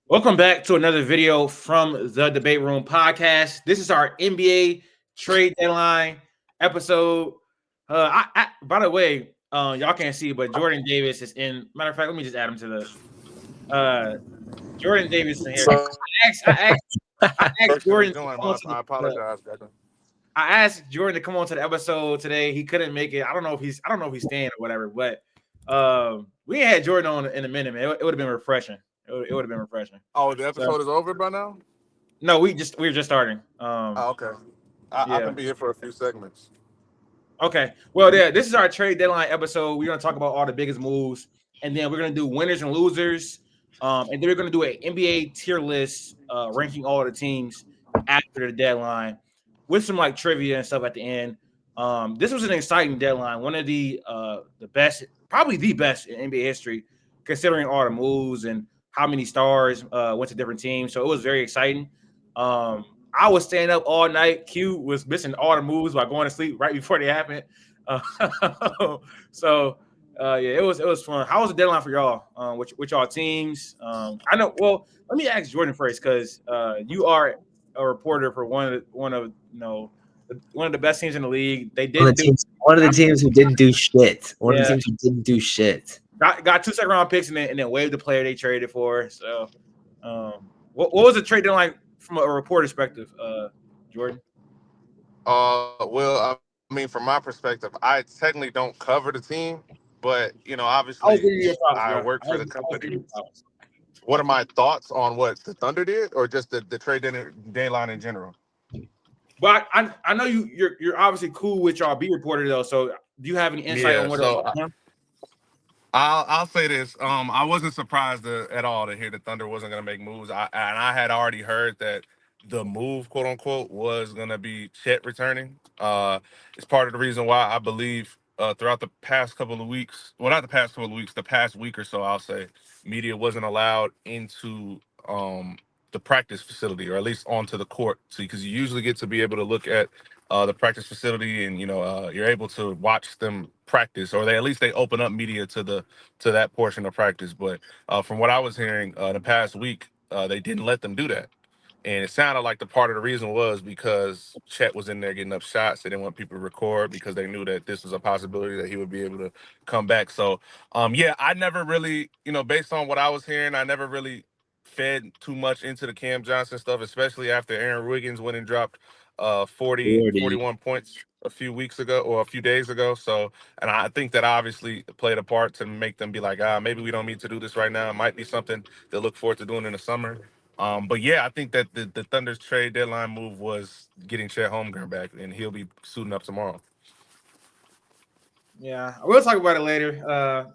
Welcome back to another video from the Debate Room podcast. This is our NBA Trade Deadline episode. By the way, y'all can't see, but Jordan Davis is in. Matter of fact, let me just add him to the Jordan Davis in here. So, I asked Jordan to doing? come on to I apologize, brother. I asked Jordan to come on to the episode today. He couldn't make it. I don't know if he's staying or whatever. But we ain't had Jordan on in a minute, man. It would have been refreshing. It would have been refreshing. Oh, the So, episode is over by now? no, we were just starting. Okay. I Yeah. can be here for a few segments. Okay. Well, yeah, this is our trade deadline episode. We're gonna talk about all the biggest moves, and then we're gonna do winners and losers. And then we're gonna do an NBA tier list, ranking all the teams after the deadline, with some like trivia and stuff at the end. This was an exciting deadline, one of the best, probably the best in NBA history, considering all the moves and how many stars went to different teams. So it was very exciting. I was staying up all night. Q was missing all the moves by going to sleep right before they happened. Uh, yeah, it was fun. How was the deadline for y'all? With y'all teams? I know. Well, let me ask Jordan first because you are a reporter for one of one of the best teams in the league. They did one of the teams who didn't do shit. One of Yeah. the teams who didn't do shit. got 2 second round picks and then waived the player they traded for. So, what was the trade deadline from a reporter perspective, Jordan? Well, I mean, from my perspective, I technically don't cover the team, but obviously, I work for the company. What are my thoughts on what the Thunder did, or just the trade deadline in general? But I know you're obviously cool with y'all beat reporter though. So do you have any insight on what? I'll say this. I wasn't surprised at all to hear the Thunder wasn't going to make moves. I had already heard that the move, quote unquote, was going to be Chet returning. It's part of the reason why I believe throughout the past couple of weeks, well, not the past couple of weeks, the past week or so, I'll say, media wasn't allowed into the practice facility, or at least onto the court, because you usually get to be able to look at the practice facility, and you're able to watch them practice, or at least they open up media to that portion of practice. But from what I was hearing the past week, they didn't let them do that, and it sounded like the part of the reason was because Chet was in there getting up shots. They didn't want people to record because they knew that this was a possibility that he would be able to come back. So yeah, I never really, based on what I was hearing, I never really fed too much into the Cam Johnson stuff, especially after Aaron Wiggins went and dropped 41 points a few weeks ago, or a few days ago. So, and I think that obviously played a part to make them be like, maybe we don't need to do this right now. It might be something to look forward to doing in the summer. But yeah, I think that the Thunder's trade deadline move was getting Chet Holmgren back, and he'll be suiting up tomorrow. Yeah, we'll talk about it later.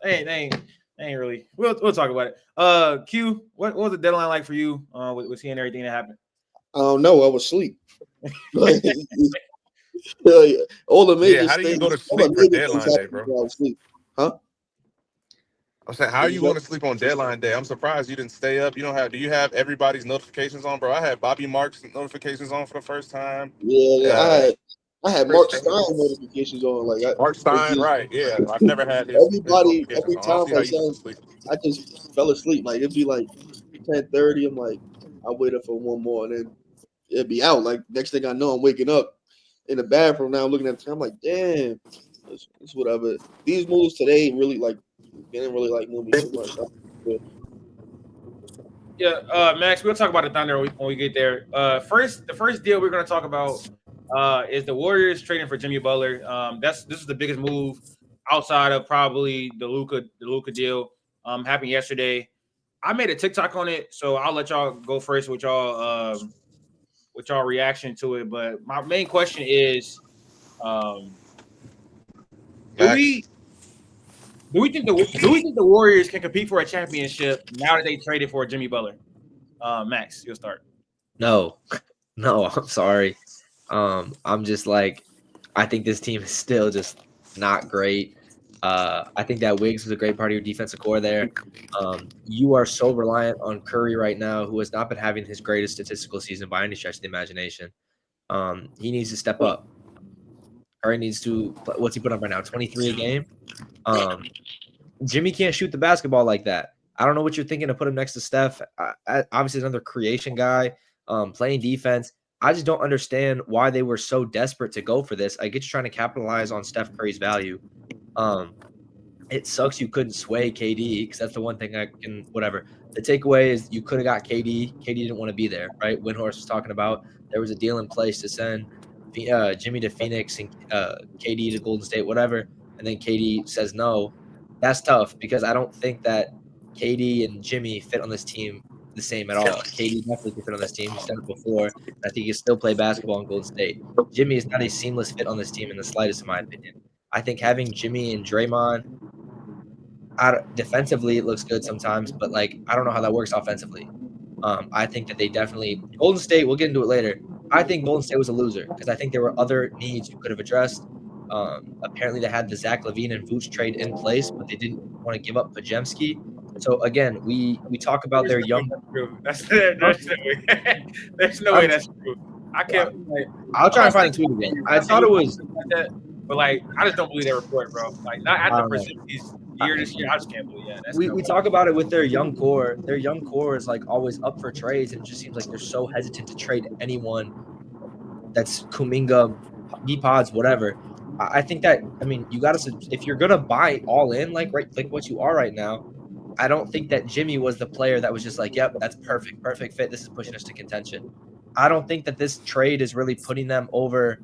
Ain't really. We'll talk about it. Q, what was the deadline like for you? With seeing everything that happened. No, I was asleep. All the major how do you things, go to all the sleep for major deadline things day, happened bro? while I was asleep. Huh? I'm saying, how are you going to sleep on deadline day? I'm surprised you didn't stay up. Do you have everybody's notifications on, bro? I had Bobby Marks notifications on for the first time. Yeah, I had Mark Stein notifications on. Mark Stein, right? Yeah, I've never had his everybody notifications every on. I don't time. see how you can sleep. I just fell asleep. Like it'd be like 10:30. I'm like, I waited for one more, and then it'd be out. Like next thing I know, I'm waking up in the bathroom. Now I'm looking at the time. I'm like, damn, it's whatever. These moves today really didn't really move me too much. Yeah, Max, we'll talk about the Thunder when we get there. The first deal we're going to talk about is the Warriors trading for Jimmy Butler. This is the biggest move outside of probably the Luka deal. Happened yesterday. I made a TikTok on it, so I'll let y'all go first with y'all reaction to it. But my main question is, do we think the Warriors can compete for a championship now that they traded for Jimmy Butler? Max, you'll start. No, I'm sorry. I'm just like, I think this team is still just not great. I think that Wiggs was a great part of your defensive core there. You are so reliant on Curry right now, who has not been having his greatest statistical season by any stretch of the imagination. He needs to step up. Curry needs to. What's he put up right now? 23 a game. Jimmy can't shoot the basketball like that. I don't know what you're thinking to put him next to Steph. Obviously, another creation guy, playing defense. I just don't understand why they were so desperate to go for this. I get you trying to capitalize on Steph Curry's value. It sucks you couldn't sway KD because that's the one thing I can whatever. The takeaway is you could have got KD. KD didn't want to be there, right? Windhorst was talking about there was a deal in place to send Jimmy to Phoenix and KD to Golden State, whatever. And then KD says no. That's tough because I don't think that KD and Jimmy fit on this team the same at all. KD definitely can fit on this team. He said it before. I think he can still play basketball in Golden State. Jimmy is not a seamless fit on this team in the slightest, in my opinion. I think having Jimmy and Draymond defensively, it looks good sometimes, but like I don't know how that works offensively. I think that they definitely Golden State. We'll get into it later. I think Golden State was a loser because I think there were other needs you could have addressed. Apparently, they had the Zach LaVine and Vooch trade in place, but they didn't want to give up Pajemski. So again, we talk about their young. That's there's no way. There's no way that's true. I can't. Like, I'll try and find the tweet again. I thought it was, but like I just don't believe that report, bro. Like not after Pajemski's year this year, I just can't believe that. We talk about it with their young core. Their young core is like always up for trades, and it just seems like they're so hesitant to trade anyone that's Kuminga, D-Pods, whatever. I think that, I mean, you got to, if you're going to buy all in, like what you are right now, I don't think that Jimmy was the player that was just like, yep, that's perfect fit. This is pushing us to contention. I don't think that this trade is really putting them over.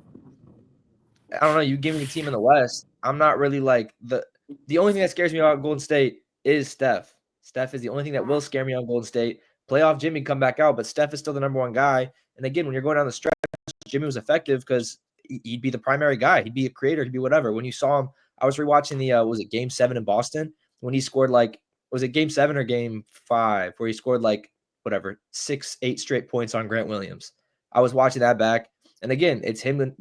I don't know. You give me the team in the West. I'm not really like the only thing that scares me about Golden State is Steph. Steph is the only thing that will scare me on Golden State. Playoff Jimmy come back out, but Steph is still the number one guy. And again, when you're going down the stretch, Jimmy was effective because he'd be the primary guy. He'd be a creator. He'd be whatever. When you saw him, I was rewatching the was it Game 7 in Boston when he scored like, was it Game 7 or Game 5 where he scored like whatever 6-8 straight points on Grant Williams. I was watching that back, and again, it's him in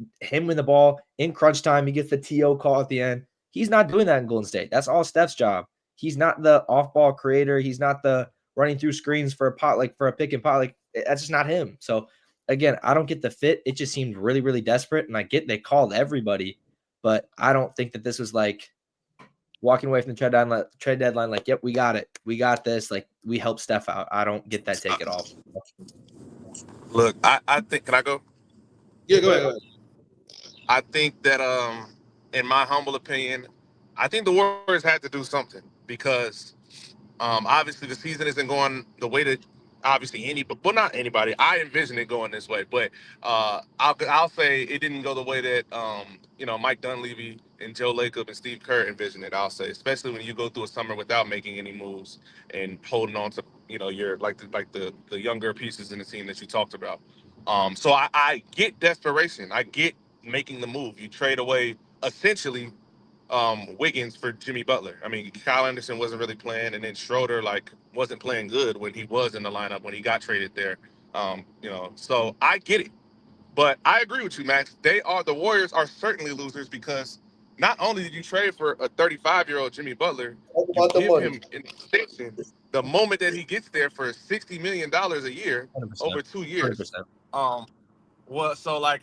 the ball in crunch time. He gets the TO call at the end. He's not doing that in Golden State. That's all Steph's job. He's not the off-ball creator. He's not the running through screens for a pot, like for a pick and pot. Like that's just not him. So again, I don't get the fit. It just seemed really, really desperate. And I get they called everybody, but I don't think that this was like walking away from the trade deadline. Like, yep, we got it. We got this. Like we helped Steph out. I don't get that take at all. Look, I think, can I go? Yeah, go ahead. I think that, in my humble opinion, I think the Warriors had to do something because obviously the season isn't going the way that obviously well, not anybody. I envision it going this way, but I'll say it didn't go the way that Mike Dunleavy and Joe Lacob and Steve Kerr envisioned it. I'll say, especially when you go through a summer without making any moves and holding on to your the younger pieces in the team that you talked about. So I get desperation. I get making the move. You trade away essentially Wiggins for Jimmy Butler. I mean, Kyle Anderson wasn't really playing, and then Schroeder wasn't playing good when he was in the lineup when he got traded there. So I get it, but I agree with you, Max. The Warriors are certainly losers because not only did you trade for a 35-year-old Jimmy Butler, Talk you about the give money. him an extension the moment that he gets there for $60 million a year 100%. over 2 years. 100%. Well, so I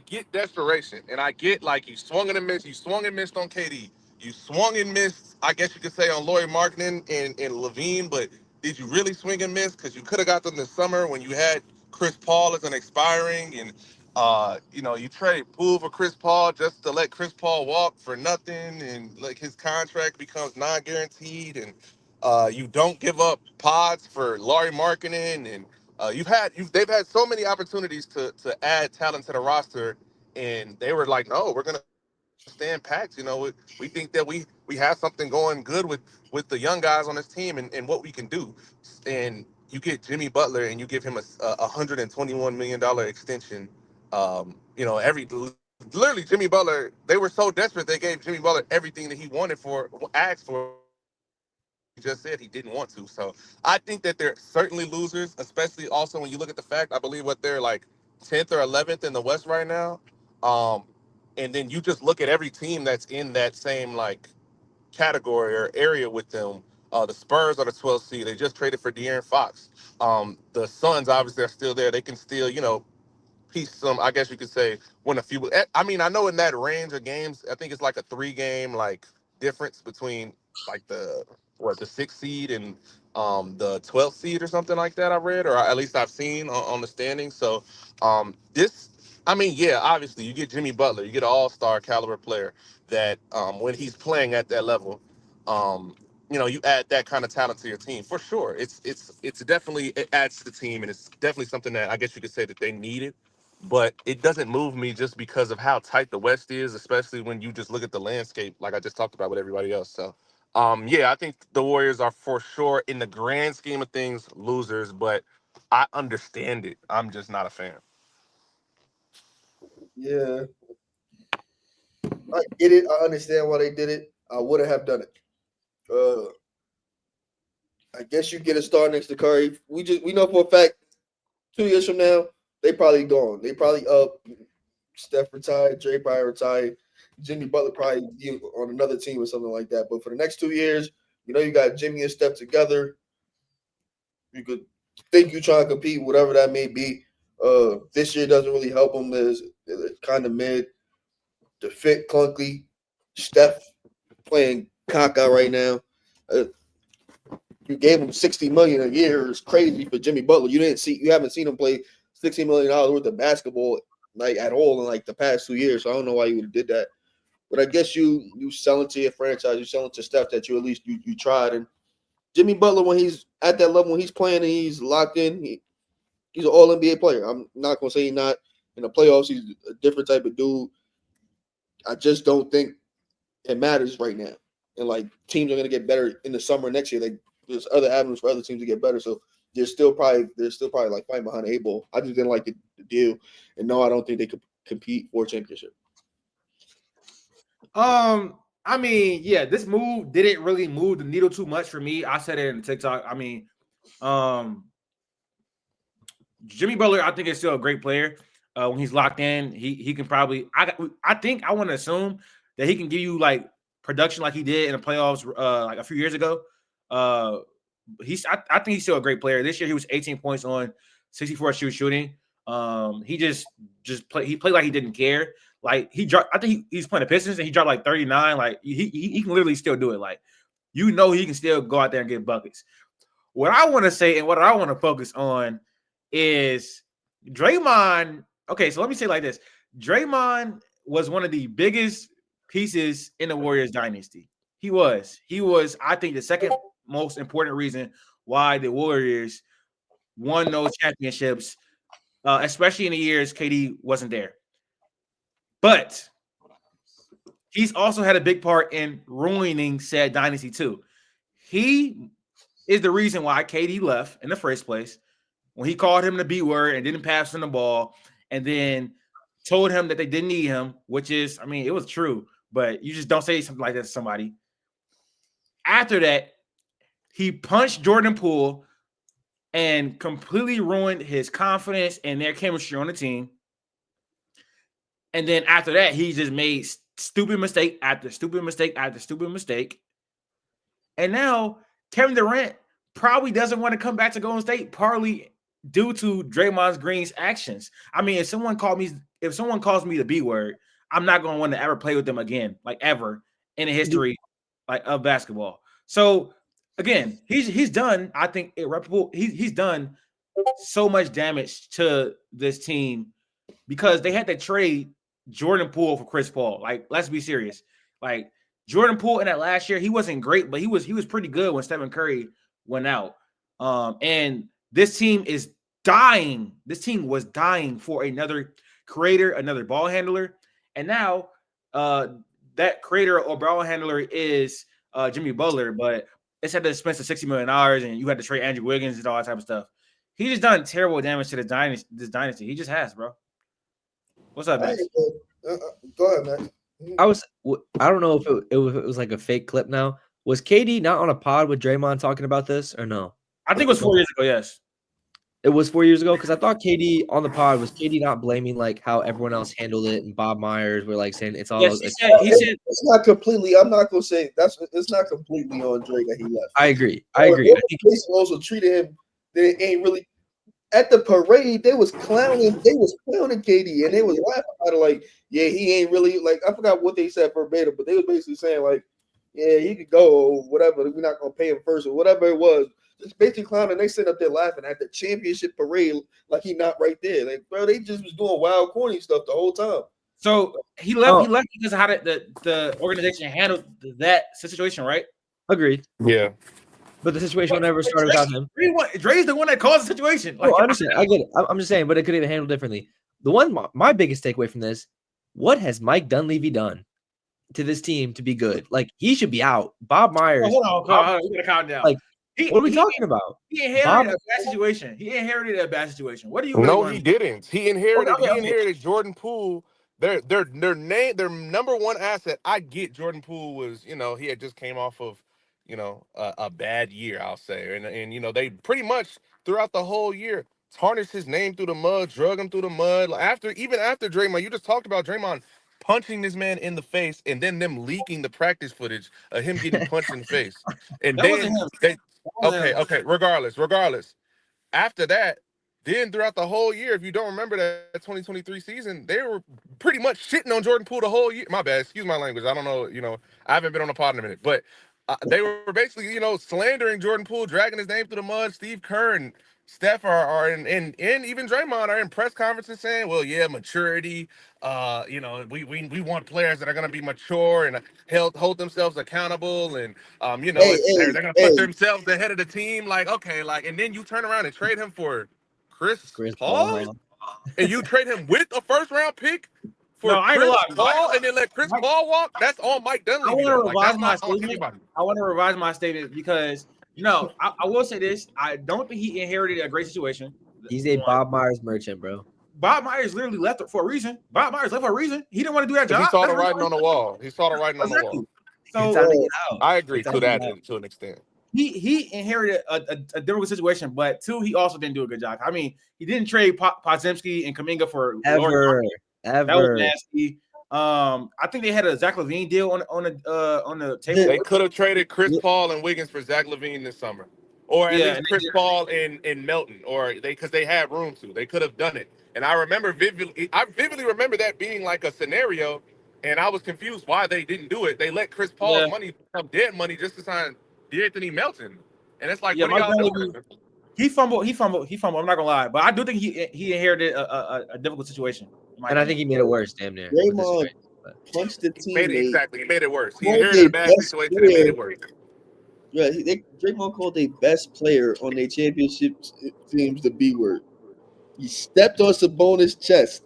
get desperation, and I get like you swung and missed. You swung and missed on KD. You swung and missed, I guess you could say, on Lauri Markkinen and Levine. But did you really swing and miss? Because you could have got them this summer when you had Chris Paul as an expiring, and you trade Poole for Chris Paul just to let Chris Paul walk for nothing, and like his contract becomes non-guaranteed, and you don't give up pods for Lauri Markkinen and. They've had so many opportunities to add talent to the roster, and they were like, no, we're gonna stand packed. We think that we have something going good with the young guys on this team and what we can do. And you get Jimmy Butler and you give him a $121 million extension. Literally Jimmy Butler. They were so desperate they gave Jimmy Butler everything that he asked for. He just said he didn't want to. So I think that they're certainly losers, especially also when you look at the fact, I believe what they're like 10th or 11th in the West right now. And then you just look at every team that's in that same like category or area with them. The Spurs are the 12th seed. They just traded for De'Aaron Fox. The Suns obviously are still there. They can still, piece some, I guess you could say, win a few. I mean, I know in that range of games, I think it's like a 3-game like difference between like the the 6th seed and the 12th seed or something like that. I read, or at least I've seen on the standings. So this, I mean, yeah, obviously you get Jimmy Butler, you get an all-star caliber player that when he's playing at that level, you add that kind of talent to your team for sure. It's definitely, it adds to the team, and it's definitely something that I guess you could say that they needed. But it doesn't move me just because of how tight the West is, especially when you just look at the landscape, like I just talked about with everybody else. So, yeah, I think the Warriors are for sure, in the grand scheme of things, losers. But I understand it. I'm just not a fan. Yeah, I get it. I understand why they did it. I wouldn't have done it. I guess you get a star next to Curry. We know for a fact 2 years from now they probably gone. They probably up. Steph retired. Dre probably retired. Jimmy Butler probably be on another team or something like that. But for the next 2 years, you got Jimmy and Steph together. You could think you trying to compete, whatever that may be. This year doesn't really help them. There's kind of mid. The fit clunky. Steph playing caca right now. You gave him $60 million a year. It's crazy for Jimmy Butler. You haven't seen him play $60 million worth of basketball like at all in like the past 2 years. So I don't know why you would have did that. But I guess you selling to your franchise, you selling to Steph that you at least you tried. And Jimmy Butler, when he's at that level, when he's playing and he's locked in, he's an all NBA player. I'm not gonna say he's not in the playoffs. He's a different type of dude. I just don't think it matters right now. And like teams are gonna get better in the summer next year. Like there's other avenues for other teams to get better. So they're still probably like fighting behind the 8 ball. I just didn't like the deal. And no, I don't think they could compete for a championship. I mean, yeah, this move didn't really move the needle too much for me. I said it in TikTok. I mean, Jimmy Butler, I think, is still a great player. When he's locked in, he can probably. I think I want to assume that he can give you like production like he did in the playoffs like a few years ago. I think he's still a great player. This year he was 18 points on 64 shooting. He just played. He played like he didn't care. Like he dropped. I think he's playing the Pistons and he dropped like 39. Like he can literally still do it. Like he can still go out there and get buckets. What I want to say and what I want to focus on is Draymond. Okay, so let me say it like this. Draymond was one of the biggest pieces in the Warriors dynasty. He was, I think, the second most important reason why the Warriors won those championships, especially in the years KD wasn't there. But he's also had a big part in ruining said dynasty too. He is the reason why KD left in the first place, when he called him the B word and didn't pass him the ball, and then told him that they didn't need him, which is, I mean, it was true, but you just don't say something like that to somebody. After that, he punched Jordan Poole and completely ruined his confidence and their chemistry on the team. And then after that, he just made stupid mistake after stupid mistake after stupid mistake. And now Kevin Durant probably doesn't want to come back to Golden State, partly due to Draymond Green's actions. I mean, if someone calls me the B word, I'm not going to want to ever play with them again, like ever in the history like of basketball. So again, he's done, I think, irreparable. He's done so much damage to this team because they had to trade Jordan Poole for Chris Paul. Like, let's be serious. Like, Jordan Poole in that last year, he wasn't great, but he was pretty good when Stephen Curry went out. And this team is dying. This team was dying for another creator, another ball handler. And now that creator or ball handler is Jimmy Butler, but it's at the expense of $60 million, and you had to trade Andrew Wiggins and all that type of stuff. He's just done terrible damage to this dynasty. He just has, bro. What's up, man? Go ahead, man. I don't know if it was like a fake clip now. Was KD not on a pod with Draymond talking about this or no? I think it was 4 years ago, yes. It was 4 years ago because I thought KD on the pod was KD not blaming like how everyone else handled it, and Bob Myers were like saying it's all. Yes, he said it's not completely. I'm not gonna say it's not completely on Drake that he left. I agree. I think Jason also treated him. They ain't really at the parade. They was clowning. They was clowning KD, and they was laughing at it like, yeah, he ain't really like. I forgot what they said verbatim, but they was basically saying like, yeah, he could go or whatever. We're not gonna pay him first or whatever it was. Just basically clowning. They sitting up there laughing at the championship parade like he not right there. Like, bro, they just was doing wild, corny stuff the whole time. So he left. He left because of how the organization handled that situation, right? Agreed. Yeah. But the situation never started without him. Dre's the one that caused the situation. Like, I understand. I get it. I'm just saying, but it could have been handled differently. My biggest takeaway from this, what has Mike Dunleavy done to this team to be good? Like, he should be out. Bob Myers. Hold on. We gotta calm down. Like, what are we talking about? He inherited a bad situation. What do you? No, he didn't. He inherited Jordan Poole. Their number one asset. I get Jordan Poole was, he had just came off of, a bad year, I'll say. And they pretty much throughout the whole year tarnished his name through the mud, drug him through the mud. Even after Draymond, you just talked about Draymond punching this man in the face and then them leaking the practice footage of him getting punched in the face. And okay, regardless. After that, then throughout the whole year, if you don't remember that 2023 season, they were pretty much shitting on Jordan Poole the whole year. My bad, excuse my language. I don't know, I haven't been on the pod in a minute, but they were basically, slandering Jordan Poole, dragging his name through the mud. Steve Kerr and Steph and even Draymond are in press conferences saying, well, yeah, maturity. We want players that are going to be mature and hold themselves accountable, and they're going to put themselves ahead of the team. Like, okay, and then you turn around and trade him for Chris Paul, and you trade him with a first round pick for Chris Paul, and then let Chris Paul walk. That's all Mike Dunleavy. I want to revise my statement because. I will say this. I don't think he inherited a great situation. He's a Bob Myers merchant, bro. Bob Myers literally left for a reason. He didn't want to do that job. He saw the writing on the wall. So I agree to that to an extent. He inherited a difficult situation, but two, he also didn't do a good job. I mean, he didn't trade Podziemski and Kuminga for ever. That was nasty. I think they had a Zach LaVine deal on the table. They could have traded Chris Paul and Wiggins for Zach LaVine this summer, or at least Chris Paul and Melton, or because they had room to. They could have done it, and I vividly remember that being like a scenario, and I was confused why they didn't do it. They let Chris Paul's money become dead money just to sign D'Anthony Melton, and it's like, what are y'all doing? He fumbled. I'm not gonna lie, but I do think he inherited a difficult situation. And I think he made it worse, damn near. Draymond punched the teammate. He made it worse. He inherited a bad situation and made it worse. Yeah, Draymond called their best player on their championship teams the B word. He stepped on Sabonis' chest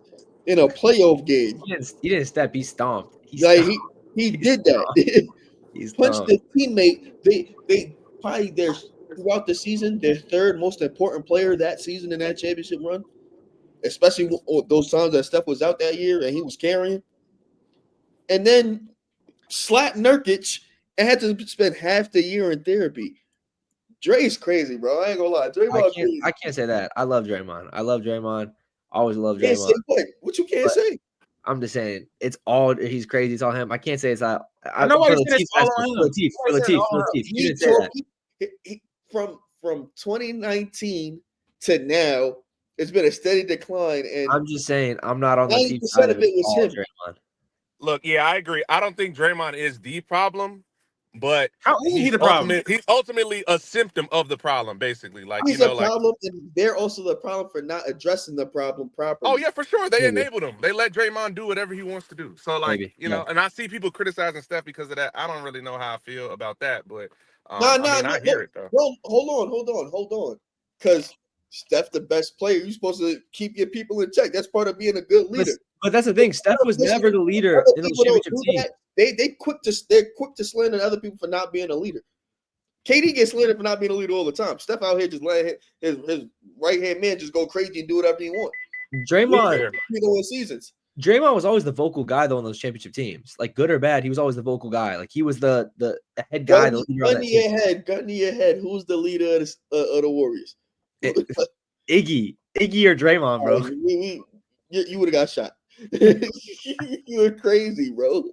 in a playoff game. He didn't step. He stomped. He did that. He punched his teammate. They probably throughout the season their third most important player that season in that championship run. Especially those times that Steph was out that year and he was carrying. And then slapped Nurkic and had to spend half the year in therapy. Dre's crazy, bro. I ain't gonna lie. I can't say that. I love Draymond. Always love Draymond. Can't say what you can't say. I'm just saying he's crazy. It's all him. I can't say it's all. Latif. You didn't say that. From 2019 to now, it's been a steady decline, and I'm just saying I'm not on the 90% of it was him. Draymond. Look, yeah, I agree. I don't think Draymond is the problem, but how is he the problem? He's ultimately a symptom of the problem, basically. Like he's a problem, and they're also the problem for not addressing the problem properly. Oh yeah, for sure. They enabled him. They let Draymond do whatever he wants to do. So and I see people criticizing Steph because of that. I don't really know how I feel about that, but I hear it though. Well, hold on, because Steph the best player. You're supposed to keep your people in check. That's part of being a good leader. But that's the thing. Steph was never the leader in the championship team. They're quick to slander other people for not being a leader. KD gets slandered for not being a leader all the time. Steph out here just letting his right hand man just go crazy and do whatever he wants. Draymond, seasons. Draymond was always the vocal guy though on those championship teams. Like good or bad, he was always the vocal guy. Like he was the head guy. Gun to your head. Who's the leader of the Warriors? Iggy or Draymond, bro. You would have got shot. You were crazy, bro.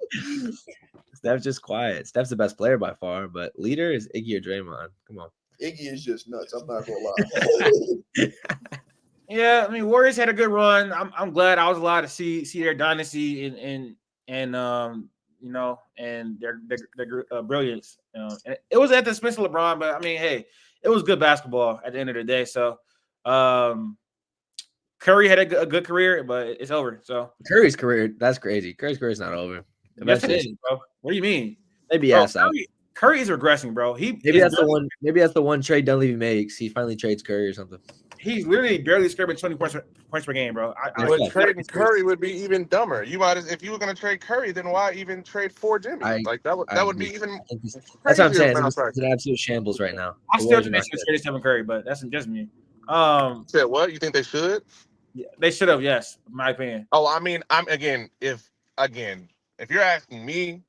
Steph's just quiet. Steph's the best player by far, but leader is Iggy or Draymond. Come on. Iggy is just nuts. I'm not gonna lie. Yeah, I mean, Warriors had a good run. I'm glad I was allowed to see their dynasty and and their brilliance. And it was at the expense of LeBron, but I mean, hey, it was good basketball at the end of the day. So, Curry had a good career, but it's over. So Curry's career, that's crazy. Curry's career is not over. yes, it is, bro. What do you mean? Maybe Bro, ass out. Curry is regressing, bro. Maybe that's the one. Maybe that's the one trade Dunleavy makes. He finally trades Curry or something. He's literally barely scoring 20 points per game, bro. But trading Curry would be even dumber. You might, if you were going to trade Curry, then why even trade for Jimmy? That would be even. That's what I'm saying. It's an absolute shambles right now. I still think they should trade Stephen Curry, but that's just me. Said what? You think they should? Yeah, they should have. Yes, in my opinion. Oh, I mean, if you're asking me,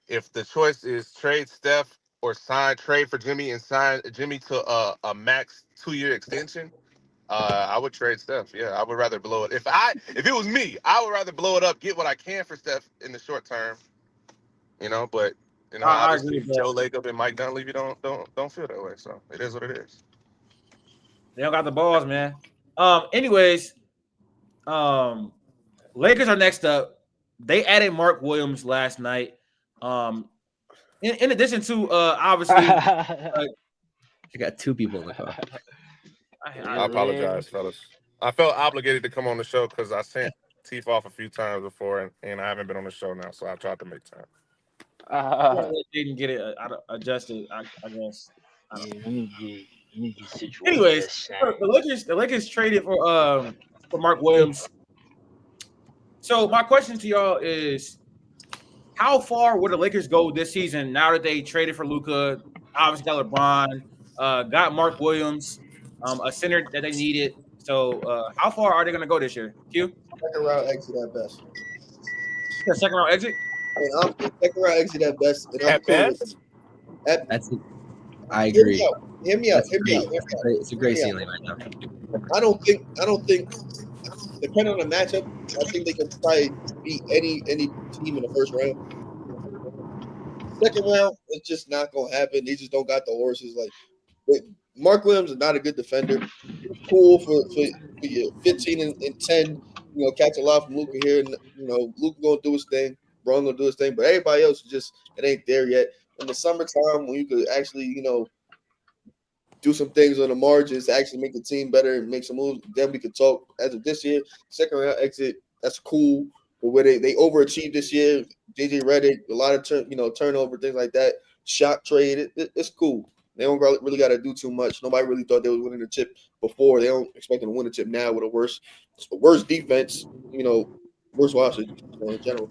if the choice is trade Steph or trade for Jimmy and sign Jimmy to a max 2-year extension, I would trade Steph. Yeah, I would rather blow it. If it was me, I would rather blow it up, get what I can for Steph in the short term. But obviously Joe Lacob and Mike Dunleavy don't feel that way. So it is what it is. They don't got the balls, man. Anyways, Lakers are next up. They added Mark Williams last night. In addition to obviously, I got two people in the car. I apologize, fellas. I felt obligated to come on the show because I sent Teef off a few times before, and I haven't been on the show now, so I tried to make time. Didn't get it adjusted, I guess. Anyways, the Lakers traded for Mark Williams. So my question to y'all is, how far would the Lakers go this season now that they traded for Luka, obviously got LeBron, got Mark Williams, a center that they needed? So how far are they going to go this year? Q? Second round exit at best. The second round exit? Second round exit at best. At best? I agree. Hear me out. It's a great ceiling right now. I don't think. Depending on the matchup, I think they can probably beat any team in the first round. Second round, it's just not gonna happen. They just don't got the horses. Like Mark Williams is not a good defender. It's cool for your 15 and 10. Catch a lot from Luka here, and Luka gonna do his thing. Bron gonna do his thing, but everybody else it ain't there yet. In the summertime, when you could actually do some things on the margins to actually make the team better and make some moves, then we could talk. As of this year, second round exit, that's cool. But where they overachieved this year, JJ Redick, a lot of turnover, things like that, shot trade, it's cool. They don't really got to do too much. Nobody really thought they was winning the chip before. They don't expect them to win the chip now with a worse defense, worse roster in general.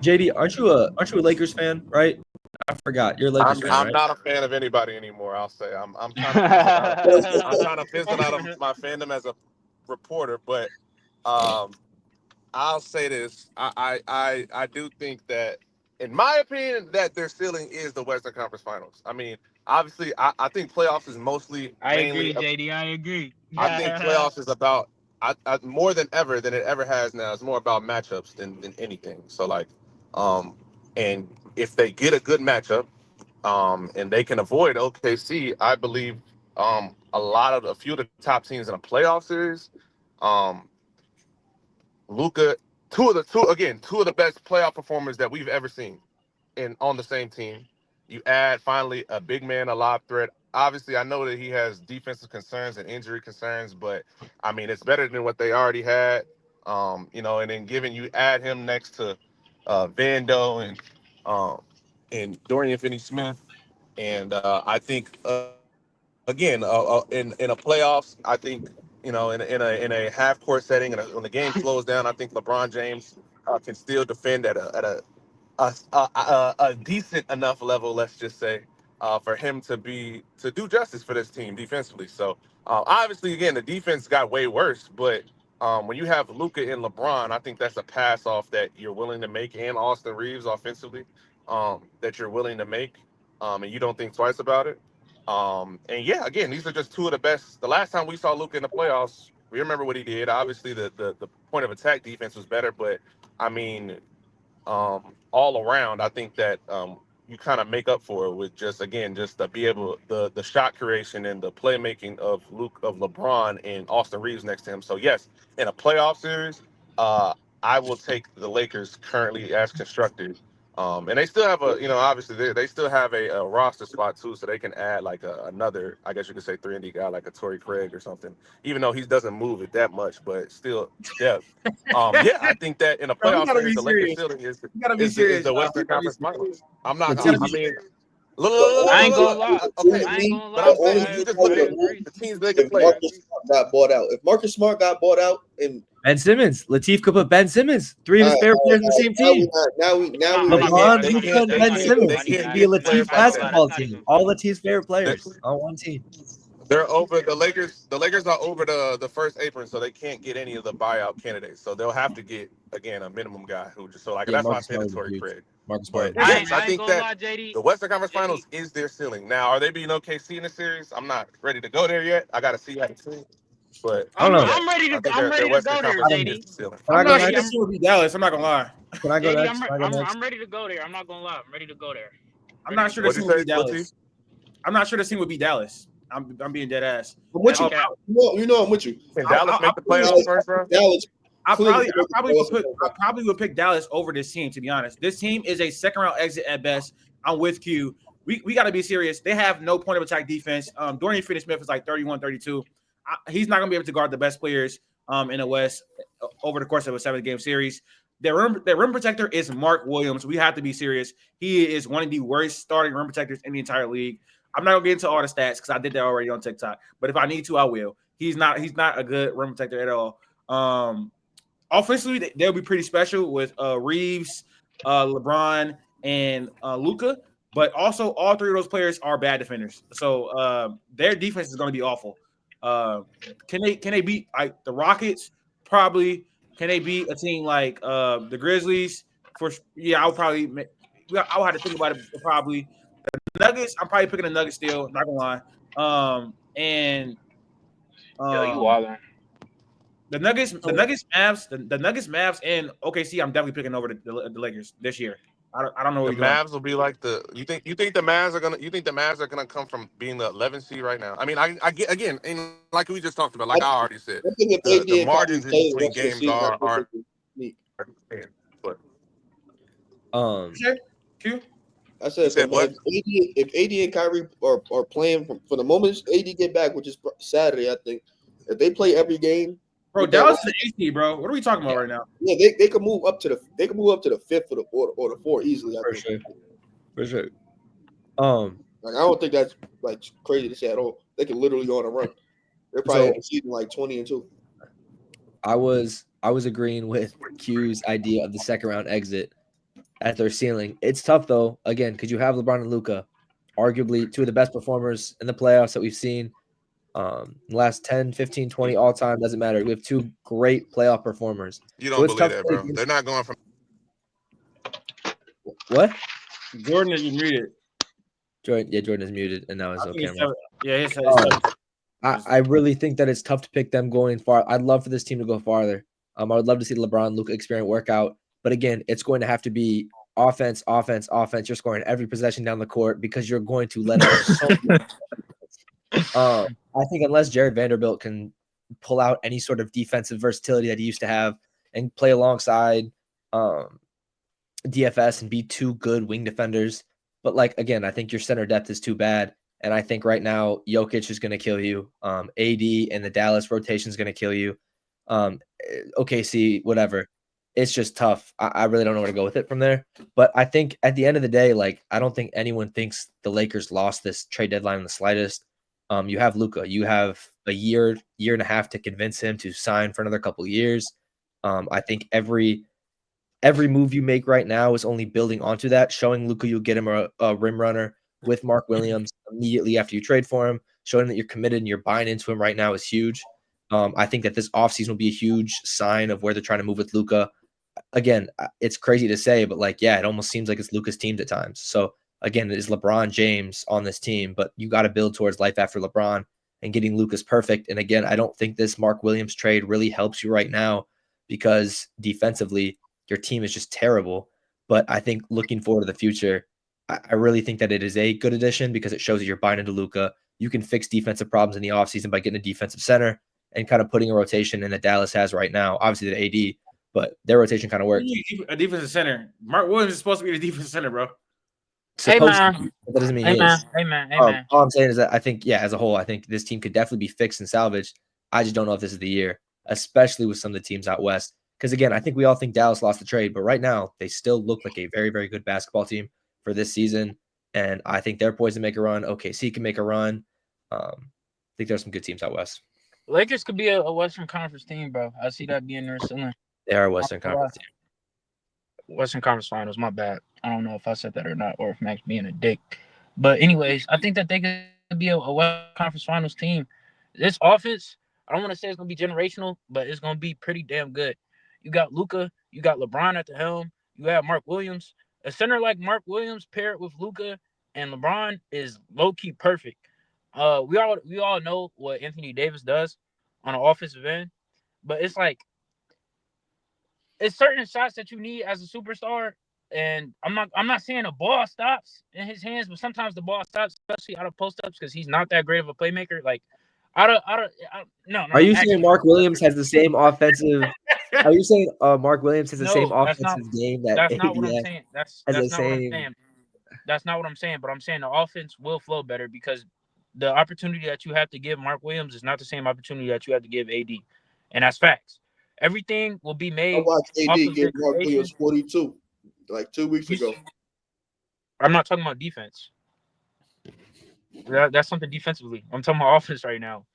JD, aren't you a Lakers fan, right? I forgot. You're a Lakers fan, right? I'm not a fan of anybody anymore. I'll say I'm trying to fizzle out of my fandom as a reporter, but I'll say this: I do think that, in my opinion, that their ceiling is the Western Conference Finals. I mean, obviously, I think playoffs is mostly. I agree, JD. I agree. I think playoffs is about more than it ever has now. It's more about matchups than anything. So and if they get a good matchup, and they can avoid OKC, I believe a few of the top teams in a playoff series, Luka, two of the best playoff performers that we've ever seen on the same team. You add finally a big man, a lob threat. Obviously, I know that he has defensive concerns and injury concerns, but I mean, it's better than what they already had. And then you add him next to Vando and Dorian Finney-Smith, and I think again in a playoffs, I think in a half court setting, and when the game slows down, I think LeBron James can still defend at a decent enough level, let's just say, for him to do justice for this team defensively. So obviously, again, the defense got way worse, but when you have Luka and LeBron, I think that's a pass off that you're willing to make, and Austin Reeves offensively, that you're willing to make, and you don't think twice about it. And yeah, again, these are just two of the best. The last time we saw Luka in the playoffs, we remember what he did. Obviously, the point of attack defense was better, but I mean, all around, I think that you kind of make up for it with just to be able the shot creation and the playmaking of LeBron and Austin Reeves next to him. So yes, in a playoff series, I will take the Lakers currently as constructed And they still have obviously they still have a roster spot too, so they can add like another, I guess you could say 3-and-D guy like a Torrey Craig or something. Even though he doesn't move it that much, but still depth. Yeah, I think that in a Bro, you playoff gotta series, be the Lakers serious. ceiling is You gotta be is the, is serious, the Josh. Western You gotta be Conference serious. Finals. I'm not. You gotta I be mean, serious. I ain't gonna lie. okay, I ain't gonna but lie. I'm saying I you just I look at agree. the teams they can If play. Marcus Smart got bought out, and Ben Simmons. Latif could put Ben Simmons. Three of his favorite players on the same team. now we I'm not gonna LeBron, lie. That's not Luka, even. and That's Ben not even Simmons. funny. It could be a get players Latif I ain't like gonna lie. that. That's basketball not team. even All funny. Latif's favorite players on one team. They're over the Lakers. The Lakers are over the first apron, so they can't get any of the buyout candidates. So they'll have to get again a minimum guy who just Yeah, that's why I Marcus said the Smart would be Torrey huge. Craig. Marcus But Smart. There's yes, I I ain't think gonna that lie, JD. the Western Conference JD. Finals is their ceiling. Now, are they beating OKC in the series? I'm not ready to go there yet. I got to see how the team. But I don't know. yeah, I'm ready I to. think I'm their ready to Western go there, Conference I don't know. is JD. the ceiling. Can I I'm go not sure JD, this next? team would be Dallas. I'm not gonna lie. Can I go JD, next? Can I go next? I'm ready to go there. I'm not gonna lie. I'm ready to go there. I'm Ready not to sure go this What'd team you would be say, Latif? Dallas. I'm not sure this team would be Dallas. I'm being dead ass. I'm with And you. Okay. I'm with you. Can I, Dallas I, make the I, playoffs first round? Dallas I clearly probably would pick Dallas over this team, to be honest. This team is a second round exit at best. I'm with Q. We got to be serious. They have no point of attack defense. Dorian Finney-Smith is like 31, 32. He's not going to be able to guard the best players in the West over the course of a 7-game series. Their rim protector is Mark Williams. We have to be serious. He is one of the worst starting rim protectors in the entire league. I'm not going to get into all the stats because I did that already on TikTok. But if I need to, I will. He's not a good rim protector at all. Offensively, they'll be pretty special with Reeves, LeBron, and Luka. But also, all three of those players are bad defenders. So their defense is going to be awful. Can they beat like the Rockets? Probably. Can they beat a team like the Grizzlies? I would have to think about it. Probably the Nuggets. I'm probably picking the Nuggets still. Not gonna lie. And Yo, you um, wildin'. the Nuggets, the Nuggets, Mavs, and OKC. I'm definitely picking over the Lakers this year. I don't know what The you're doing. Mavs will be like you think the Mavs are gonna come from being the 11th seed right now? I mean, I get again, and like we just talked about, like I already said, I think if the AD and Kyrie margins in play the between rest of the games season, I think are they can sneak. but Okay, Q. I you said said what? if AD and Kyrie are playing for the moment AD get back, which is Saturday, I think. If they play every game, Bro, with that Dallas roster, is an 8 bro. What are we talking about right now? yeah, they could move up to the fifth or the fourth easily. I think. For sure. Like I don't think that's like crazy to say at all. They can literally go on a run. They're probably So- at the season like 20-2. I was agreeing with Q's idea of the second round exit at their ceiling. It's tough though, again, because you have LeBron and Luka, arguably two of the best performers in the playoffs that we've seen. The last 10, 15, 20 all time, doesn't matter. We have two great playoff performers. You So don't it's believe tough that, to bro? take They're not going from. What? Jordan is muted. Jordan is muted, and now his I think camera. it's seven. Yeah, it's I really think that it's tough to pick them going far. I'd love for this team to go farther. I would love to see the LeBron Luka experiment work out. But again, it's going to have to be offense. You're scoring every possession down the court because you're going to let up so much. I think unless Jared Vanderbilt can pull out any sort of defensive versatility that he used to have and play alongside DFS and be two good wing defenders. But like again, I think your center depth is too bad. And I think right now Jokic is going to kill you. AD and the Dallas rotation is going to kill you. OKC, whatever. It's just tough. I really don't know where to go with it from there. But I think at the end of the day, like I don't think anyone thinks the Lakers lost this trade deadline in the slightest. You have Luka. You have a year and a half to convince him to sign for another couple of years. I think every move you make right now is only building onto that, showing Luka you'll get him a rim runner with Mark Williams immediately after you trade for him, showing that you're committed and you're buying into him right now is huge. I think that this offseason will be a huge sign of where they're trying to move with Luka. Again, it's crazy to say, but like, yeah, it almost seems like it's Luka's team at times. So again, it is LeBron James on this team, but you got to build towards life after LeBron, and getting Luka's perfect. And again, I don't think this Mark Williams trade really helps you right now because defensively, your team is just terrible. But I think looking forward to the future, I really think that it is a good addition because it shows that you're buying into Luka. You can fix defensive problems in the offseason by getting a defensive center and kind of putting a rotation in that Dallas has right now. Obviously, the AD, but their rotation kind of worked. A defensive center. Mark Williams is supposed to be the defensive center, bro. Supposed man. to be, but that doesn't mean Hey he man, is. hey man, hey All man. I'm saying is that I think, as a whole, I think this team could definitely be fixed and salvaged. I just don't know if this is the year, especially with some of the teams out west. Because, again, I think we all think Dallas lost the trade, but right now they still look like a very, very good basketball team for this season. And I think they're poised to make a run. OKC can make a run. I think there's some good teams out west. Lakers could be a Western Conference team, bro. I see that being their ceiling. They are a Western Conference team. Western Conference Finals, my bad. I don't know if I said that or not, or if Max being a dick. But anyways, I think that they could be a Western Conference Finals team. This offense, I don't want to say it's gonna be generational, but it's gonna be pretty damn good. You got Luka, you got LeBron at the helm, you have Mark Williams. A center like Mark Williams paired with Luka and LeBron is low key perfect. We all know what Anthony Davis does on an offensive end, but it's like it's certain shots that you need as a superstar. And I'm not saying the ball stops in his hands, but sometimes the ball stops, especially out of post ups, because he's not that great of a playmaker. Like no. Are you saying Mark Williams has the same offensive? Are you saying Mark Williams has the same offensive game that that's not what I'm ABS saying. has That's the not what I'm same? saying. That's not what I'm saying. But I'm saying the offense will flow better because the opportunity that you have to give Mark Williams is not the same opportunity that you have to give AD, and that's facts. Everything will be I made. watched off AD of get their Mark creation. Williams 42 like 2 weeks ago. I'm not talking about defense. That's something defensively. I'm talking about offense right now.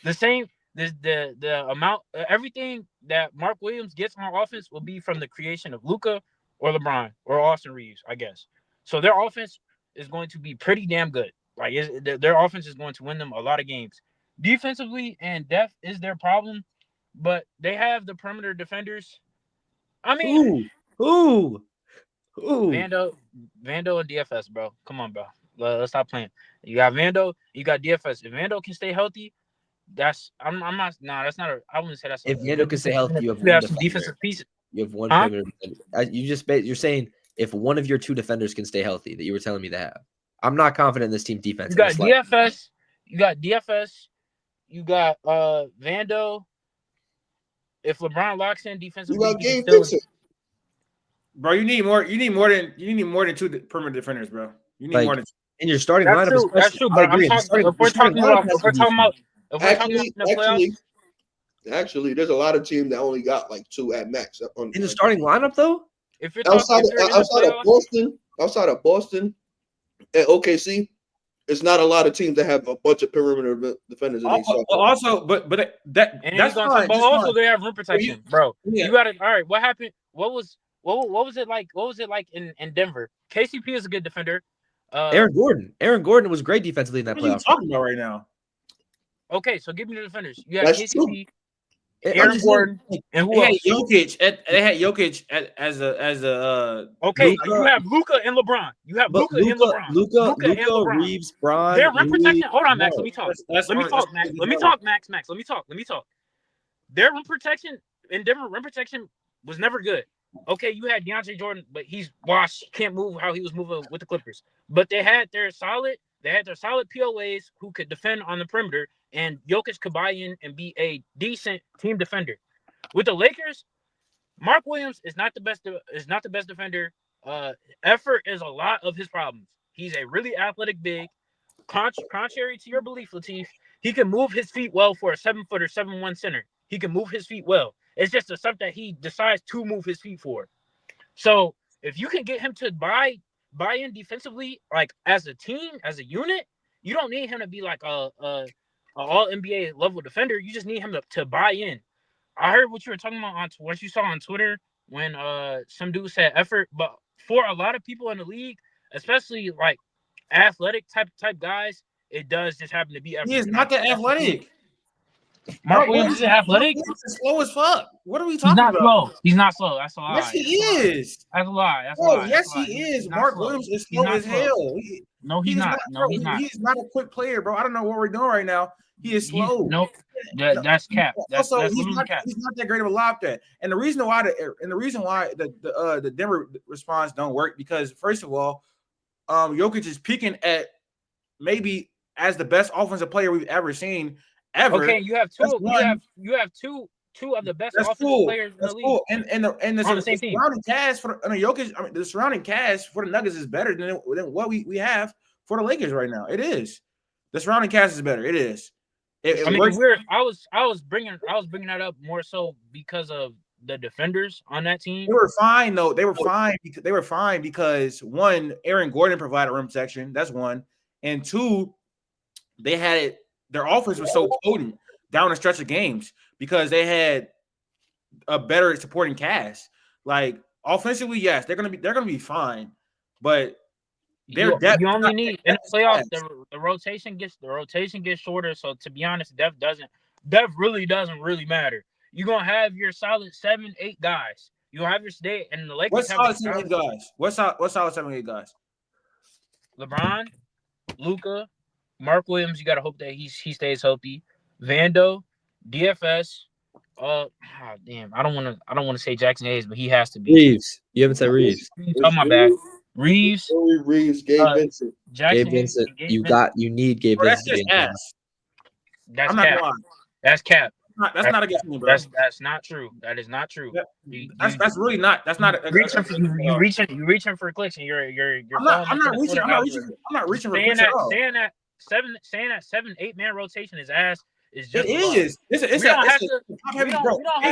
The same, the amount, everything that Mark Williams gets on offense will be from the creation of Luka or LeBron or Austin Reeves, I guess. So their offense is going to be pretty damn good. Like their offense is going to win them a lot of games. Defensively and depth is their problem, but they have the perimeter defenders. I mean, Who? Vando and DFS, bro. Come on, bro. Let's stop playing. You got Vando, you got DFS. If Vando can stay healthy, that's I'm not. Nah, that's not. I wouldn't say that's. If Vando can stay healthy, you have one some defensive pieces. You have one Huh? perimeter defender. You're saying if one of your two defenders can stay healthy, that you were telling me to have. I'm not confident in this team's defense. You got DFS. You got DFS. You got Vando. If LeBron locks in defensively, you got game fixer. Bro, you need more than two perimeter defenders, bro. You need more than two. In your starting that's lineup. That's true, but I'm talking. If we're talking about the playoffs. Actually, there's a lot of teams that only got like two at max. In the starting lineup, though? If you're outside of Boston and OKC, it's not a lot of teams that have a bunch of perimeter defenders in that's fine. But also they have rim protection, bro. Yeah. You got it. All right, what happened? What was it like? What was it like in Denver? KCP is a good defender. Aaron Gordon was great defensively in that playoff. What are you talking about right now? Okay, so give me the defenders. You got KCP, Aaron Gordon, and who else? They had Jokic as a. Okay, Luka. You have Luka and LeBron. You have Luka and LeBron. Luka and LeBron. Reeves, Bron. Their rim protection. Hold on, Max. Let me talk. Max. Let me talk. Their rim protection in Denver, rim protection was never good. Okay, you had DeAndre Jordan, but he's washed. Can't move how he was moving with the Clippers. But they had their solid POAs who could defend on the perimeter, and Jokic could buy in and be a decent team defender. With the Lakers, Mark Williams is not the best defender. Effort is a lot of his problems. He's a really athletic big. Contrary to your belief, Latif, he can move his feet well for a 7-footer, 7'1" center. He can move his feet well. It's just the stuff that he decides to move his feet for. So if you can get him to buy in defensively, like as a team, as a unit, you don't need him to be like a all NBA level defender. You just need him to buy in. I heard what you were talking about what you saw on Twitter when some dude said effort, but for a lot of people in the league, especially like athletic type guys, it does just happen to be effort. He is not that athletic. Mark Williams is athletic. He's slow as fuck. What are we talking about? He's not slow. That's a lie. Yes, he is. That's a lie. Yes, he is. Mark Williams is slow as hell. No, he's not. No, he's not. He's not a quick player, bro. I don't know what we're doing right now. He is slow. That's cap. That's he's not that great of a lob threat. And the reason why the Denver response don't work because first of all, Jokic is peaking at maybe as the best offensive player we've ever seen. Ever. Okay, you have two two of the best That's offensive cool. players in That's the league. cool. And the On the same team. surrounding cast for Jokic. I mean, the surrounding cast for the Nuggets is better than what we have for the Lakers right now. It is. The surrounding cast is better. It is. I mean, I was bringing that up more so because of the defenders on that team. They were fine though. They were fine because one, Aaron Gordon provided rim protection. That's one, and two, they had it. Their offense was so potent down the stretch of games because they had a better supporting cast. Like offensively, yes, they're gonna be fine, but You only need in the playoffs. The rotation gets shorter. So to be honest, depth really doesn't matter. You're gonna have your solid 7-8 guys. You'll have your stay and the Lakers. What's solid 7-8 guys? What's solid 7-8 guys? LeBron, Luka, Mark Williams. You gotta hope that he stays healthy. Vando, DFS. Damn. I don't want to say Jackson Hayes, but he has to be. Reeves. You haven't said Reeves. Oh my bad. Reeves, Gabe Vincent. Gabe Vincent. You need Gabe Vincent. That's just ass. That's I'm cap. not gonna lie. That's cap. That's not against me, bro. That's not true. That is not true. That's really not. That's not. You reaching for clicks, and you're. I'm not reaching for clicks at all. Saying that 7-8 man rotation is ass is just. It is. We don't have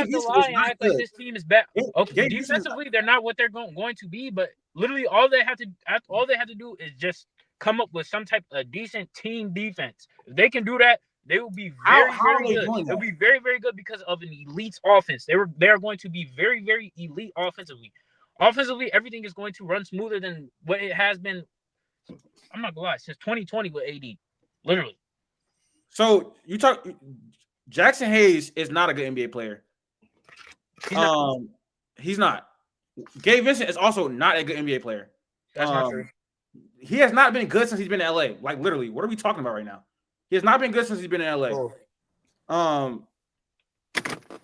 to lie and act like this team is bad. Okay, defensively they're not what they're going to be, but literally all they have to do is just come up with some type of decent team defense. If they can do that, they will be very good. They'll be very, very good because of an elite offense. They are going to be very, very elite offensively. Offensively, everything is going to run smoother than what it has been. I'm not gonna lie, since 2020 with AD, literally. So you talk. Jackson Hayes is not a good NBA player. He's not. Gabe Vincent is also not a good NBA player. That's not true. He has not been good since he's been in LA. Like literally, what are we talking about right now? He has not been good since he's been in LA. Oh.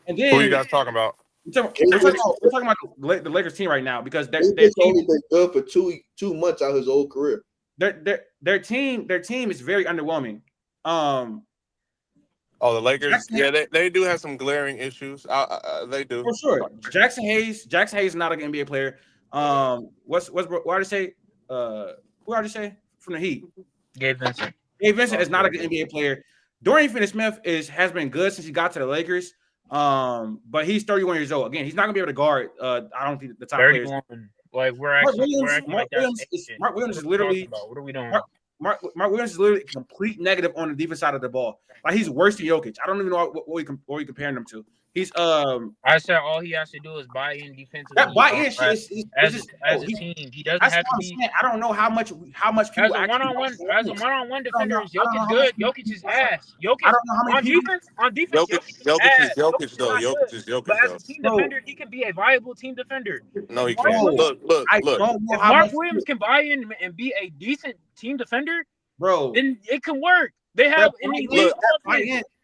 And then who are you guys talking about? We're talking about the Lakers team right now because they've only been good for 2 months out of his whole career. Their team is very underwhelming. The Lakers, they do have some glaring issues. They do for sure. Jackson Hayes is not an NBA player. What did I say? Who did I say from the Heat? Gabe Vincent. Gabe Vincent is not a good NBA player. Dorian Finney-Smith has been good since he got to the Lakers. But he's 31 years old. Again, he's not gonna be able to guard. I don't think the top 31. players. Like Mark Williams is literally. What are we doing? Mark Williams is literally a complete negative on the defense side of the ball. Like he's worse than Jokic. I don't even know what we comparing them to. He's I said all he has to do is buy in defensively. That buy in shit as a team. He doesn't have to be. I don't know how much people as a one-on-one defender. Jokic good. Jokic is ass. Jokic. I don't know how many on defense. Jokic is Jokic. But as a team defender, he can be a viable team defender. No, he can't. Look. If Mark Williams can buy in and be a decent team defender, bro, then it can work. They have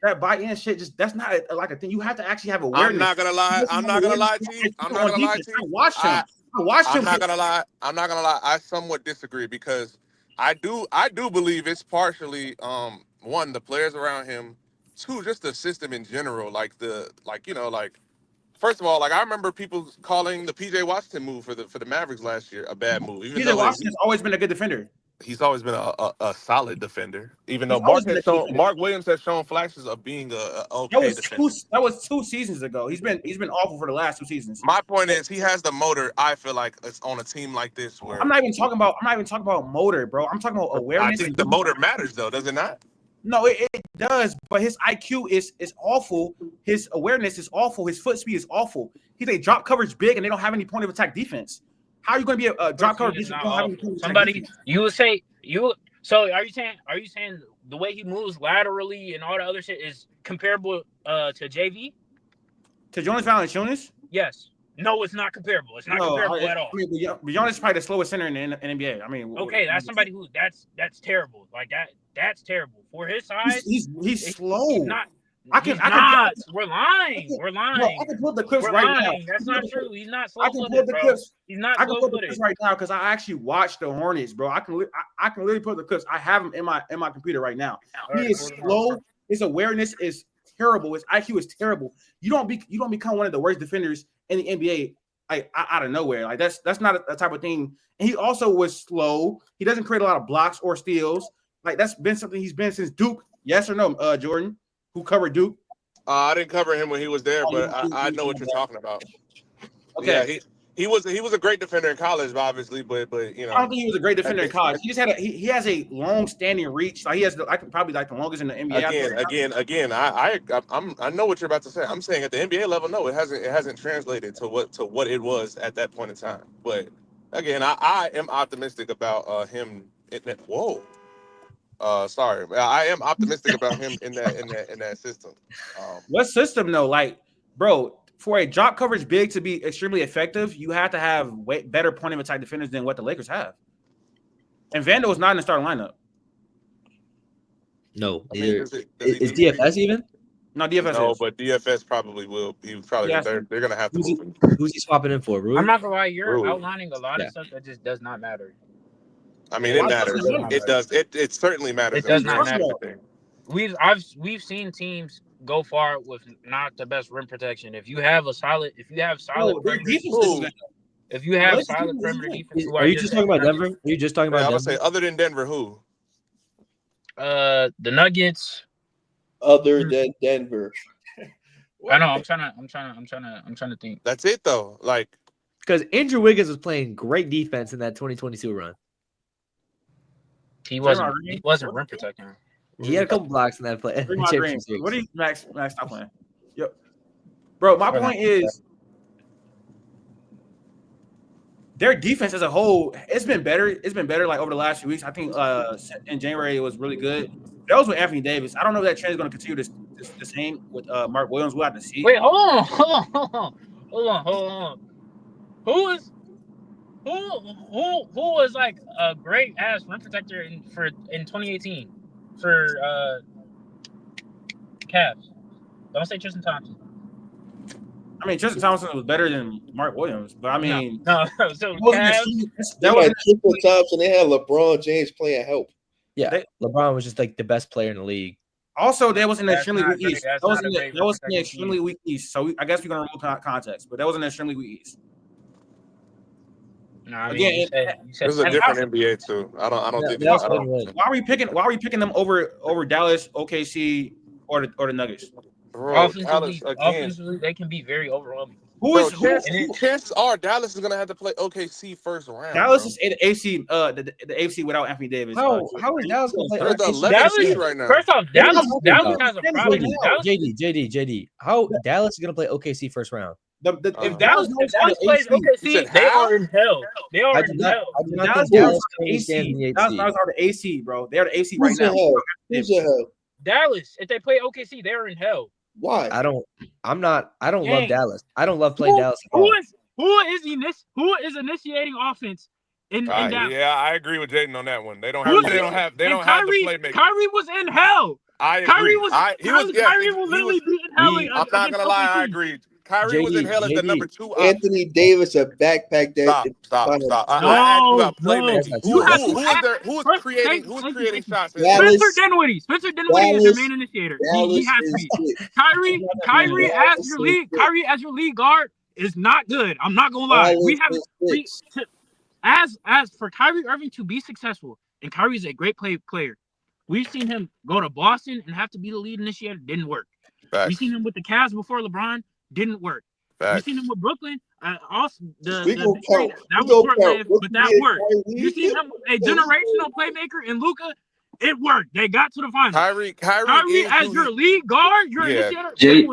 that buy-in shit. Just that's not like a thing. You have to actually have awareness. I'm not gonna lie to you. I'm not gonna lie. I somewhat disagree because I do believe it's partially one, the players around him, two, just the system in general. First of all, I remember people calling the PJ Washington move for the Mavericks last year a bad move. PJ Washington's always been a good defender. He's always been a solid defender, even though Mark Williams has shown flashes of being a okay defender. That was 2 seasons ago. He's been awful for the last 2 seasons. My point is, he has the motor. I feel like it's on a team like this where I'm not even talking about motor, bro. I'm talking about awareness. I think the motor matters, though, does it not? No, it does. But his IQ is awful. His awareness is awful. His foot speed is awful. He's a drop coverage big, and they don't have any point of attack defense. How are you going to be a drop coverage? Somebody you would say you. So are you saying the way he moves laterally and all the other shit is comparable to JV? To Jonas Valanciunas? Yes. No, it's not comparable. It's not comparable at all. I mean, Jonas is probably the slowest center in the NBA. I mean, okay, that's somebody who that's terrible. Like that. That's terrible for his size. He's slow. He's not. We're lying. We're lying. Bro, I can put the clips now. That's not true. He's not slow. I can put the clips. He's not. I can put the clips right now because I actually watched the Hornets, bro. I can literally put the clips. I have them in my computer right now. He is slow. His awareness is terrible. His IQ is terrible. You don't become one of the worst defenders in the NBA like out of nowhere. Like that's not a type of thing. And he also was slow. He doesn't create a lot of blocks or steals. Like that's been something he's been since Duke. Yes or no, Jordan, who covered Duke? I didn't cover him when he was there, but I know what you're talking about. Okay. Yeah, he was a great defender in college, obviously, but you know. I don't think he was a great defender in college. He just had he has a long standing reach. Like he has probably like the longest in the NBA. Again, I know what you're about to say. I'm saying at the NBA level, no, it hasn't translated to what it was at that point in time. But again, I am optimistic about him. Sorry, I am optimistic about him in that system. What system though? Like, bro, for a drop coverage big to be extremely effective, you have to have better point of attack defenders than what the Lakers have. And Vando is not in the starting lineup. No, Is DFS even? No, DFS. No, is. but DFS probably will. They're gonna have to move him. Who's he swapping in for? Rui? I'm not gonna lie, you're Rui. outlining a lot of stuff that just does not matter. I mean, it matters. It does. It certainly matters. It does not matter. We've seen teams go far with not the best rim protection. If you have solid perimeter defense, are you just talking about Denver? Are you just talking about I Denver? would say other than Denver, who? The Nuggets. Other than Denver. I know. I'm trying to think. That's it though. Like because Andrew Wiggins was playing great defense in that 2022 run. He wasn't rim protecting. He had a couple blocks in that play. What do you Max? Stop playing. Yep, bro. My point is, their defense as a whole, it's been better. It's been better like over the last few weeks. I think in January it was really good. That was with Anthony Davis. I don't know if that trend is going to continue the same with Mark Williams. We'll have to see. Wait, hold on. Who was like a great ass rim protector in 2018 for Cavs? Don't say Tristan Thompson. I mean, Tristan Thompson was better than Mark Williams, but I mean, no. So Cavs, that was Tristan Thompson. They had LeBron James playing help. Yeah, LeBron was just like the best player in the league. Also, that was an extremely weak East. That was an extremely weak East. So I guess we're gonna remove context, but that was an extremely weak East. No, I mean, you said this is a different NBA too. I don't think. Why are we picking them over Dallas, OKC, or the Nuggets? Bro, offensively, they can be very overwhelming. Chances are Dallas is gonna have to play OKC first round. Dallas is the AFC without Anthony Davis. How is Dallas gonna play OKC right now? First off, Dallas has a problem. JD, how Dallas is gonna play OKC first round? If Dallas plays OKC, they are in hell. They are in hell. Dallas are the AC, bro. They are the AC right now. Dallas, if they play OKC, they are in hell. Why? I don't love Dallas. I don't love playing Dallas. Who is initiating offense in Dallas? Yeah, I agree with Jaden on that one. They don't have the playmaker. Kyrie was in hell. I agree. Kyrie will literally be in hell. I'm not gonna lie, I agree. Kyrie was in hell as the number 2 option. Anthony Davis, a backpack that. Stop. Who's creating shots? Spencer Dinwiddie is the main initiator. He has to be. Kyrie as your lead guard is not good. I'm not gonna lie. As for Kyrie Irving to be successful, and Kyrie is a great player. We've seen him go to Boston and have to be the lead initiator. Didn't work. Facts. We've seen him with the Cavs before LeBron. Didn't work. Facts. We've seen him with Brooklyn. Also, that worked. But that worked. You see him a generational playmaker in Luka. It worked. They got to the finals. Kyrie as your lead guard, your initiator. JD.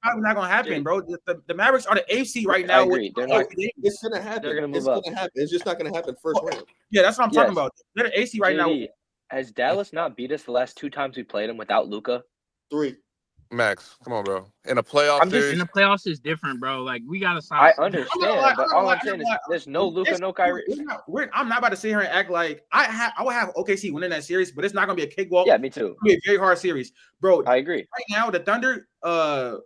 Probably not gonna happen, bro. The Mavericks are the AFC right now. It's gonna happen. They're gonna move up. It's just not gonna happen first round. Yeah, that's what I'm talking about. They're the AC right now. Has Dallas not beat us the last 2 times we played them without Luka? 3. Max, come on, bro. In a playoff series. In the playoffs is different, bro. Like we gotta stop. I understand, but all I'm saying is there's no Luka, no Kyrie. I'm not about to sit here and act like I would have OKC winning that series, but it's not gonna be a cakewalk. Yeah, me too. It's gonna be a very hard series, bro. I agree. Right now, the Thunder, the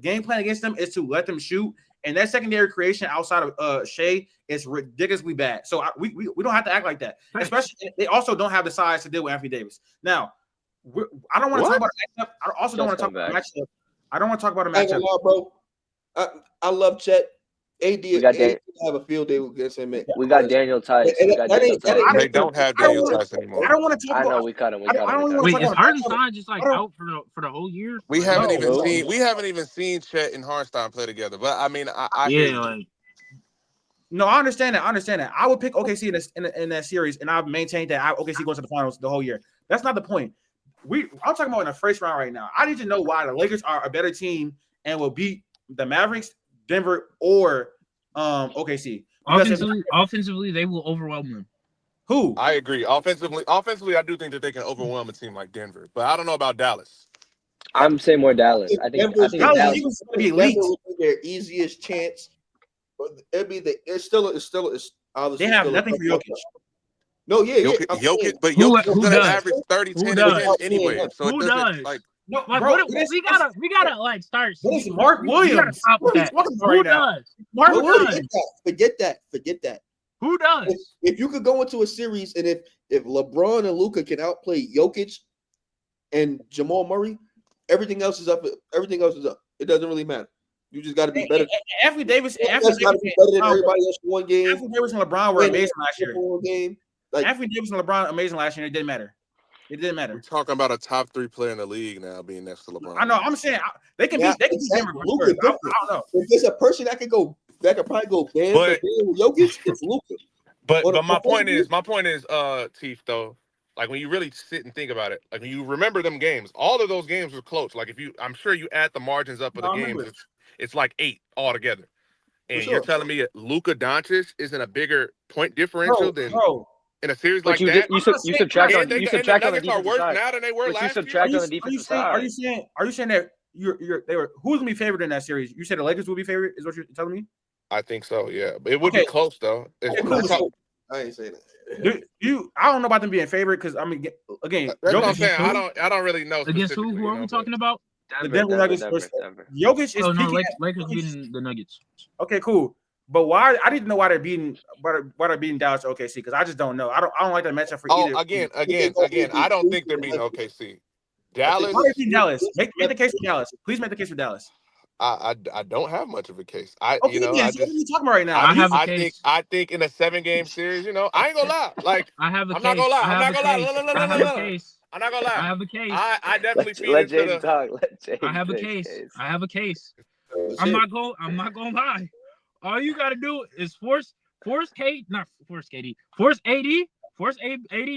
game plan against them is to let them shoot, and that secondary creation outside of Shea is ridiculously bad. So we don't have to act like that. Especially, they also don't have the size to deal with Anthony Davis. Now, I don't want to What? talk about a matchup. I also don't want to talk about a matchup. I don't want to talk about a I ain't gonna matchup. lie, bro. I love Chet. AD got have a field day against him. We got Daniel Tice. And We got that Daniel ain't- that Tice. ain't- They don't have I don't Daniel want Tice to. anymore. I don't want to talk I about. know we cut him. I don't want to Wait, talk is about a matchup. Hartenstein just like I don't- out for the whole year? We Like, haven't no. even seen Chet and Hartenstein play together. But I mean, I hear yeah, you. like No, I understand that. I would pick OKC in that series, and I've maintained that OKC goes to the finals the whole year. That's not the point. I'm talking about in the first round right now. I need to know why the Lakers are a better team and will beat the Mavericks, Denver, or OKC. Because offensively, they will overwhelm them. who? I agree. Offensively, I do think that they can overwhelm a team like Denver, but I don't know about Dallas. I'm saying more Dallas. I think Dallas Dallas. is going to be elite. Denver would be their easiest chance. But it'd be it's obviously They have still nothing for Jokic. No, yeah. Jokic, but Who Jokic is going to does? average 30, Who 10, does? and 10 anyway. So Who it doesn't does? like. No, Like, bro, we gotta like start. What is Mark We gotta Williams? stop with What are you that. talking about Who right now? does? Mark Who Williams. does? Forget that. Who does? If you could go into a series and if LeBron and Luka can outplay Jokic and Jamal Murray, everything else is up. It doesn't really matter. You just got to be better. Anthony Davis. That's got to be better than everybody else for one game. Anthony Davis and LeBron were amazing last year. Game. Like, Anthony Davis and LeBron amazing last year. It didn't matter. We're talking about a top 3 player in the league now being next to LeBron. I know. I'm saying they can beat. They can beat Denver. Luka I don't know. If there's a person that could probably go band for band with Jokic, it's Luka. But my point is, Teef, though, like when you really sit and think about it, like when you remember them games, all of those games were close. Like I'm sure you add the margins up of the games, it's like 8 altogether. And you're telling me Luka Doncic isn't a bigger point differential than in a series like that? You subtract on the the Nuggets defensive are worse side. now than they were But last you subtract year. on the defensive side. Are you saying that who's gonna be favored in that series? You said the Lakers will be favored. Is what you're telling me? I think so. Yeah, but it would be close though. I ain't saying that. I don't know about them being favored because I mean, again, that's what I'm saying. I don't really know. Against who? Who are we talking about? The Denver Nuggets. Jokic is Lakers beating the Nuggets. Okay, cool. But why? I need to know why they're beating Dallas or OKC because I just don't know. I don't like that matchup for either. Again. I don't think they're beating OKC. Dallas. Why are they beating Dallas? Make the case for Dallas. Please make the case for Dallas. I don't have much of a case. What are you talking about right now? I think in a 7-game series, I ain't gonna lie. Like I have a I'm case. not gonna lie. I have a case. I'm not gonna lie. I have a case. I definitely feed let into James talk. Let James I have a case. I have a case. I'm not gonna lie. All you gotta do is force AD to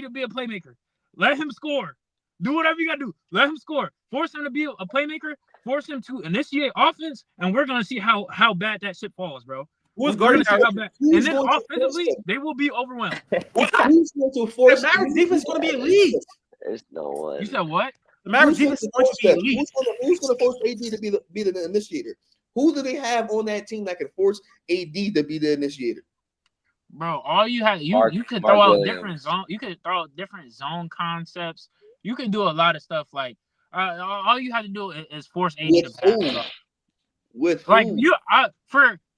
be a playmaker. Let him score. Do whatever you gotta do. Let him score. Force him to be a playmaker. Force him to initiate offense, and we're gonna see how bad that shit falls, bro. Who's guarding that? And then offensively, they will be overwhelmed. Who's going to force? The Mavericks defense is going to be elite. There's no one. You said what? The Mavericks defense is going to be elite. Who's going to force AD to be the initiator? Who do they have on that team that can force AD to be the initiator? Bro, all you have you could throw out different zone. You could throw out different zone concepts. You can do a lot of stuff. Like all you have to do is force AD to pass. With like who?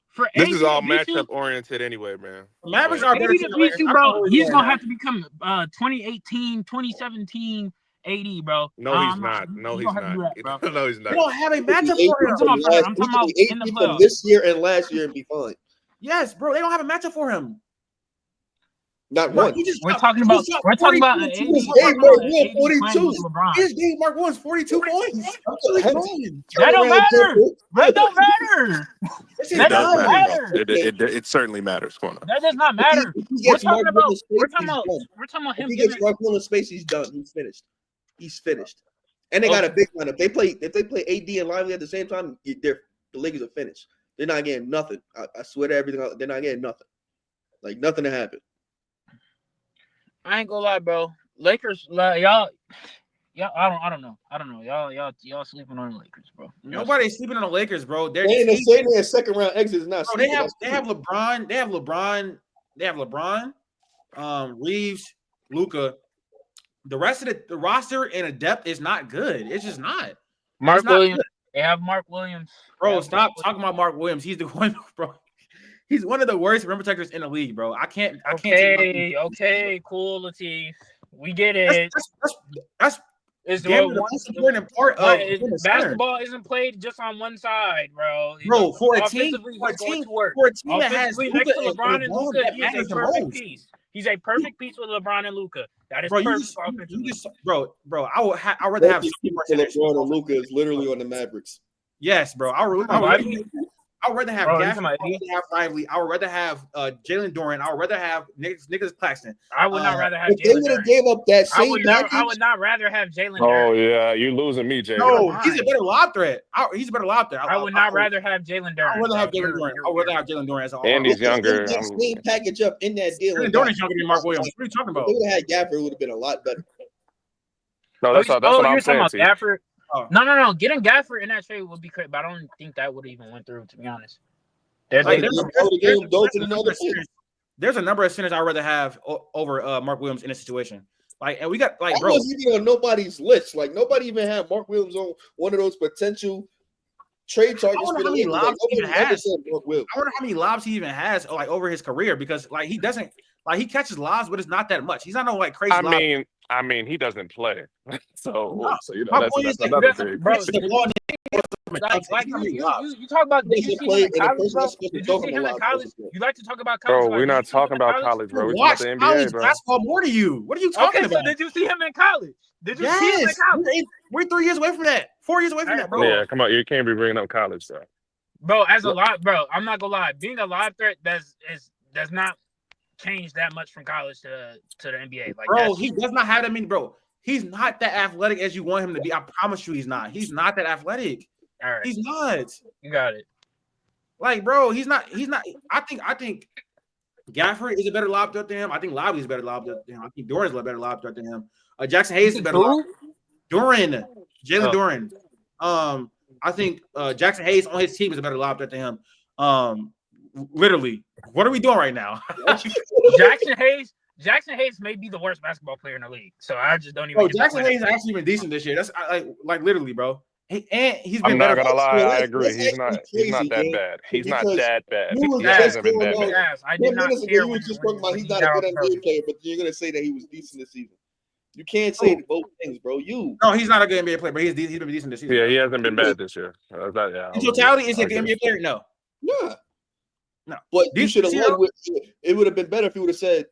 For this AD is all matchup oriented anyway, man. The Mavericks are better than the Lakers. Bro, he's gonna have to become 2018, 2017 AD, bro. No, he's not. No, he's not. No, he's not. They don't have a matchup for him. I'm talking about in the playoffs. This year and last year and be fine. Yes, bro. They don't have a matchup for him. Not one. We're talking about an AD. His game Mark Williams 42 points. That don't matter. That don't matter. That doesn't matter. It certainly matters. That does not matter. We're talking about him. If he gets Mark Williams space, he's done. He's finished. And they got a big lineup. If they play AD and Lively at the same time, the Lakers are finished. They're not getting nothing. I swear to everything. They're not getting nothing. Like nothing to happen. I ain't gonna lie, bro. Lakers, like, y'all. I don't know. Y'all sleeping on the Lakers, bro. Nobody's sleeping on the Lakers, bro. They're saying their second round exit is not. Bro, they have LeBron. They have LeBron. Reeves, Luka. The rest of the roster in a depth is not good. It's just not. Mark Williams. They have Mark Williams. Bro, stop talking about Mark Williams. He's the one, bro. He's one of the worst rim protectors in the league, bro. I can't. Okay, cool, Latif. We get it. That's Is Gambling is the most important part of being a center. basketball isn't played just on one side, bro. Bro, for a team that has offensively next to Luka LeBron and LeBron, Luka, that he is a matters the perfect most. piece. He's a perfect piece with LeBron and Luka. That is Bro, perfect offensively. bro, I'd rather have LeBron and Luka is literally on the Mavericks. Yes, bro. I would rather have Gafford. I would rather have Lively. I would rather have Jalen Durant. I would rather have Nicholas Claxton. I would not rather have If they would have gave up that same I would not rather have Jalen Oh Durant. yeah, you losing me, Jay. No, he's a better lob threat. He's a better lob threat. I would not rather have Jalen Durant. I would rather have Jalen Durant. I would rather have Jalen Durant as an And he's younger. That same package up in that deal. Jalen Durant's younger than Mark Williams. What are you talking about? If they would have had Gafford, it would have been a lot better. No, that's what I'm saying. About Gafford? No. Getting Gafford in that trade would be great, but I don't think that would have even went through, to be honest. There's a number of centers I'd rather have over Mark Williams in a situation. Like, and we got like, that bro, wasn't even on nobody's list. Like, nobody even had Mark Williams on one of those potential trade targets. I wonder how many lobs he even has. I wonder how many lobs he even has, like over his career, because like he doesn't like he catches lobs, but it's not that much. He's not no like crazy. I mean, he doesn't play, so you know that's another thing. Bro, you talk about. Did you see him in college, bro? Did you see him in college? You like to talk about college? Bro, we're not talking about college, bro. We're talking about the NBA, bro. Basketball more to you. What are you talking about? So did you see him in college? Did you see him in college? We're 3 years away from that. 4 years away from that, bro. Yeah, come on. You can't be bringing up college, though. Bro, I'm not gonna lie. Being a live threat does not change that much from college to the NBA. Like, bro, he does not have that many, bro. He's not that athletic as you want him to be. I promise you, he's not. He's not that athletic. All right. He's not. You got it. Like, bro, he's not. I think Gafford is a better lob threat than him. I think Lively is a better lob threat than him. I think Durant is a better lob threat than him. Jackson Hayes is a better lob. Jalen Durant. I think Jackson Hayes on his team is a better lob threat than him. Literally, what are we doing right now? Jackson Hayes may be the worst basketball player in the league. So I just don't even. Oh, Jackson Hayes has actually been decent this year. That's like literally, bro. He's been I'm not better. gonna lie, I agree. He's not that bad. He's not that bad. He hasn't been that bad. I did not care when just talking about he's not a good NBA player, but you're gonna say that he was decent this season. You can't say both things, bro. No, he's not a good NBA player, but he's been decent this season. Yeah, he hasn't been bad this year. In totality, is he a good NBA player? No. Yeah. No. But you should have led with it. Would have been better if he would have said,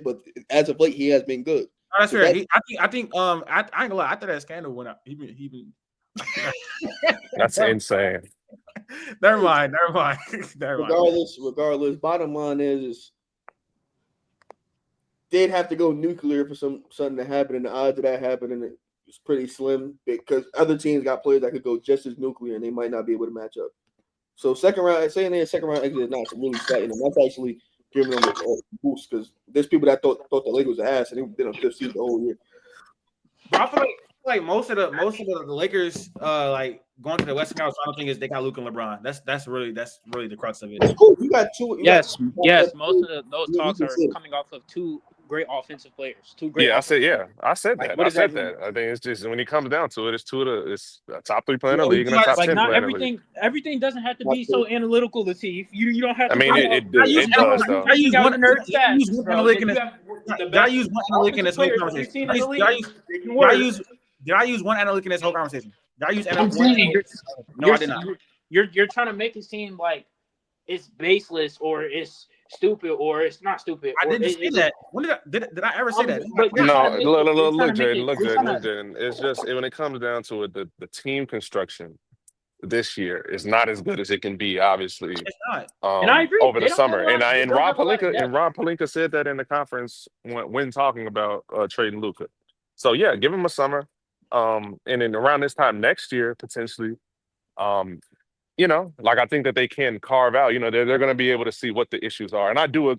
but as of late, he has been good. Oh, that's fair. I think I ain't gonna lie. After that scandal went out, he been That's insane. Never mind. Regardless, bottom line is they'd have to go nuclear for something to happen, and the odds of that happening is pretty slim because other teams got players that could go just as nuclear, and they might not be able to match up. So second round exit is not really exciting, and that's actually giving them a boost because there's people that thought the Lakers was ass, and they've been on fifth seed the whole year. I feel like most of the Lakers like going to the Western Conference Final thing is they got Luka and LeBron. That's really the crux of it. That's cool. You got two. Yes. Most of those talks are coming off of two great offensive players. I said that. I think it's just when it comes down to it, it's a top 3 player in the league and a top 10 player in the league. Everything doesn't have to be so analytical, Latif. You don't have to. I mean, it does though. I use one analytic in this whole conversation. Did I use one analytic in this whole conversation? Did I use analytic? No, I did not. You're trying to make it seem like it's baseless or it's stupid or it's not stupid. I didn't say that. When did I ever say that? No, look, Jaden. It's just when it comes down to it, the team construction this year is not as good as it can be. Obviously, it's not. And I agree. Over the summer, and Rob Pelinka said that in the conference when talking about trading Luka. So yeah, give him a summer, and then around this time next year potentially, I think that they can carve out. They're going to be able to see what the issues are, and I do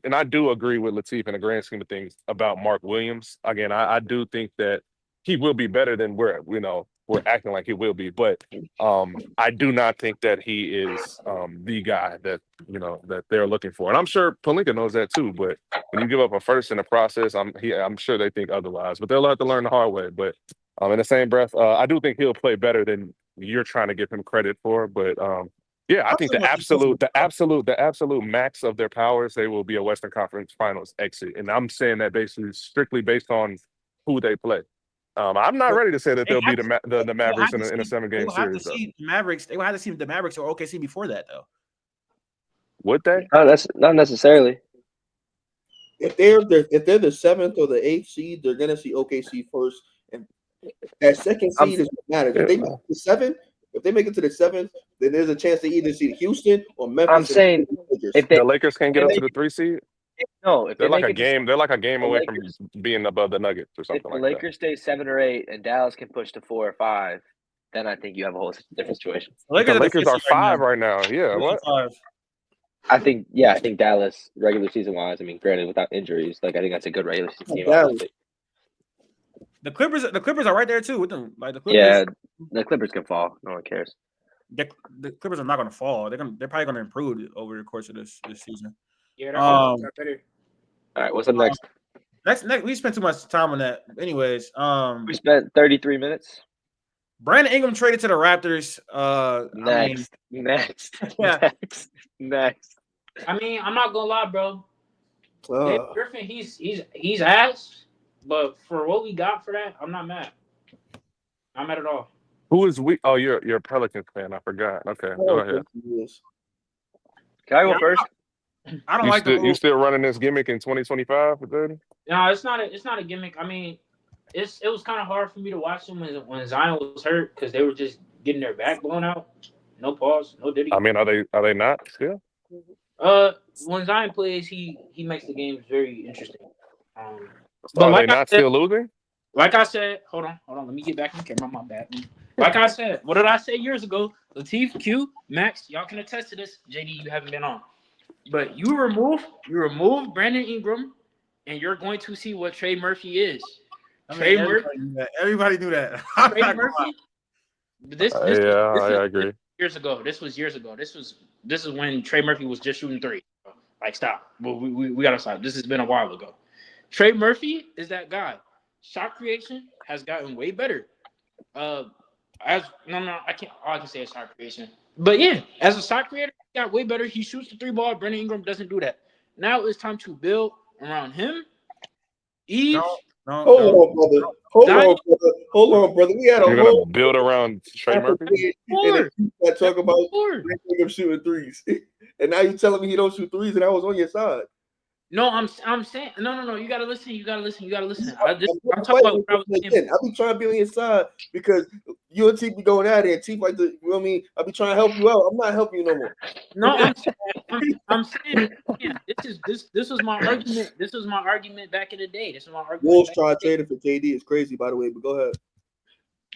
agree with Latif in the grand scheme of things about Mark Williams. Again, I do think that he will be better than we're acting like he will be, but I do not think that he is the guy that that they're looking for, and I'm sure Pelinka knows that too. But when you give up a first in the process, I'm sure they think otherwise, but they'll have to learn the hard way. But in the same breath, I do think he'll play better than you're trying to give him credit for. But I think the absolute max of their powers, they will be a Western Conference Finals exit, and I'm saying that basically strictly based on who they play. I'm not ready to say that they'll They be have the Mavericks in a They 7-game will have to series. Though. see the Mavericks. They will have to see the Mavericks or OKC before that, though. Would they? No, that's not necessarily. If they're the 7th or the 8th seed, they're gonna see OKC first, and that second seed is what matters. If they make it to 7th, if they make it to the 7th, then there's a chance to either see Houston or Memphis. I'm saying if The Lakers can't get up to the 3 seed. if They're they like make a it to game. They're like a game the away Lakers- from being above the Nuggets or if something the like Lakers stay 7 or 8 and Dallas can push to 4 or 5, then I think you have a whole different situation. that. The Lakers are 5 right now. Yeah, what? I think Dallas regular season wise. I mean, granted without injuries, like I think that's a good regular season team. Obviously. The Clippers are right there too with them. Like the Clippers, Yeah, the Clippers can fall. No one cares. the Clippers are not going to fall. They're probably going to improve over the course of this season. Yeah, they're better. All right, what's up next? Next, we spent too much time on that. Anyways, We spent 33 minutes. Brandon Ingram traded to the Raptors. Next. Yeah. Next. I mean, I'm not gonna lie, bro. Uh, David Griffin, he's ass, but for what we got for that, I'm not mad. I'm mad at all. Who is we? Oh, you're a Pelicans fan. I forgot. Okay, go ahead. Can I go first? I don't You still running this gimmick in 2025 with Dirty? No, it's not a gimmick. I mean, it was kind of hard for me to watch them when Zion was hurt because they were just getting their back blown out. No pause, no Diddy. I mean, are they not still? When Zion plays, he makes the games very interesting. But are they not still losing? Like I said, hold on. Let me get back on camera. My bad. Like I said, what did I say years ago? Latif, Q, Max, y'all can attest to this. JD, you haven't been on. But you remove Brandon Ingram, and you're going to see what Trey Murphy is. Everybody knew that. Trey Murphy. I agree. Years ago. This was years ago. This is when Trey Murphy was just shooting 3. Like, stop. Well, we gotta stop. This has been a while ago. Trey Murphy is that guy. Shot creation has gotten way better. I can't. All I can say is shot creation. But yeah, as a shot creator, he got way better. He shoots the 3 ball. Brandon Ingram doesn't do that. Now it's time to build around him. Hold on, brother. We had a You're whole gonna build around Trey Murphy. That talk about Ingram shooting 3s, and now you telling me he don't shoot 3s, and I was on your side. No, I'm saying no. You gotta listen. I'm talking about. I be trying to be on your side because you and T be going at it, and T like the. You know what I mean? I be trying to help you out. I'm not helping you no more. No, I'm saying. Yeah, this was my argument. This was my argument back in the day. This was my argument. Wolves trying to trade him for KD is crazy, by the way. But go ahead.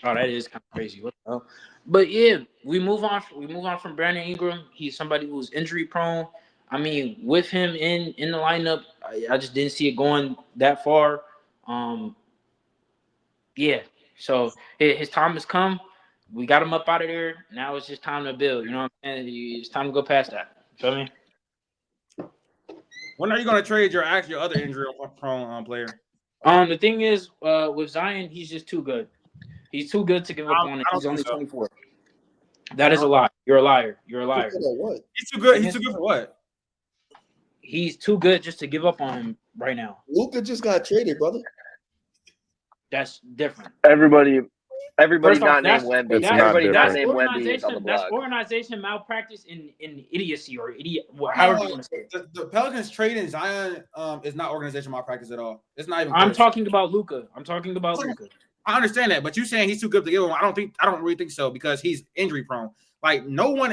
Oh, that is kind of crazy. What the hell? But yeah, we move on from Brandon Ingram. He's somebody who's injury prone. I mean, with him in the lineup, I just didn't see it going that far. Yeah. So his time has come. We got him up out of there. Now it's just time to build. You know what I'm saying? It's time to go past that. Feel me? When are you going to trade your other injury prone player? The thing is, with Zion, he's just too good. He's too good to give up on it. He's only 24. That is a lie. You're a liar. You're a liar. He's too good. He's too good for what? He's too good just to give up on him right now. Luka just got traded, brother. That's different. Everybody not named It's Wemby. not Everybody not different. named Wemby is on the That's block. organization malpractice in idiocy or idiot. However you want to say it. The Pelicans trading Zion is not organization malpractice at all. It's not even. I'm talking about Luka. I understand that, but you saying he's too good to give him. I don't really think so because he's injury prone. Like no one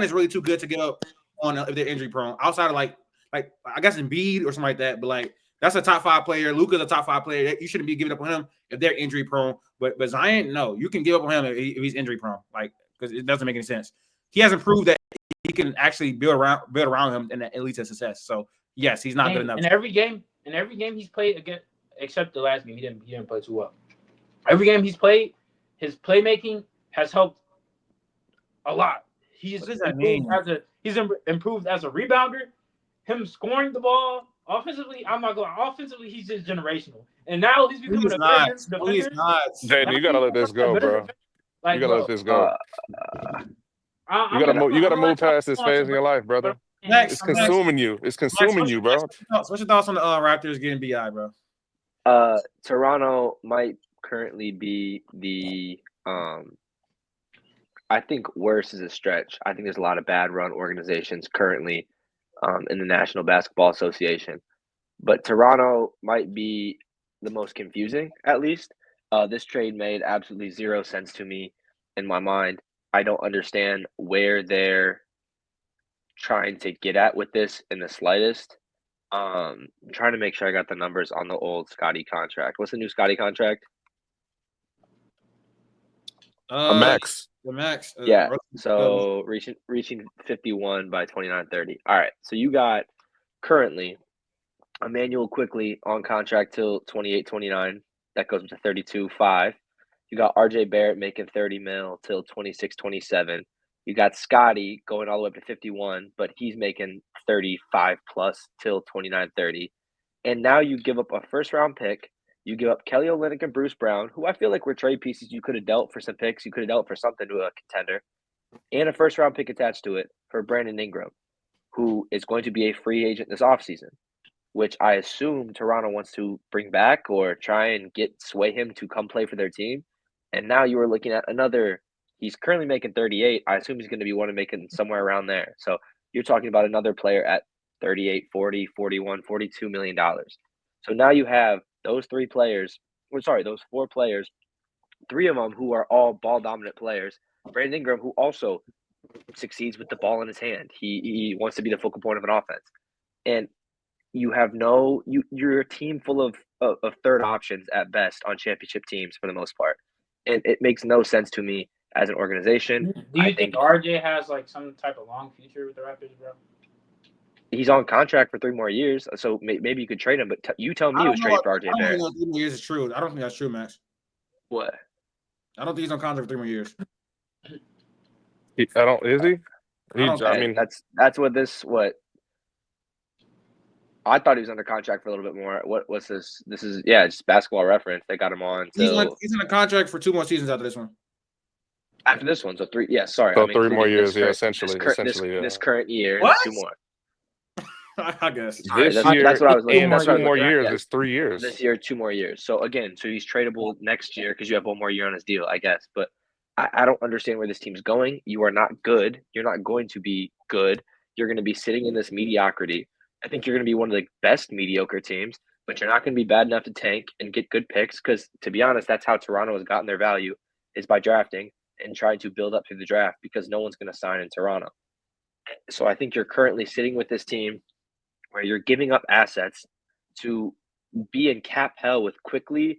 is really too good to give up on if they're injury prone outside of like I guess Embiid or something like that. But like that's a top 5 player. Luka's a top 5 player. You shouldn't be giving up on him if they're injury prone. But Zion, no, you can give up on him if he's injury prone. Like because it doesn't make any sense. He hasn't proved that he can actually build around him and at least a success. So yes, he's not good enough. In every game he's played again, except the last game, he didn't play too well. Every game he's played, his playmaking has helped a lot. He's improved as a rebounder. Him scoring the ball offensively, I'm not going. Offensively, he's just generational. And now he's becoming a better defender. He's not. Jaden, you gotta let this go, bro. Like, you gotta let this go. You gotta move past this phase in your life, brother. It's consuming you. It's consuming you, bro. What's your thoughts on the Raptors getting BI, bro? Toronto might currently be the I think worse is a stretch. I think there's a lot of bad run organizations currently in the National Basketball Association. But Toronto might be the most confusing, at least. This trade made absolutely zero sense to me in my mind. I don't understand where they're trying to get at with this in the slightest. I'm trying to make sure I got the numbers on the old Scotty contract. What's the new Scotty contract? A max. The max. Yeah. So reaching 51 by 29-30. All right. So you got currently Emmanuel Quickly on contract till 28-29. That goes up to 32.5. You got RJ Barrett making 30 mil till 26-27. You got Scotty going all the way up to 51, but he's making 35 plus till 29-30. And now you give up a first round pick. You give up Kelly Olynyk and Bruce Brown, who I feel like were trade pieces you could have dealt for some picks. You could have dealt for something to a contender, and a first round pick attached to it for Brandon Ingram, who is going to be a free agent this offseason, which I assume Toronto wants to bring back or try and sway him to come play for their team. And now you are looking at another. He's currently making 38. I assume he's going to be one making somewhere around there. So you're talking about another player at 38, 40, 41, $42 million. So now you have those those 4 players, 3 of them who are all ball dominant players. Brandon Ingram, who also succeeds with the ball in his hand. He wants to be the focal point of an offense. And you have you're a team full of third options at best on championship teams for the most part. And it makes no sense to me as an organization. Do you think RJ has like some type of long future with the Raptors, bro? He's on contract for 3 more years, so maybe you could trade him. But you tell me who's traded for RJ Barrett. I don't think 3 more years is true. I don't think that's true, Max. What? I don't think he's on contract for 3 more years. Is he? I mean, that's what. I thought he was under contract for a little bit more. What's this? This is just Basketball Reference. They got him on. He's in a contract for 2 more seasons after this one. After this one, so 3. Yeah, sorry. So 3 more years. Essentially. This current year, what? 2 more. I guess. This year, that's what I was looking at. That's 2 more years. It's 3 years. This year, 2 more years. So again, he's tradable next year because you have 1 more year on his deal, I guess. But I don't understand where this team's going. You are not good. You're not going to be good. You're going to be sitting in this mediocrity. I think you're going to be one of the best mediocre teams, but you're not going to be bad enough to tank and get good picks because, to be honest, that's how Toronto has gotten their value, is by drafting and trying to build up through the draft because no one's going to sign in Toronto. So I think you're currently sitting with this team where you're giving up assets to be in cap hell with quickly,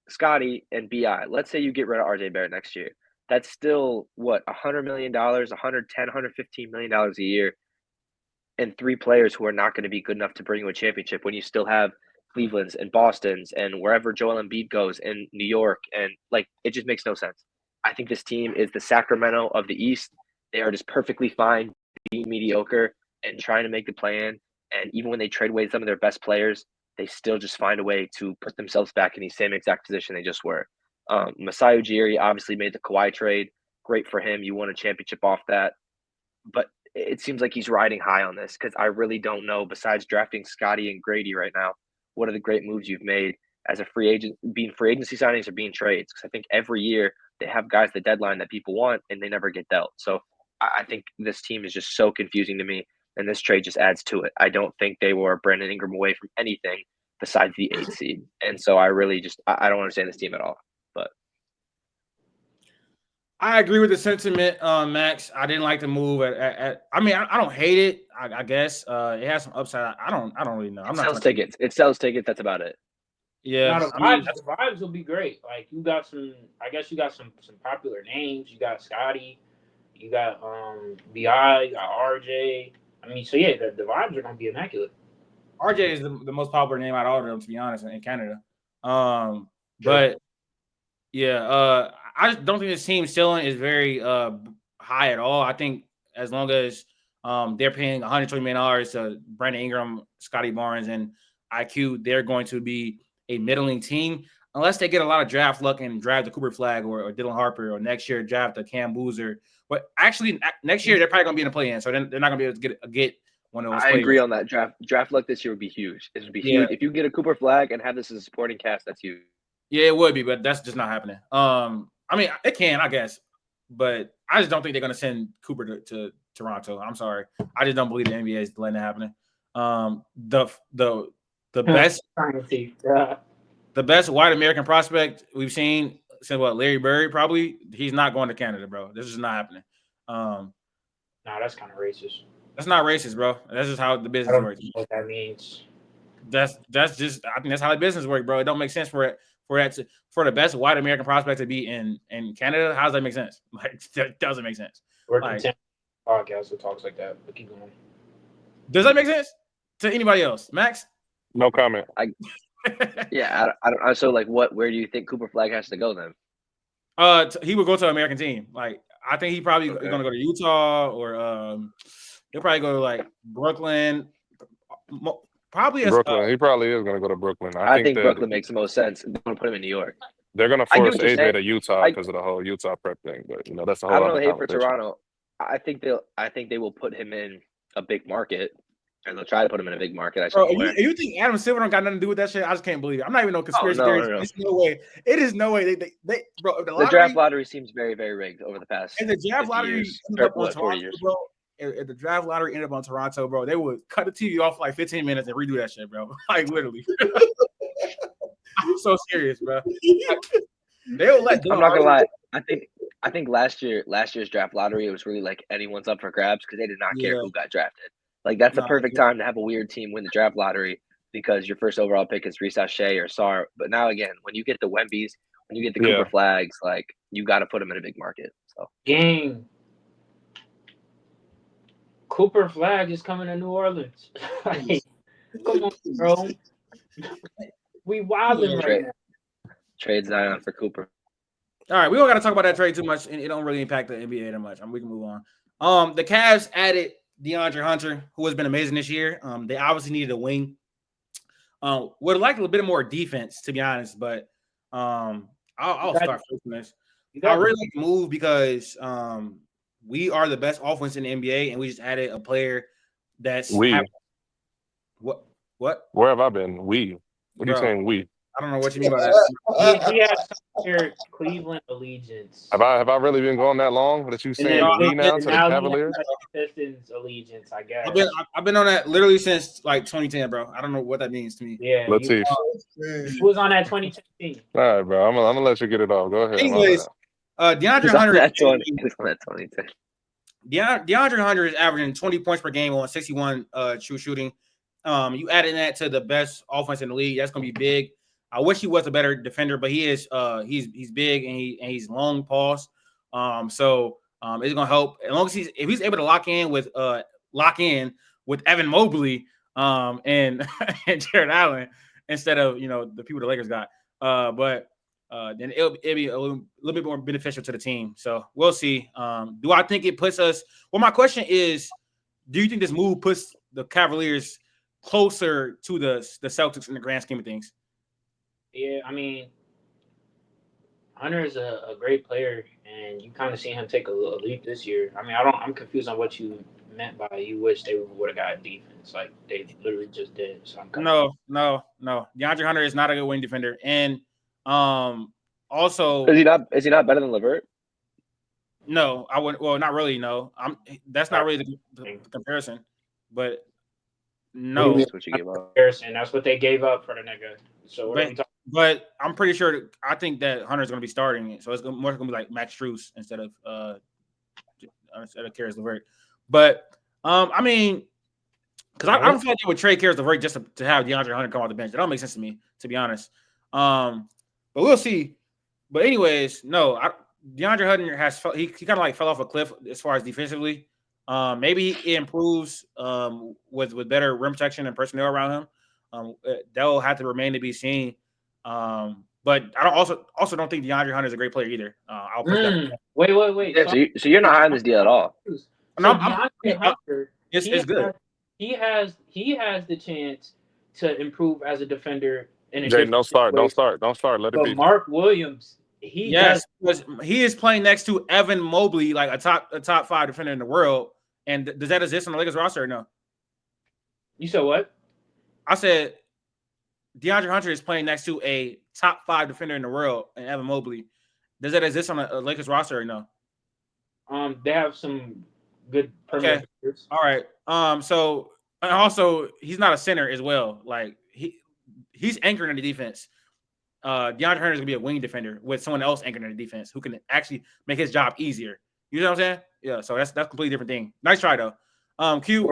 Scotty, and BI. Let's say you get rid of RJ Barrett next year. That's still, $100 million, $110, $115 million a year, and 3 players who are not going to be good enough to bring you a championship when you still have Cleveland's and Boston's and wherever Joel Embiid goes in New York. And, it just makes no sense. I think this team is the Sacramento of the East. They are just perfectly fine being mediocre and trying to make the play-in. And even when they trade away some of their best players, they still just find a way to put themselves back in the same exact position they just were. Masai Ujiri obviously made the Kawhi trade. Great for him. You won a championship off that. But it seems like he's riding high on this because I really don't know, besides drafting Scotty and Grady right now, what are the great moves you've made as a free agent, being free agency signings or being trades? Because I think every year they have guys at the deadline that people want and they never get dealt. So I think this team is just so confusing to me, and this trade just adds to it. I don't think they were Brandon Ingram away from anything besides the 8th seed. And so I really I don't understand this team at all. But I agree with the sentiment, Max. I didn't like the move. I don't hate it. I guess it has some upside. I don't really know. It sells tickets. That's about it. Yeah, the vibes will be great. Like you got some. I guess you got some popular names. You got Scotty. You got BI. You got RJ. I mean, so yeah, the vibes are gonna be immaculate. RJ is the most popular name out of all of them, to be honest, in Canada. But yeah, I just don't think this team ceiling is very high at all. I think as long as they're paying $120 million to Brandon Ingram, Scotty Barnes, and IQ, they're going to be a middling team unless they get a lot of draft luck and draft the Cooper Flag or Dylan Harper, or next year draft the Cam Boozer. But actually, next year they're probably going to be in the play-in, so they're not going to be able to get one of those. I agree on that. Draft luck this year would be huge. It would be huge if you get a Cooper Flag and have this as a supporting cast. That's huge. Yeah, it would be, but that's just not happening. I mean, it can, I guess, but I just don't think they're going to send Cooper to Toronto. I'm sorry, I just don't believe the NBA is letting it happen. The best the best white American prospect we've seen since Larry Bird probably. He's not going to Canada, bro. This is not happening. Nah, that's kind of racist. That's not racist, bro. That's just how the I business don't works. know what that means. That's just I think that's how the business works, bro. It don't make sense for the best white American prospect to be in Canada. How does that make sense? Like that doesn't make sense. We're Like, content podcast that talks like that, but keep going. does that make sense to anybody else? Max? No comment. Yeah, I don't. So like, where do you think Cooper Flag has to go then? He would go to an American team. Like I think he probably is gonna go to Utah or he'll probably go to like Brooklyn. Probably Brooklyn. He probably is going to go to Brooklyn. I think Brooklyn makes the most sense. They're going to put him in New York. They're going to I get force what you're AJ saying. to Utah because of the whole Utah prep thing. But that's a whole I don't other know. Hate for conversation. Toronto. I think they will put him in a big market, and they'll try to put him in a big market. Bro, you think Adam Silver don't got nothing to do with that shit? I just can't believe it. I'm not even no conspiracy theories. No. There's no way. It is no way. They bro. The draft lottery seems very, very rigged over the past. And the draft lottery ended up on Toronto, bro. If the draft lottery ended up on Toronto, bro, they would cut the TV off for like 15 minutes and redo that shit, bro. Like literally. I'm so serious, bro. They'll let. I'm not gonna lie. I think last year's draft lottery, it was really like anyone's up for grabs because they did not care who got drafted. Like that's the perfect time to have a weird team win the draft lottery because your first overall pick is Reese Shea or Sarr. But now again, when you get the Wembys, when you get the Cooper Flags, like you got to put them in a big market. So gang. Cooper Flag is coming to New Orleans. Like, come on, bro. We wilding right now. Trade Zion for Cooper. All right, we don't got to talk about that trade too much, and it don't really impact the NBA that much. We can move on. The Cavs added Deandre Hunter, who has been amazing this year. They obviously needed a wing. Would like a little bit more defense, to be honest, but I'll start first on this. I really like the move because we are the best offense in the NBA, and we just added a player that's what? Where have I been? What are you saying? I don't know what you mean by that. He has some Cleveland allegiance. Have I really been going that long that you saying we now to the Cavaliers? Pistons allegiance, I guess. I've been on that literally since like 2010, bro. I don't know what that means to me. Yeah, Latif. Who was on that 2010 team? All right, bro. I'm gonna let you get it off. Go ahead. Anyways, DeAndre Hunter. DeAndre Hunter is averaging 20 points per game on 61 true shooting. You added that to the best offense in the league. That's gonna be big. I wish he was a better defender, but he is. He's big and he's long pass. So it's gonna help as long as if he's able to lock in with Evan Mobley and Jared Allen instead of the people the Lakers got. But then it'll be a little bit more beneficial to the team. So we'll see. Do I think it puts us? Well, my question is, do you think this move puts the Cavaliers closer to the Celtics in the grand scheme of things? Yeah, I mean, Hunter is a great player, and you kind of seen him take a leap this year. I mean, I'm confused on what you meant by you wish they would have got defense. Like they literally just did. So No. DeAndre Hunter is not a good wing defender, and also is he not better than LeVert? No, I wouldn't. Well, not really. No, that's not really the comparison, but no. That's what you gave up. That's what they gave up for the nigga. So but I'm pretty sure. I think that Hunter's going to be starting it, so it's more going to be like Max Strus instead of Caris LeVert. But I mean, because I don't feel like they would trade Caris LeVert just to have DeAndre Hunter come off the bench. That don't make sense to me, to be honest. But we'll see. But anyways, no, DeAndre Hunter he kind of like fell off a cliff as far as defensively. Maybe it improves with better rim protection and personnel around him. That will have to remain to be seen. But I also don't think DeAndre Hunter is a great player either. I'll put that. Wait. Yeah, so you're not high on this deal at all. No, Hunter, it's good. He has the chance to improve as a defender. Jay, don't start. Let it be. Mark Williams, he is playing next to Evan Mobley, like a top 5 defender in the world. And does that exist on the Lakers roster or no? You said what? I said DeAndre Hunter is playing next to a top 5 defender in the world, and Evan Mobley. Does that exist on a Lakers roster or no? They have some good Okay. defenders. All right. So and also he's not a center as well. Like he's anchoring the defense. Deandre Hunter is gonna be a wing defender with someone else anchoring the defense who can actually make his job easier. You know what I'm saying? Yeah. So that's a completely different thing. Nice try though. Q,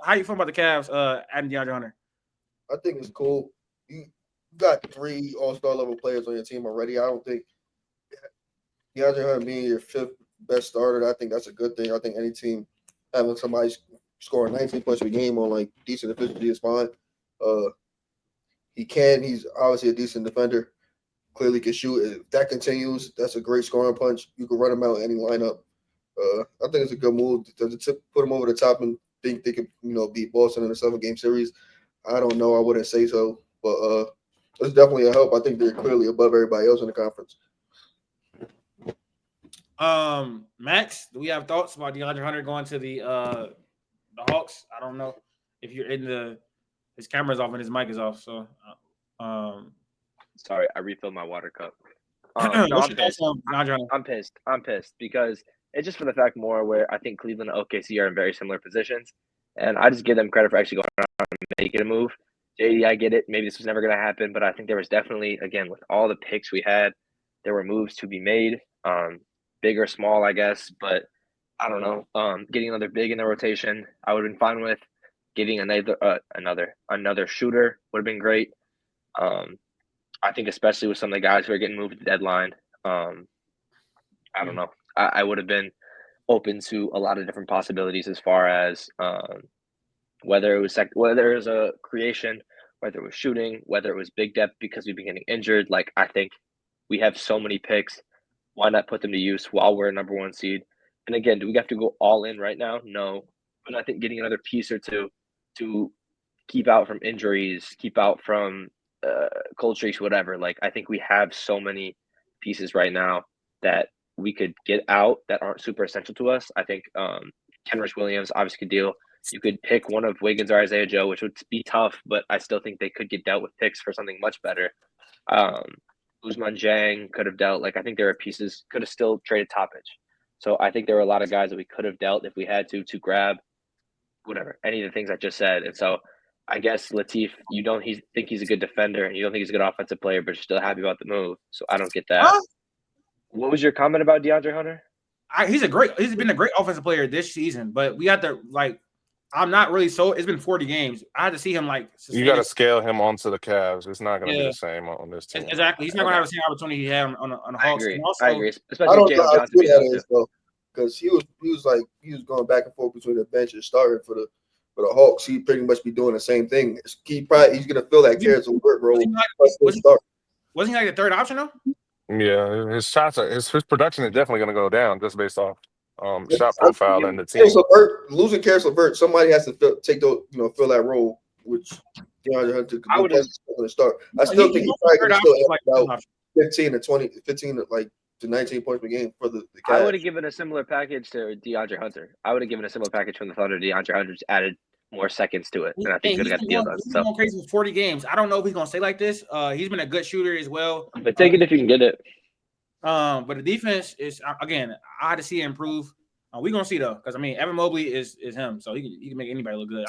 how you feel about the Cavs adding Deandre Hunter? I think it's cool. You got 3 all-star level players on your team already. I don't think DeAndre Hunter being your 5th best starter, I think that's a good thing. I think any team having somebody scoring 19 points a game on like decent efficiency is fine. He's obviously a decent defender. Clearly can shoot. If that continues, that's a great scoring punch. You can run him out in any lineup. I think it's a good move. Does it put him over the top and think they could, beat Boston in a 7-game series? I don't know. I wouldn't say so, but it's definitely a help. I think they're clearly above everybody else in the conference. Max, do we have thoughts about DeAndre Hunter going to the Hawks? I don't know if you're in his camera's off and his mic is off. So, sorry, I refilled my water cup. No, I'm pissed. I'm pissed because it's just for the fact more where I think Cleveland and OKC are in very similar positions, and I just give them credit for actually going around and making a move. JD, I get it. Maybe this was never going to happen, but I think there was definitely, again, with all the picks we had, there were moves to be made. Big or small, I guess, but I don't know. Getting another big in the rotation, I would have been fine with. Getting another shooter would have been great. I think especially with some of the guys who are getting moved at the deadline, I don't know. I would have been open to a lot of different possibilities as far as whether it was a creation, whether it was shooting, whether it was big depth because we've been getting injured. Like I think we have so many picks. Why not put them to use while we're a number 1 seed? And again, do we have to go all in right now? No. But I think getting another piece or two to keep out from injuries, keep out from cold streaks, whatever. Like I think we have so many pieces right now that we could get out that aren't super essential to us. I think Kenrich Williams obviously could deal. You could pick one of Wiggins or Isaiah Joe, which would be tough, but I still think they could get dealt with picks for something much better. Usman Jang could have dealt. Like I think there are pieces could have still traded Toppage. So I think there were a lot of guys that we could have dealt if we had to grab whatever, any of the things I just said. And so I guess Latif, you don't think he's a good defender and you don't think he's a good offensive player, but you're still happy about the move. So I don't get that. Huh? What was your comment about DeAndre Hunter? He's been a great offensive player this season, but we have to I'm not really it's been 40 games. I had to see him you got to scale him onto the Cavs. It's not going to be the same on this team. Exactly. He's not going to have the same opportunity he had on the Hawks. I agree. Especially I don't know Jalen how Johnson good that is though, because he was going back and forth between the bench and starting for the Hawks. He pretty much be doing the same thing. He's going to fill that Caris LeVert role. Wasn't he like the 3rd option though? Yeah, his shots his production is definitely going to go down just based off shot profile and the team. Losing Caris LeVert, somebody has to fill that role, which DeAndre Hunter could start. I still think he probably could still about 15 to 19 points per game for the Cavs. I would have given a similar package to DeAndre Hunter. I would have given a similar package from the Thunder. DeAndre Hunter just added more seconds to it, and I think could have got the deal done. He's going crazy for 40 games. I don't know if he's going to stay like this. He's been a good shooter as well. But take it if you can get it. But the defense is again. I had to see it improve. We're gonna see though, because Evan Mobley is him, so he can make anybody look good.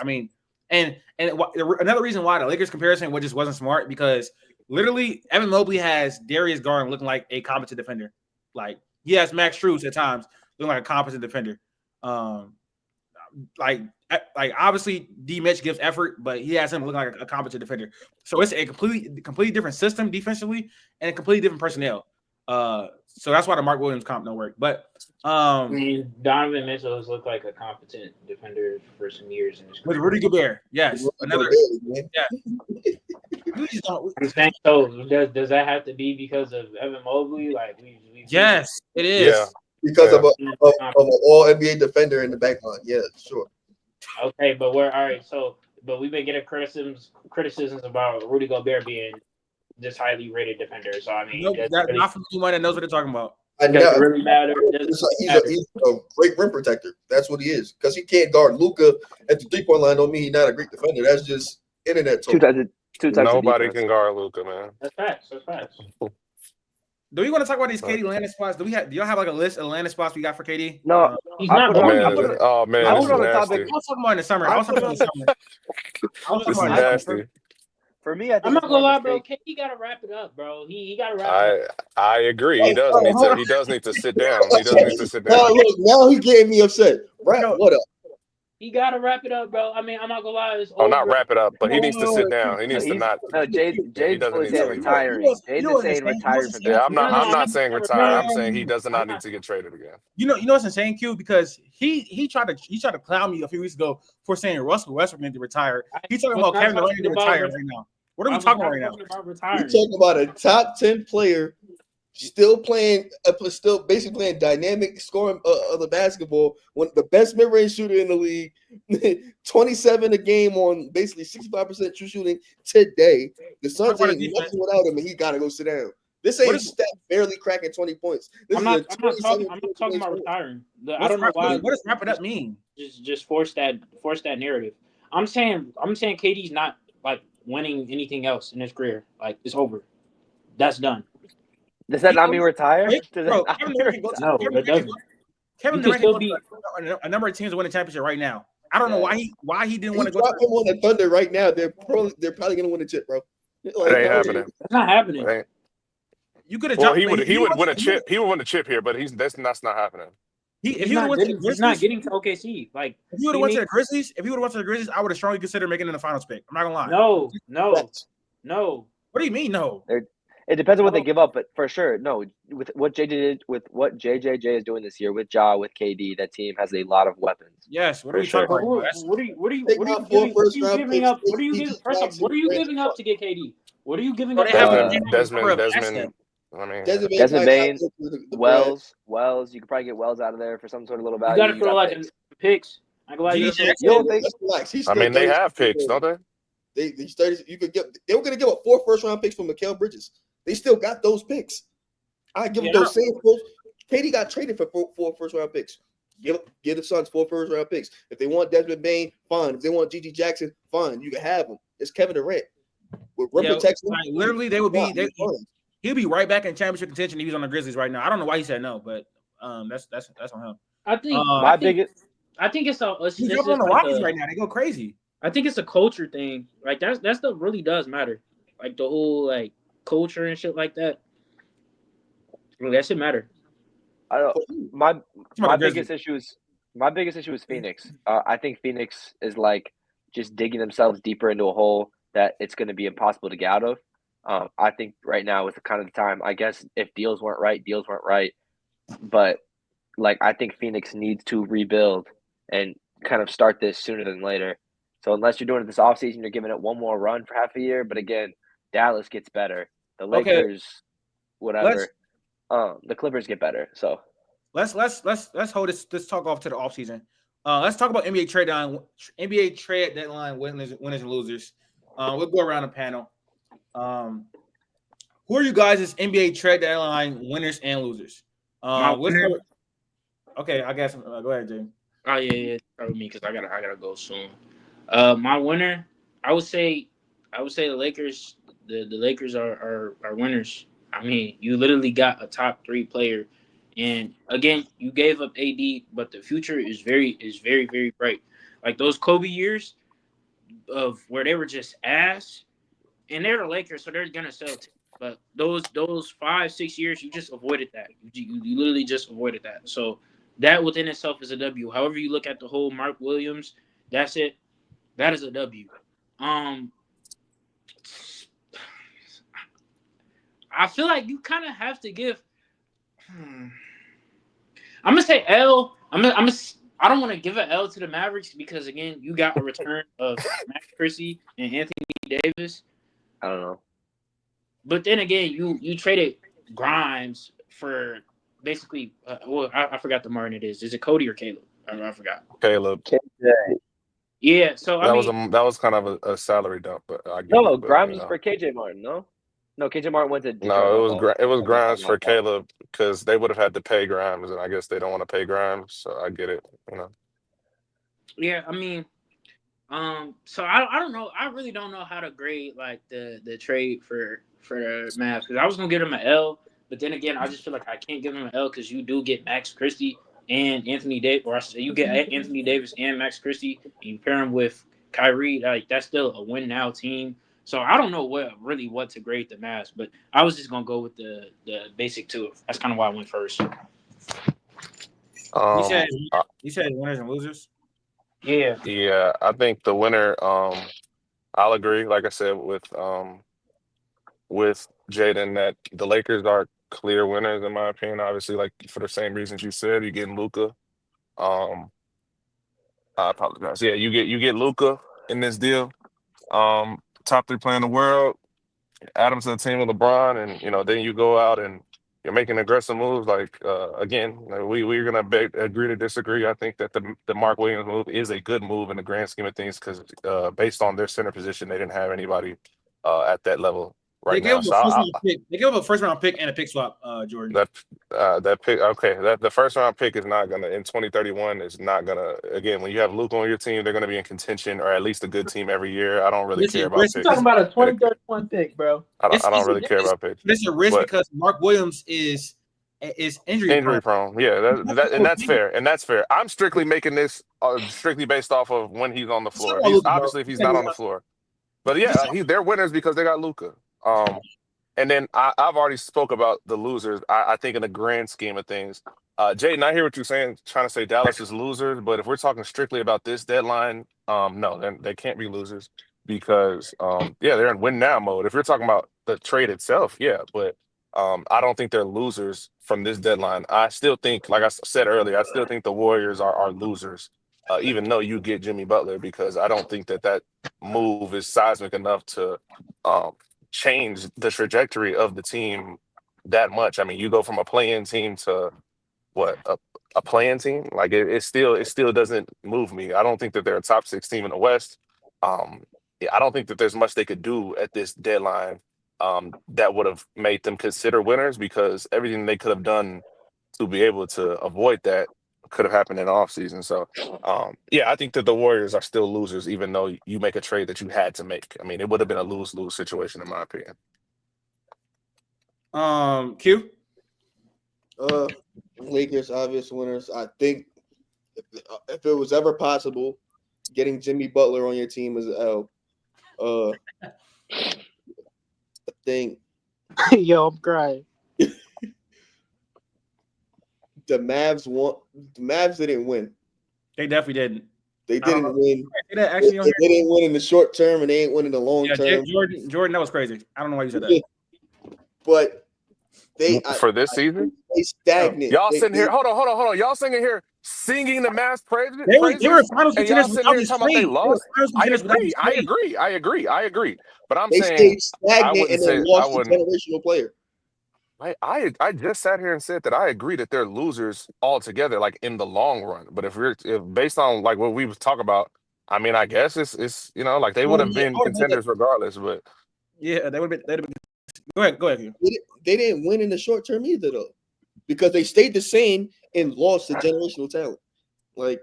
And another reason why the Lakers comparison just wasn't smart, because literally Evan Mobley has Darius Garland looking like a competent defender. Like he has Max Strus at times looking like a competent defender. Like obviously D Mitch gives effort, but he has him looking like a competent defender. So it's a completely different system defensively and a completely different personnel. So that's why the Mark Williams comp don't work. But Donovan Mitchell has looked like a competent defender for some years in his career. With Rudy Gobert, yes, another. I'm saying, so does that have to be because of Evan Mobley? Like yes, it is. Yeah. Because of an all NBA defender in the back line. Yeah, sure. Okay, but we're all right. So, but we've been getting criticisms about Rudy Gobert being this highly rated defender. So that's not from anyone that knows what they're talking about. Does it really matter? He's a great rim protector. That's what he is. Because he can't guard Luka at the 3-point line. Don't mean he's not a great defender. That's just internet talk. Two types of Nobody defense. can guard Luka, man. That's facts. That's facts. Do we want to talk about these KD landing spots? Do y'all have like a list of landing spots we got for KD? No, He's I not put it on. going I Man, put to. it. oh man, I this put is on a nasty. topic. I was talking about in the summer. I was talking about in the summer. This is nasty. For me, I think I'm not it's more gonna of a lie, bro. mistake. KD gotta wrap it up, bro. He gotta wrap it up. I agree. He Oh, does oh, need hold to. on. He does need to sit down. He does need to sit Now down. look, now he getting me upset. Right? No. What up? He gotta wrap it up, bro. I mean, I'm not gonna lie, it's Oh, not over. wrap it up, but he No, needs to sit down. He No, needs to not. Jade's He doesn't fully need to saying leave. retiring. Jade's is saying insane? retiring from Yeah, that. I'm not. No, I'm I'm not not saying saying retire. I'm retire. saying he does I'm not need not. to get traded again. You know what's insane, Q? Because he tried to clown me a few weeks ago for saying Russell Westbrook need to retire. He's talking was about not Kevin Durant talking need to about retire re- right now. What are I we was talking not about right now? talking about We retiring. talking about a top 10 player, still playing, still basically playing dynamic scoring of the basketball. One the best mid-range shooter in the league, 27 a game on basically 65% true shooting today. The Suns about ain't the nothing without him, and he gotta go sit down. This What ain't is- Steph barely cracking 20 points. This I'm is not. a I'm not talking. 27 I'm not talking about point. retiring. I don't know why. What does wrap it up mean? Just force that narrative. I'm saying KD's not like winning anything else in his career. Like it's over. That's done. Does that not mean retire? Wait, Does bro, that not Kevin mean Durant can go retire? No, Kevin it Durant can doesn't. go- Kevin You can Durant still can be. go a number of teams to win the championship right now. I don't know why he didn't You want to go. drop him on the Thunder right now, they're probably gonna win the chip, bro. Like, It ain't happening. That's not happening. It ain't. You could have Well, dropped. he would win a chip. He would win a chip here, but that's not happening. If He's he would have not went to the getting. He's not Grizzlies, getting to OKC. Like if he would he have went to needs- the Grizzlies, I would have strongly considered making it in the finals pick. I'm not gonna lie. No. What do you mean no? It depends on what they give up, but for sure, no. With what JJJ is doing this year with Ja, with KD, that team has a lot of weapons. Yes. What are For we sure. talking But about? what are you Take my four first round giving picks, up? What are you take giving? PG First off, Jackson, what are you Brandon giving up to get KD? What are you giving up? Bro, they have Desmond. asset. I mean, Desmond Bain, Wells. You could probably get Wells out of there for some sort of little You value. got to throw like picks. I go like GD you. Jackson. You don't think? Relax. He's I mean, they 30. have picks, don't they? They 30. You could get. They were going to give up 4 first round picks from Mikal Bridges. They still got those picks. I give them those same picks. KD got traded for 4 first round picks. Give the Suns 4 first round picks. If they want Desmond Bain, fine. If they want GG Jackson, fine. You can have them. It's Kevin Durant with rim protection. Like, literally, they would be. He'll be right back in championship contention if he was on the Grizzlies right now. I don't know why he said no, but that's on him. I think it's a. He's up on the Rockies right now. They go crazy. I think it's a culture thing. Like that stuff really does matter. Like the whole like culture and shit like that. Well, that should matter. I don't. My biggest issue is Phoenix. I think Phoenix is like just digging themselves deeper into a hole that it's going to be impossible to get out of. I think right now is kind of the time. I guess if deals weren't right. But like I think Phoenix needs to rebuild and kind of start this sooner than later. So unless you're doing it this offseason, you're giving it one more run for half a year. But again, Dallas gets better. The Lakers, whatever. The Clippers get better. So let's hold this talk off to the offseason. Let's talk about NBA trade deadline winners and losers. We'll go around the panel. Who are you guys' NBA trade deadline winners and losers? Okay, I guess go ahead, Jay. Oh yeah, start with me because I gotta go soon. My winner, I would say the Lakers. The Lakers are winners. I mean, you literally got a top 3 player, and again, you gave up AD, but the future is very very bright. Like those Kobe years of where they were just ass, and they're the Lakers, so they're gonna sell. But those 5-6 years, you just avoided that. You literally just avoided that. So that within itself is a W. However you look at the whole Mark Williams, that's it. That is a W. I feel like you kind of have to give. I'm gonna say L. I don't want to give an L to the Mavericks because again, you got a return of Max Christie and Anthony Davis. I don't know. But then again, you traded Grimes for basically. I forgot the Martin it is. Is it Cody or Caleb? I forgot. Caleb. Yeah. So that was kind of a salary dump, but I get no, it, but, Grimes was for KJ Martin. No, KJ Martin went to Detroit. No, it was Grimes for Caleb because they would have had to pay Grimes, and I guess they don't want to pay Grimes, so I get it. Yeah, I mean, So I don't know. I really don't know how to grade like the trade for the Mavs because I was gonna give them an L, but then again, I just feel like I can't give them an L because you do get Max Christie and Anthony Davis, or I should say you get Anthony Davis and Max Christie, and you pair them with Kyrie. Like that's still a win now team. So I don't know what to grade the Mavs, but I was just gonna go with the basic two. That's kind of why I went first. You said I- winners and losers. Yeah. yeah, I think the winner. I'll agree. Like I said, with Jaden, that the Lakers are clear winners in my opinion. Obviously, like for the same reasons you said, you're getting Luka. Um, I apologize. Yeah, you get Luka in this deal. Top 3 player in the world. Add him to the team with LeBron, and then you go out and you're making aggressive moves. Like again, we're gonna agree to disagree. I think that the Mark Williams move is a good move in the grand scheme of things because based on their center position, they didn't have anybody at that level They right gave now. him So a first round pick. They gave him a first round pick and a pick swap, Jordan. that pick, okay, that the first round pick is not gonna in 2031 is not gonna, again, when you have Luke on your team, they're gonna be in contention or at least a good team every year. I don't really care about We're picks. Talking about a 2031 pick, bro. I don't really care about picks. It's a risk But because Mark Williams is injury prone. Yeah, that's fair. And that's fair. I'm strictly making this strictly based off of when he's on the floor. If he's obviously if he's not on the floor. But yeah, they're winners because they got Luka. And then I've already spoke about the losers. I think in the grand scheme of things, Jaden, I hear what you're saying, trying to say Dallas is losers. But if we're talking strictly about this deadline, no, they can't be losers because, they're in win now mode. If you're talking about the trade itself, yeah, but I don't think they're losers from this deadline. I still think, like I said earlier, I still think the Warriors are losers, even though you get Jimmy Butler, because I don't think that move is seismic enough to change the trajectory of the team that much. I mean, you go from a play-in team to what, a play-in team? Like it still doesn't move me. I don't think that they're a top 6 team in the West. I don't think that there's much they could do at this deadline that would have made them consider winners, because everything they could have done to be able to avoid that could have happened in the offseason. So, I think that the Warriors are still losers, even though you make a trade that you had to make. I mean, it would have been a lose-lose situation, in my opinion. Q? Lakers obvious winners. I think if it was ever possible, getting Jimmy Butler on your team is an L. I think Yo, I'm crying. the Mavs didn't win. They definitely didn't. They didn't win. They didn't win in the short term, and they ain't win in the long term. Jordan, that was crazy. I don't know why you said that. But for this season, they stagnant. Y'all sitting here. Hold on. Y'all sitting here singing the Mavs praises. They were finals and y'all contenders. sitting here talking about they lost. I agree. But I'm saying stayed stagnant and then lost a generational player. I just sat here and said that I agree that they're losers altogether, like in the long run. But if based on like what we was talking about, I mean, I guess it's like they would have been contenders regardless. But yeah, they would have been. Go ahead. They didn't win in the short term either, though, because they stayed the same and lost the generational talent. Like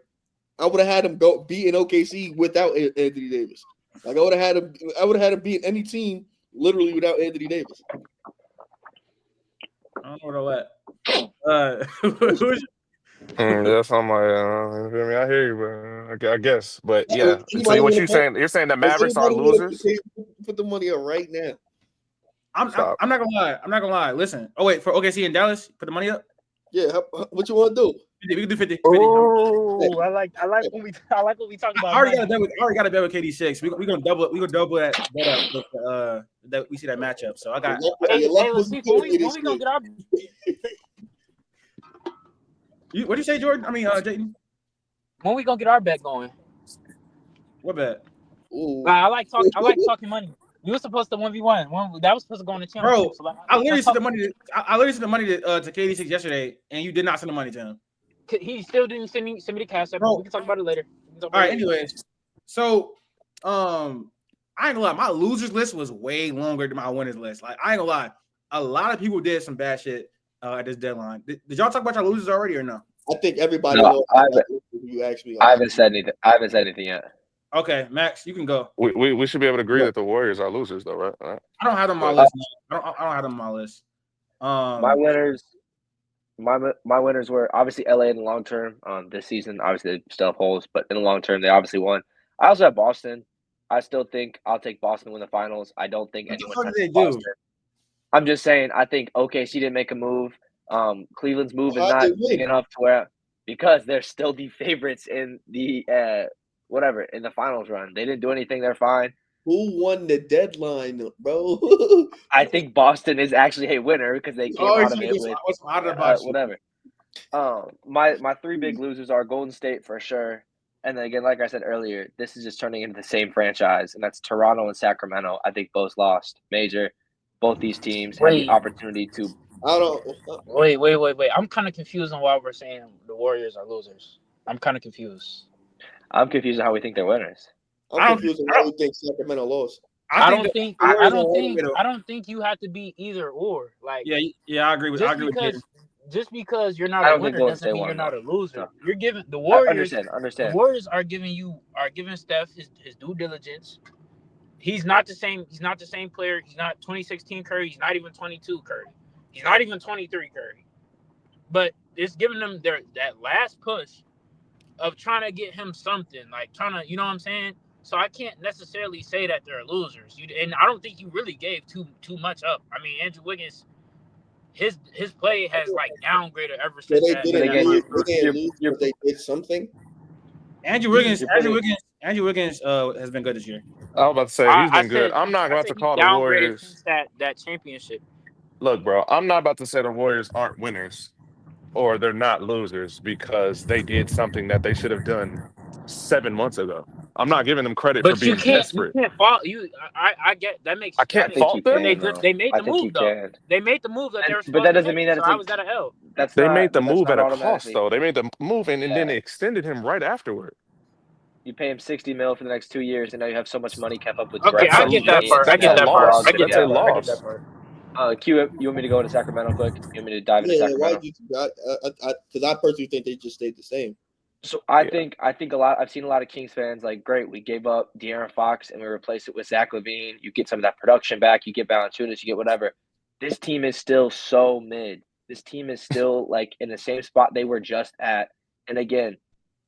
I would have had them go beat in OKC without Anthony Davis. Like I would have had them beat any team literally without Anthony Davis. I don't know what that. That's on my. I hear you, but I guess. But yeah. So what you saying? You're saying the Mavericks are losers? Put the money up right now. I'm not gonna lie. Listen. Oh wait, for OKC in Dallas, put the money up. Yeah. What you want to do? 50, we can do 50. Oh, I like when we talk about. I already got a bet with KD6. We're gonna double it. We're gonna double that with that we see that matchup. So I got. Hey, Latif, when we gonna get our? What'd you say, Jordan? I mean, Jayden. When we gonna get our bet going? What bet? I like talking money. You were supposed to 1v1. That was supposed to go on the channel. Bro, so I literally sent the money. I literally sent the money to KD6 yesterday, and you did not send the money to him. He still didn't send me the cash. Bro, we can talk about it later. All right. Anyways, so I ain't gonna lie. My losers list was way longer than my winners list. Like I ain't gonna lie. A lot of people did some bad shit at this deadline. Did y'all talk about your losers already or no? I think everybody. No, you asked me. I haven't said anything. I haven't said anything yet. Okay, Max, you can go. We should be able to agree Yeah. that the Warriors are losers, though, right? I don't have them on my list. No. I don't have them on my list. My winners, my winners were obviously LA in the long term. This season, obviously they still have holes, but in the long term, they obviously won. I also have Boston. I still think I'll take Boston to win the finals. I don't think What the anyone fuck did touches they do? Boston. I'm just saying. I think OKC didn't make a move. Cleveland's move is How'd not they big win? enough to where because they're still the favorites in the whatever in the finals run. They didn't do anything. They're fine. Who won the deadline, bro? I think Boston is actually a winner because they came Always out of trying to it get with some out of the box. whatever. My three big losers are Golden State for sure, and then again, like I said earlier, this is just turning into the same franchise, and that's Toronto and Sacramento. I think both lost major. Both these teams had the Wait. opportunity to. I don't. Wait. I'm kind of confused on why we're saying the Warriors are losers. I'm kind of confused. I'm confused on how we think they're winners. I'm confused on why we think Sacramento lost. I the don't think Warriors are I don't think you have to be either or. Like Yeah, I agree with Jaden. just because you're not I a don't think winner Golden doesn't State mean won, you're not though. a loser. No. You're giving the I Warriors. understand. The Warriors are giving Steph his due diligence. He's not the same. He's not the same player. He's not 2016 Curry. He's not even 22 Curry. He's not even 23 Curry. But it's giving them that last push of trying to get him something, like trying to, you know what I'm saying? So I can't necessarily say that they're losers. And I don't think you really gave too much up. I mean, Andrew Wiggins, his play has like downgraded ever So since they that. didn't again, lose. you're- They didn't lose you're- because they did something. Andrew Wiggins has been good this year. I was about to say he's been good. I'm not about to call the Warriors. Since that championship. Look, bro, I'm not about to say the Warriors aren't winners or they're not losers because they did something that they should have done 7 months ago. I'm not giving them credit for But you being can't desperate. fault you. I get that makes. I can't I think fault you them. can, though. They made I the think you move though. can. They made the move that they were But supposed that to doesn't make. mean that So it's I a. was at a L. They made the but that's move not at a cost, automatically. though. They made the move and then Yeah. they extended him right afterward. You pay him $60 million for the next 2 years, and now you have so much money kept up with. Okay, Brett I get that part. I That's get a that part. loss. I get That's a that part. I get loss. that part. Q, you want me to go to Sacramento quick? You want me to dive into Yeah, Sacramento? why you? Because I personally think they just stayed the same. So I think a lot. I've seen a lot of Kings fans like, great, we gave up De'Aaron Fox and we replaced it with Zach LaVine. You get some of that production back. You get Valanciunas. You get whatever. This team is still so mid. This team is still like in the same spot they were just at. And again,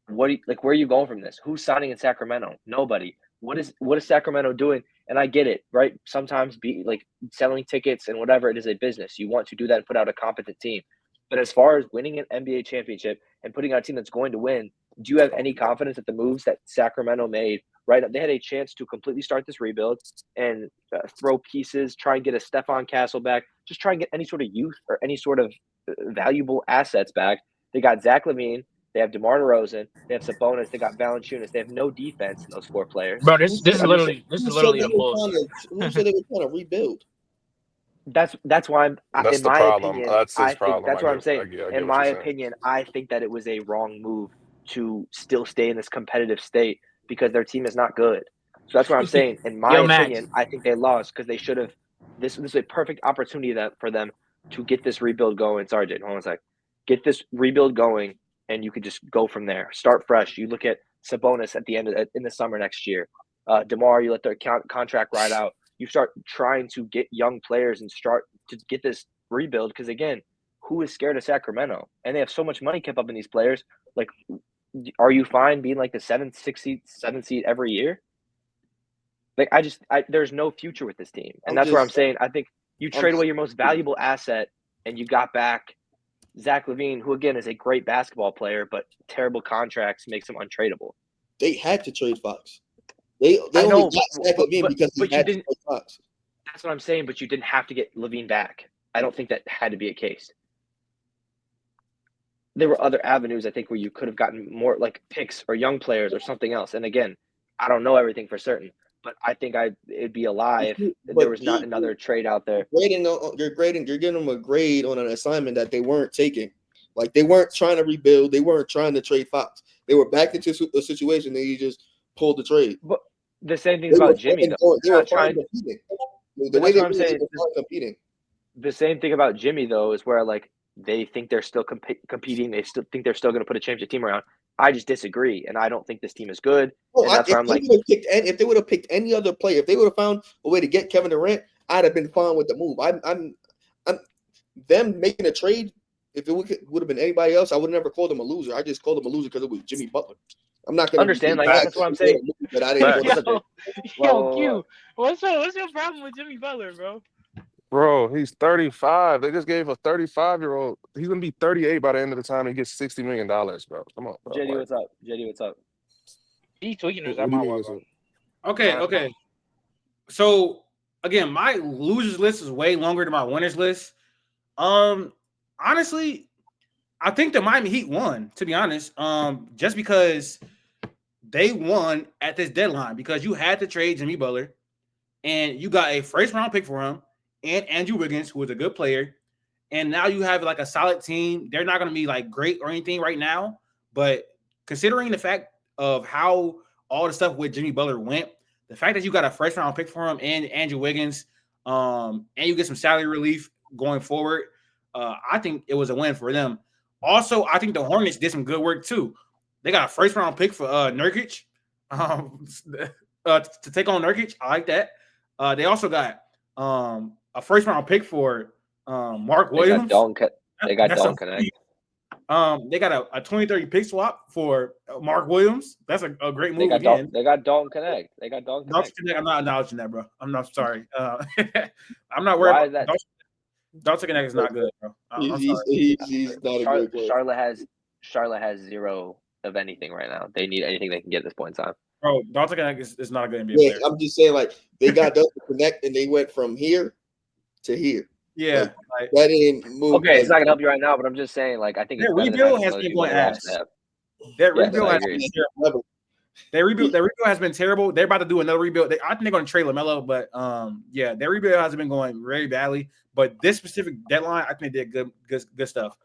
where are you going from this? Who's signing in Sacramento? Nobody. What is Sacramento doing? And I get it, right? Sometimes be like selling tickets and whatever, it is a business. You want to do that and put out a competent team. But as far as winning an NBA championship and putting out a team that's going to win, do you have any confidence that the moves that Sacramento made, right? They had a chance to completely start this rebuild and throw pieces, try and get a Stephon Castle back, just try and get any sort of youth or any sort of valuable assets back. They got Zach LaVine. They have DeMar DeRozan. They have Sabonis. They got Valanciunas. They have no defense in those four players. Bro, this is literally Who said a bullshit. Who said they were trying to rebuild? That's why That's in the my problem. opinion, That's his I think problem. that's what I'm saying. I get In what my you're saying. opinion, I think that it was a wrong move to still stay in this competitive state because their team is not good. So that's what I'm saying. In my Yo, Max. opinion, I think they lost because they should have. This is a perfect opportunity for them to get this rebuild going. Sorry, Jade, hold on a sec. Get this rebuild going, and you could just go from there. Start fresh. You look at Sabonis at the end in the summer next year. DeMar, you let their contract ride out. You start trying to get young players and start to get this rebuild because, again, who is scared of Sacramento? And they have so much money kept up in these players. Like, are you fine being like the seventh seed every year? Like, there's no future with this team. And that's where I'm saying I think you trade away your most valuable asset and you got back Zach LaVine, who, again, is a great basketball player, but terrible contracts makes him untradeable. They had to trade Fox. They only got Zach LaVine because he had to trade Fox. That's what I'm saying, but you didn't have to get LaVine back. I don't think that had to be a case. There were other avenues, I think, where you could have gotten more like picks or young players or something else. And again, I don't know everything for certain, but I think it'd be a lie if there was not another trade out there. You're giving them a grade on an assignment that they weren't taking. Like, they weren't trying to rebuild. They weren't trying to trade Fox. They were back into a situation that you just pulled the trade. But the same thing about Jimmy, though. They were trying competing. The way they were competing. The same thing about Jimmy, though, is where like they think they're still competing. They still think they're still going to put a championship team around. I just disagree, and I don't think this team is good. Oh, And that's where I'm like, if they would have picked any other player, if they would have found a way to get Kevin Durant, I'd have been fine with the move. I'm them making a trade. If it would have been anybody else, I would never call them a loser. I just called them a loser because it was Jimmy Butler. I'm not going to understand. Like that's what I'm saying. But I didn't. Q, what's your problem with Jimmy Butler, bro? Bro, he's 35. They just gave a 35-year-old. He's gonna be 38 by the end of the time. He gets $60 million, bro. Come on, bro. JD, what's up? JD, what's up? He tweaking or What do you mean, my what's up? Okay. So again, my losers list is way longer than my winners list. Honestly, I think the Miami Heat won, to be honest. Just because they won at this deadline, because you had to trade Jimmy Butler and you got a first round pick for him and Andrew Wiggins, who is a good player. And now you have like a solid team. They're not going to be like great or anything right now, but considering the fact of how all the stuff with Jimmy Butler went, the fact that you got a first round pick for him and Andrew Wiggins, and you get some salary relief going forward, I think it was a win for them. Also, I think the Hornets did some good work too. They got a first round pick for Nurkic to take on Nurkic. I like that. They also got a first round pick for Mark Williams. They got Dalton Connect. They got a 2030 pick swap for Mark Williams. That's a great move again. They got Dalton Connect. I'm not acknowledging that, bro. I'm not sorry. I'm not worried about that. Dalton Connect is not good, bro. He's not a good player. Charlotte has zero of anything right now. They need anything they can get at this point in time. Bro, Dalton Connect is not a good NBA player. I'm just saying, like, they got Dalton Connect and they went from here to here. Yeah, like, that didn't move. Okay, it's not gonna help you right now, but I'm just saying, like, I think their rebuild has been going ass. Their rebuild has been terrible. Their rebuild has been terrible. They're about to do another rebuild. I think they're going to trade LaMelo, but yeah, their rebuild has been going very badly. But this specific deadline, I think they did good stuff.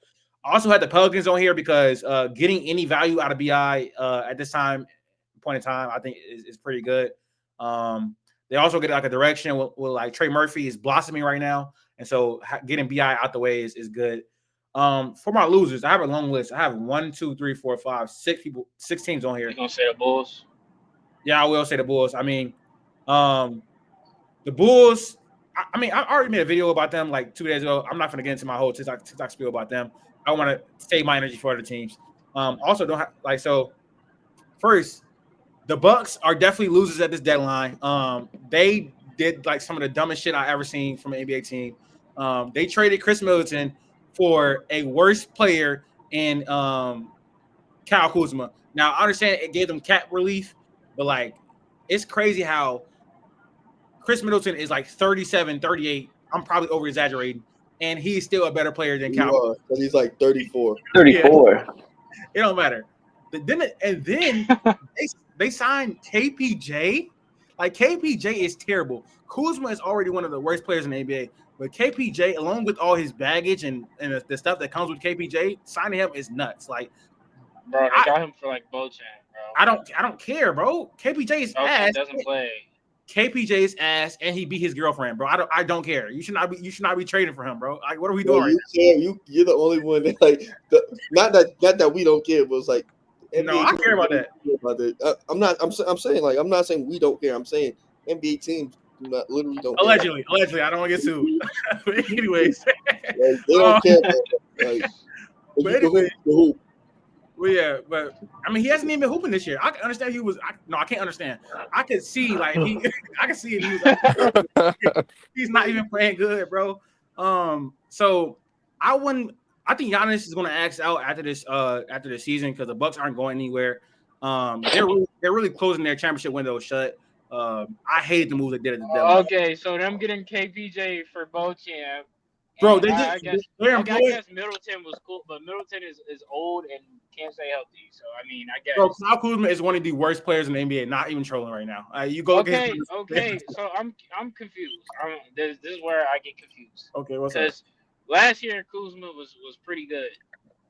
I also had the Pelicans on here because getting any value out of BI at this point in time, I think is pretty good. They also get like a direction with like Trey Murphy is blossoming right now. And so getting BI out the way is good. For my losers, I have a long list. I have 1, 2, 3, 4, 5, 6 teams on here. You gonna say the Bulls? Yeah, I will say the Bulls. I mean, the Bulls. I mean, I already made a video about them like 2 days ago. I'm not gonna get into my whole TikTok spiel about them. I want to save my energy for other teams. Also, don't have like so. First, the Bucks are definitely losers at this deadline. They did like some of the dumbest shit I ever seen from an NBA team. They traded Chris Middleton for a worse player in Kyle Kuzma. Now, I understand it gave them cap relief, but like it's crazy how Chris Middleton is like 37, 38. I'm probably over-exaggerating, and he's still a better player than Kyle. Because he's like 34. 34. Yeah. It don't matter. Then they signed KPJ. Like KPJ is terrible. Kuzma is already one of the worst players in the NBA. But KPJ, along with all his baggage and the stuff that comes with KPJ, signing him is nuts. Like, bro, they got him for like Bochan, bro. I don't care, bro. KPJ's ass doesn't play. KPJ's ass, and he beat his girlfriend, bro. I don't care. You should not be trading for him, bro. Like, what are we doing right now? You're the only one that like not that we don't care, but it's like no, I care about that. I'm saying like I'm not saying we don't care. I'm saying NBA teams literally don't. Allegedly, I don't want to get sued. But anyways, like, they don't care. Like, but anyway, well, yeah, but I mean, he hasn't even been hooping this year. I can understand I can't understand. I could see like I can see it. He was like, he's not even playing good, bro. So I think Giannis is going to axe out after this season because the Bucks aren't going anywhere. They're really closing their championship window shut. I hated the move they did at the deadline. Okay, so them getting KPJ for Bochan. Bro, I guess Middleton was cool, but Middleton is old and can't stay healthy. So I mean, I guess. Bro, Kyle Kuzma is one of the worst players in the NBA. Not even trolling right now. You go. Okay. So I'm confused. This is where I get confused. Okay, what's up? Because last year Kuzma was pretty good.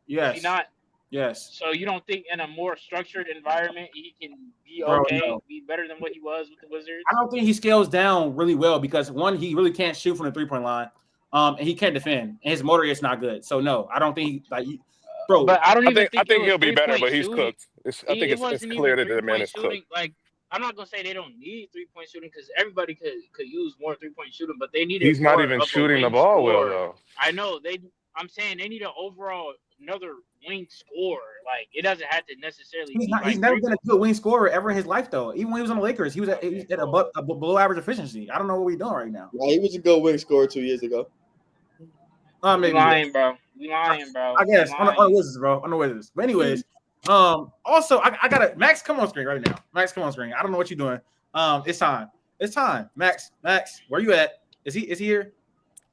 Yes. Was he not? Yes. So you don't think in a more structured environment he can be be better than what he was with the Wizards? I don't think he scales down really well because one, he really can't shoot from the 3-point line. And he can't defend, and his motor is not good. So no, I don't think bro. But I don't I even think think he'll be better, 3-point but he's shooting. cooked. I think it's wasn't clear even that the man 3-point is shooting. cooked. Like, I'm not gonna say they don't need 3-point shooting because everybody could use more 3-point shooting, but they needed He's not more even of a shooting the wing ball well, scorer. though. I know I'm saying they need another wing scorer. Like, it doesn't have to necessarily be like He's never been a good wing scorer ever in his life, though. Even when he was on the Lakers, he was at a below average efficiency. I don't know what we're doing right now. Yeah, he was a good wing scorer 2 years ago. We lying, bro. I guess on the Wizards, bro. On the Wizards. But anyways, also I gotta Max, come on screen right now. Max, come on screen. I don't know what you're doing. It's time. Max, where you at? Is he here?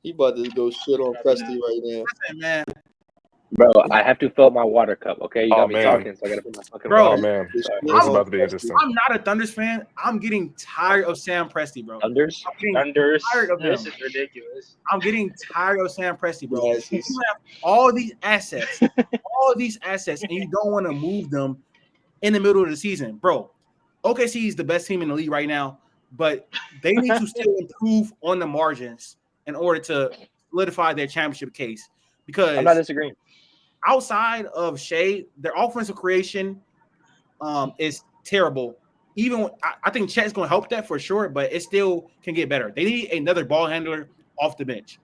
He about to go shit on Presty right now. Listen, man. Bro, I have to fill up my water cup, okay? You got Oh, me man. talking, so I got to put my fucking Bro. Oh, water. man. This This shit is on about to be Presty. interesting. I'm not a Thunders fan. I'm getting tired of Sam Presti, bro. Thunders? I'm getting Thunders. tired of This him. is ridiculous. I'm getting tired of Sam Presti, bro. Yes, You he's- have all these assets, and you don't want to move them in the middle of the season, bro. OKC is the best team in the league right now, but they need to still improve on the margins in order to solidify their championship case. Because I'm not disagreeing. outside of Shea, their offensive creation is terrible. Even I think Chet's going to help that for sure, but it still can get better. They need another ball handler off the bench,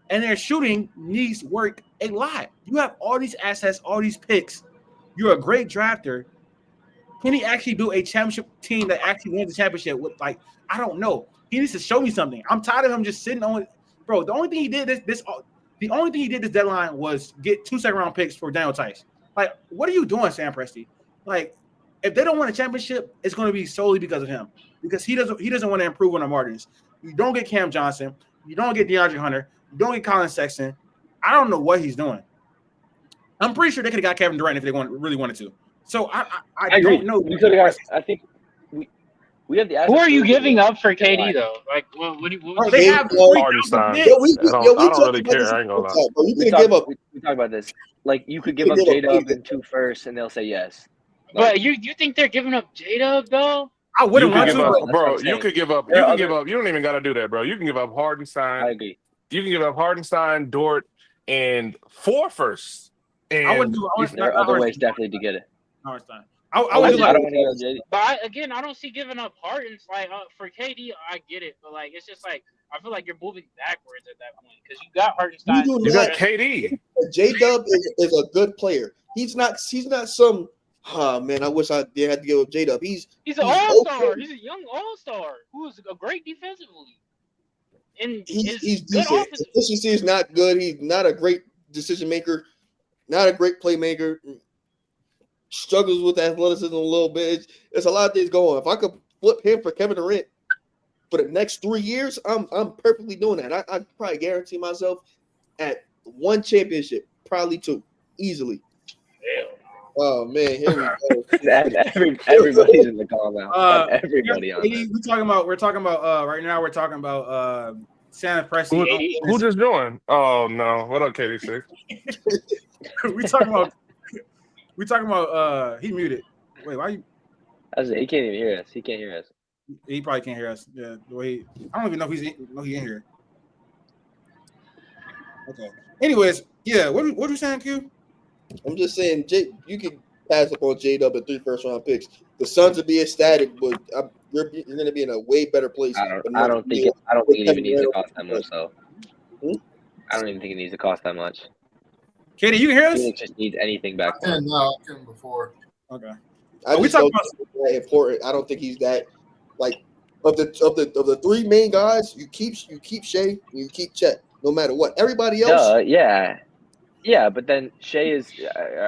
and their shooting needs work a lot. You have all these assets, all these picks. You're a great drafter. Can he actually build a championship team that actually wins the championship? With I don't know. He needs to show me something. I'm tired of him just sitting on it, bro. The only thing he did this deadline was get 2 second-round picks for Daniel Tice. Like, what are you doing, Sam Presti? Like, if they don't win a championship, it's going to be solely because of him. Because he doesn't want to improve on the margins. You don't get Cam Johnson. You don't get DeAndre Hunter. You don't get Colin Sexton. I don't know what he's doing. I'm pretty sure they could have got Kevin Durant if they really wanted to. So I agree. don't know. We could have got. I think we have the. Who are you giving up for KD, KD though? Like, what They have 3,000 Hardenstein. picks. I don't talked really about care. this I ain't gonna lie. sometime, bro. You We could talked give up. about this. Like, you could give up J-Dub and 2 firsts, and they'll say yes. Like, But you think they're giving up J-Dub though? I You wouldn't could want give to, up, but that's what bro. I'm You saying. could give up. There You are can give up. You don't even got to do that, bro. You can give up I Hardenstein. agree. You can give up Hardenstein, Dort, and 4 firsts. And I wouldn't do it. There are other ways definitely to get it. Hardenstein. I would do I like don't want to go JD. But I don't see giving up Harden's like for KD. I get it, but like it's just like I feel like you're moving backwards at that point because you got Hardenstein. You do you got not- KD. J-Dub is a good player. He's not some. Oh man, I wish I did have to give up J-Dub. He's an all-star. okay. He's a young all-star who is a great defensively. And He's good decent. offensive. Efficiency is not good. He's not a great decision maker. Not a great playmaker. Struggles with athleticism a little bit. There's a lot of things going on. If I could flip him for Kevin Durant for the next 3 years, I'm perfectly doing that. I probably guarantee myself at 1 championship, probably 2, easily. Oh man, here we go. Everybody's in the call now. Everybody on there. We're talking about right now. We're talking about Sam Presti. Who just joined? Oh no! What up, KD6? we talking about he muted. Wait, why you? He can't even hear us. He can't hear us. He probably can't hear us. Yeah, the way I don't even know if he's in here. Okay. Anyways, yeah. What are you saying, Q? I'm just saying, you can pass up on J-Dub and 3 first-round picks. The Suns will be ecstatic, but you're going to be in a way better place. I don't think it even needs to cost that much, though. I don't even think it needs to cost that much. Katie, you can hear us? Phoenix just needs anything back there. No, I couldn't before. Okay. We talking about that important. I don't think he's that like of the 3 main guys. You keep Shea, and you keep Chet, no matter what. Everybody else, yeah. But then Shea is,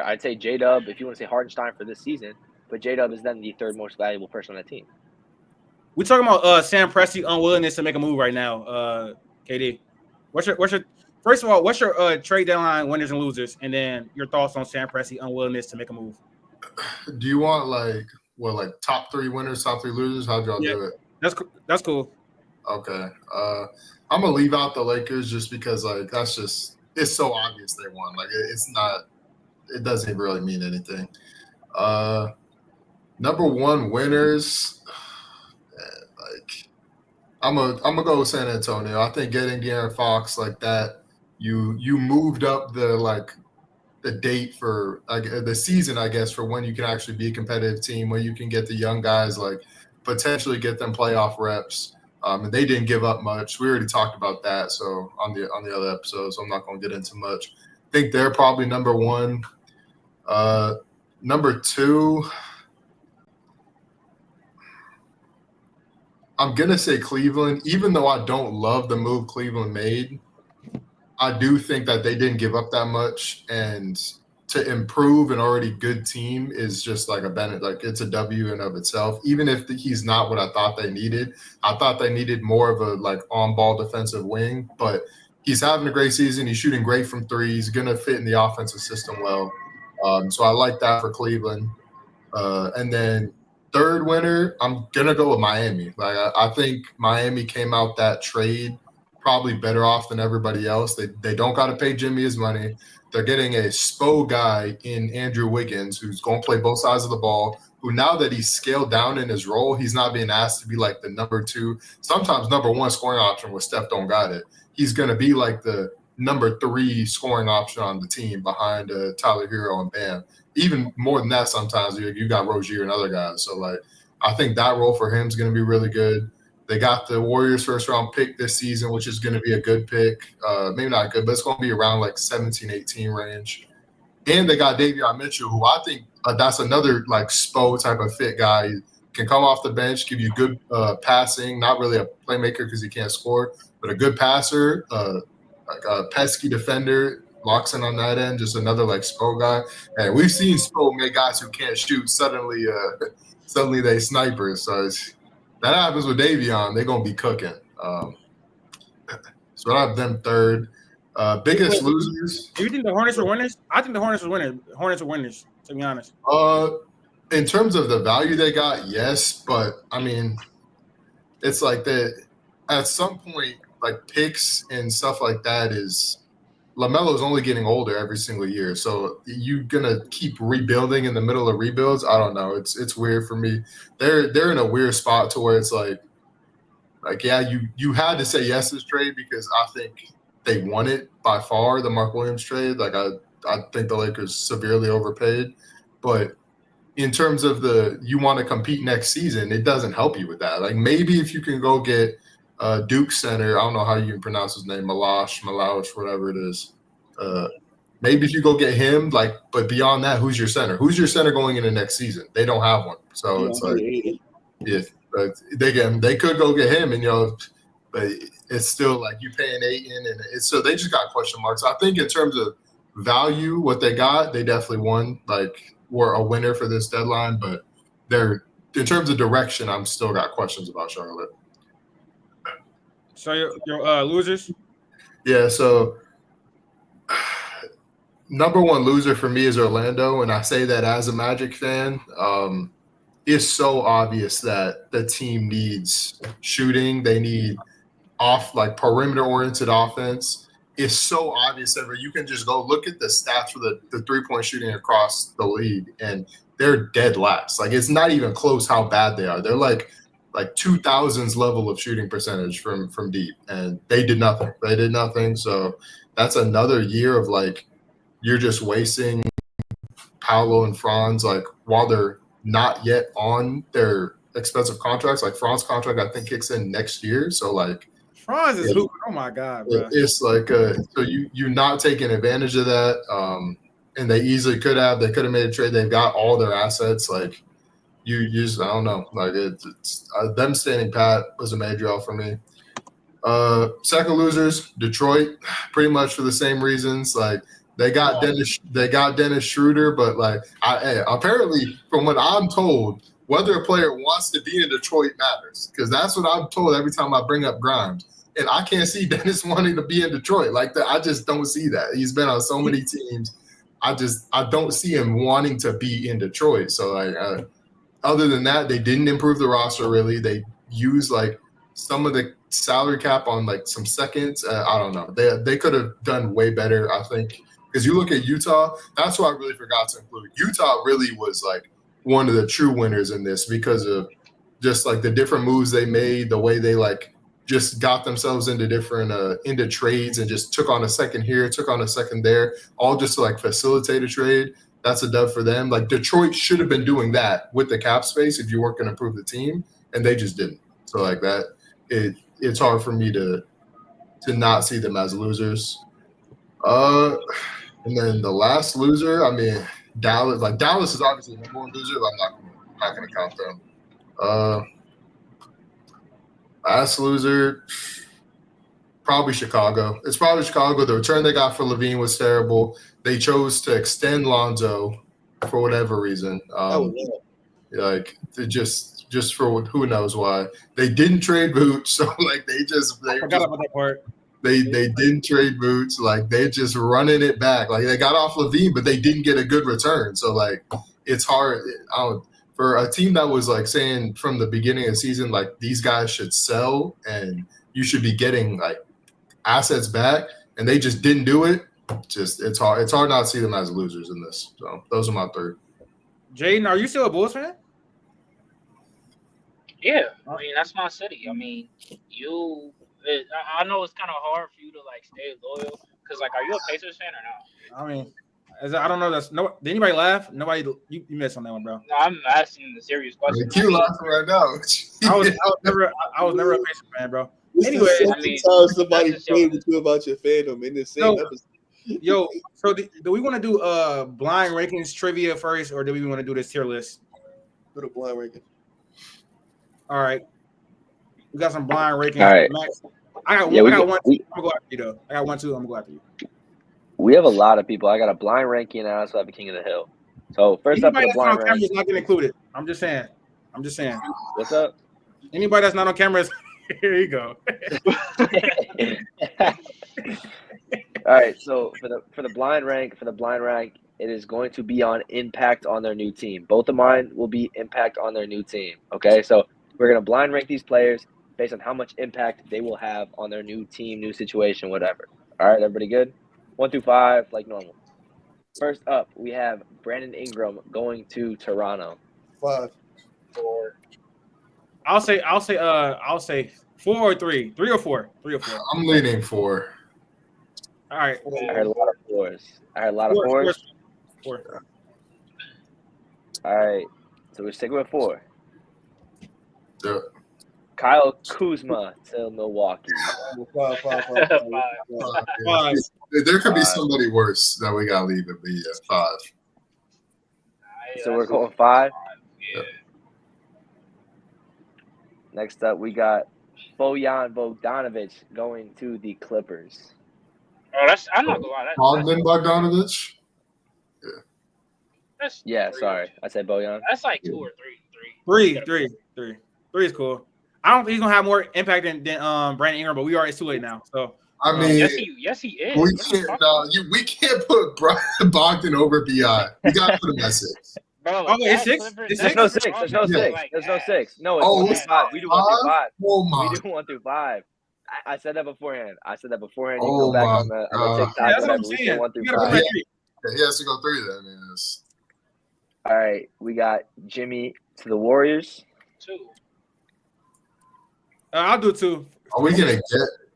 I'd say J-Dub if you want to say Hardenstein for this season, but J-Dub is then the 3rd most valuable person on that team. We're talking about Sam Presti's unwillingness to make a move right now. KD, what's your first of all, what's your trade deadline winners and losers, and then your thoughts on Sam Presti's unwillingness to make a move? Do you want like top 3 winners, top 3 losers? How'd y'all do it? That's cool. Okay. I'm gonna leave out the Lakers just because like it's so obvious they won. Like it doesn't really mean anything. Number 1 winners, like I'm gonna go with San Antonio. I think getting De'Aaron Fox like that, you moved up the like date for the season, I guess, for when you can actually be a competitive team, when you can get the young guys, like potentially get them playoff reps. And they didn't give up much. We already talked about that. So on the other episodes, so I'm not going to get into much. I think they're probably number one. Number two, I'm going to say Cleveland. Even though I don't love the move Cleveland made, I do think that they didn't give up that much. And to improve an already good team is just like it's a W in of itself. Even if he's not what I thought they needed. I thought they needed more of a like on-ball defensive wing, but he's having a great season. He's shooting great from three. He's going to fit in the offensive system well. So I like that for Cleveland. And then third winner, I'm going to go with Miami. Like I think Miami came out that trade probably better off than everybody else. They don't got to pay Jimmy his money. They're getting a SPO guy in Andrew Wiggins who's going to play both sides of the ball, who now that he's scaled down in his role, he's not being asked to be like the number two, sometimes number one scoring option where Steph don't got it. He's going to be like the number three scoring option on the team behind Tyler Hero and Bam. Even more than that, sometimes you got Rozier and other guys. So, like, I think that role for him is going to be really good. They got the Warriors first-round pick this season, which is going to be a good pick. Maybe not good, but it's going to be around like 17, 18 range. And they got Davion Mitchell, who I think that's another like SPO type of fit guy. He can come off the bench, give you good passing, not really a playmaker because he can't score, but a good passer, like a pesky defender, locks in on that end, just another like SPO guy. And we've seen SPO make guys who can't shoot suddenly they snipers. So that happens with Davion, they're gonna be cooking. So I have them third. Biggest losers. Do you think the Hornets were winners? I think the Hornets were winners. Hornets were winners, to be honest. In terms of the value they got, yes, but I mean, it's like that. At some point, like picks and stuff like that is LaMelo's only getting older every single year. So you gonna keep rebuilding in the middle of rebuilds? I don't know. It's weird for me. They're in a weird spot to where it's like yeah, you had to say yes to this trade because I think they won it by far, the Mark Williams trade. Like I think the Lakers severely overpaid. But in terms of you want to compete next season, it doesn't help you with that. Like maybe if you can go get Duke center, I don't know how you can pronounce his name, Malash, whatever it is. Maybe if you go get him, like, but beyond that, who's your center? Who's your center going into next season? They don't have one. So it's like, yeah, but they could go get him, and but it's still like you paying Ayton, and so they just got question marks. I think in terms of value, what they got, they definitely won. Like, were a winner for this deadline, but in terms of direction, I'm still got questions about Charlotte. So your losers? Yeah, so number one loser for me is Orlando, and I say that as a Magic fan. It's so obvious that the team needs shooting. They need perimeter-oriented offense. It's so obvious that you can just go look at the stats for the three-point shooting across the league, and they're dead last. Like, it's not even close how bad they are. They're like 2000s level of shooting percentage from deep, and they did nothing. They did nothing. So that's another year of like you're just wasting Paolo and Franz while they're not yet on their expensive contracts. Like Franz's contract, I think kicks in next year. So like Franz is hooping. Oh my God, bro. It's like so you're not taking advantage of that. And they easily could have. They could have made a trade. They've got all their assets. Like you just, I don't know. Like it's them standing pat was a major L for me. Second losers, Detroit, pretty much for the same reasons. Like they got Dennis Schroeder, but like apparently from what I'm told, whether a player wants to be in Detroit matters, because that's what I'm told every time I bring up Grimes. And I can't see Dennis wanting to be in Detroit like that. I just don't see that. He's been on so many teams. I don't see him wanting to be in Detroit. So like other than that, they didn't improve the roster really. They used like some of the salary cap on like some seconds. I don't know. They could have done way better, I think. Because you look at Utah, that's what I really forgot to include. Utah really was like one of the true winners in this because of just like the different moves they made, the way they like just got themselves into different into trades and just took on a second here, took on a second there, all just to like facilitate a trade. That's a dub for them. Like Detroit should have been doing that with the cap space if you weren't going to improve the team, and they just didn't. So like that, it's hard for me to not see them as losers. And then the last loser, I mean, Dallas. Like Dallas is obviously the number one loser, but I'm not going to count them. Last loser, probably Chicago. It's probably Chicago. The return they got for Levine was terrible. They chose to extend Lonzo for whatever reason. Like they just for who knows why. They didn't trade Boots, so like they forgot about that part. They didn't trade Boots. Like they just running it back. Like they got off Levine, but they didn't get a good return. So like it's hard. For a team that was like saying from the beginning of the season, like these guys should sell and you should be getting like assets back, and they just didn't do it. Just it's hard not to see them as losers in this. So those are my three. Jaden, are you still a Bulls fan? Yeah, I mean that's my city. I mean, I know it's kind of hard for you to like stay loyal because like, are you a Pacers fan or not? I mean, I don't know. Did anybody laugh? Nobody. You missed on that one, bro. No, I'm asking the serious question. You laughing right now? I was never a Pacers fan, bro. Anyway, I mean, somebody played with you about your fandom in the same episode. Yo, so do we want to do blind rankings trivia first, or do we want to do this tier list? Do the blind ranking. All right, we got some blind rankings. All right. Max, I got one. I'm gonna go after you though. I got 1, 2. I'm gonna go after you. We have a lot of people. I got a blind ranking, and I also have a King of the Hill. So first up, Anybody the that's not blind on camera is ranking. not getting included. I'm just saying. What's up? Anybody that's not on camera is here. You go. All right. So for the blind rank, it is going to be on impact on their new team. Both of mine will be impact on their new team. Okay. So we're gonna blind rank these players based on how much impact they will have on their new team, new situation, whatever. All right. Everybody good? 1 through 5, like normal. First up, we have Brandon Ingram going to Toronto. 5. 4. I'll say 4 or 3. 3 or 4. 3 or 4. I'm leaning 4. All right. I heard a lot of 4s. 4. All right. So we're sticking with 4. Yeah. Kyle Kuzma to Milwaukee. 5. 5. There could be somebody worse that we gotta leave it be 5. So we're going 5. Yeah. Next up, we got Bojan Bogdanovic going to the Clippers. Oh, I'm not gonna lie. Bogdanovic? Yeah, sorry. I said Bojan. That's like 2 or 3. 3 is cool. I don't think he's gonna have more impact than Brandon Ingram, but it's too late now. So I mean, yes, he is. We can't put Bogdan over BI. We got to put him at 6. Bro, it's 6. There's no 6. There's no 6. No, it's 5. We do 1 through 5. Oh my! We do 1 through 5. I said that beforehand. You can Oh go back my on the TikTok. Yeah, that's what I'm We saying. said 1 through You gotta 5. go back 3. Yeah, he has to go 3 then. Man. All right, we got Jimmy to the Warriors. 2. I'll do 2. Are we gonna get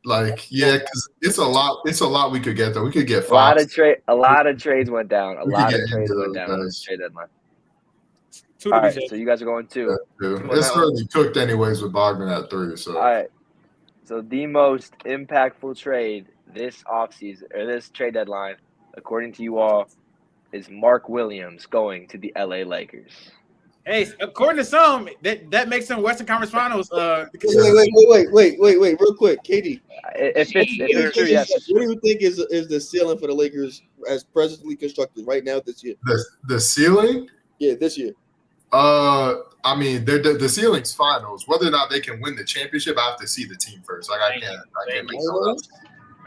because it's a lot we could get though. We could get 5. A lot of trades went down. A We lot could of get trades into went those down on guys. this trade deadline. 2 All to be right, safe. so you guys are going 2. It's already cooked anyways with Bogdan at 3. So All right. So the most impactful trade this offseason or this trade deadline, according to you all, is Mark Williams going to the LA Lakers. Hey, according to some, that makes them Western Conference Finals. Wait, real quick, Katie. If it's true, yes. What do you think is the ceiling for the Lakers as presently constructed right now this year? the ceiling? Yeah, this year. I mean, the ceiling's finals. Whether or not they can win the championship, I have to see the team first. Like I can't make no.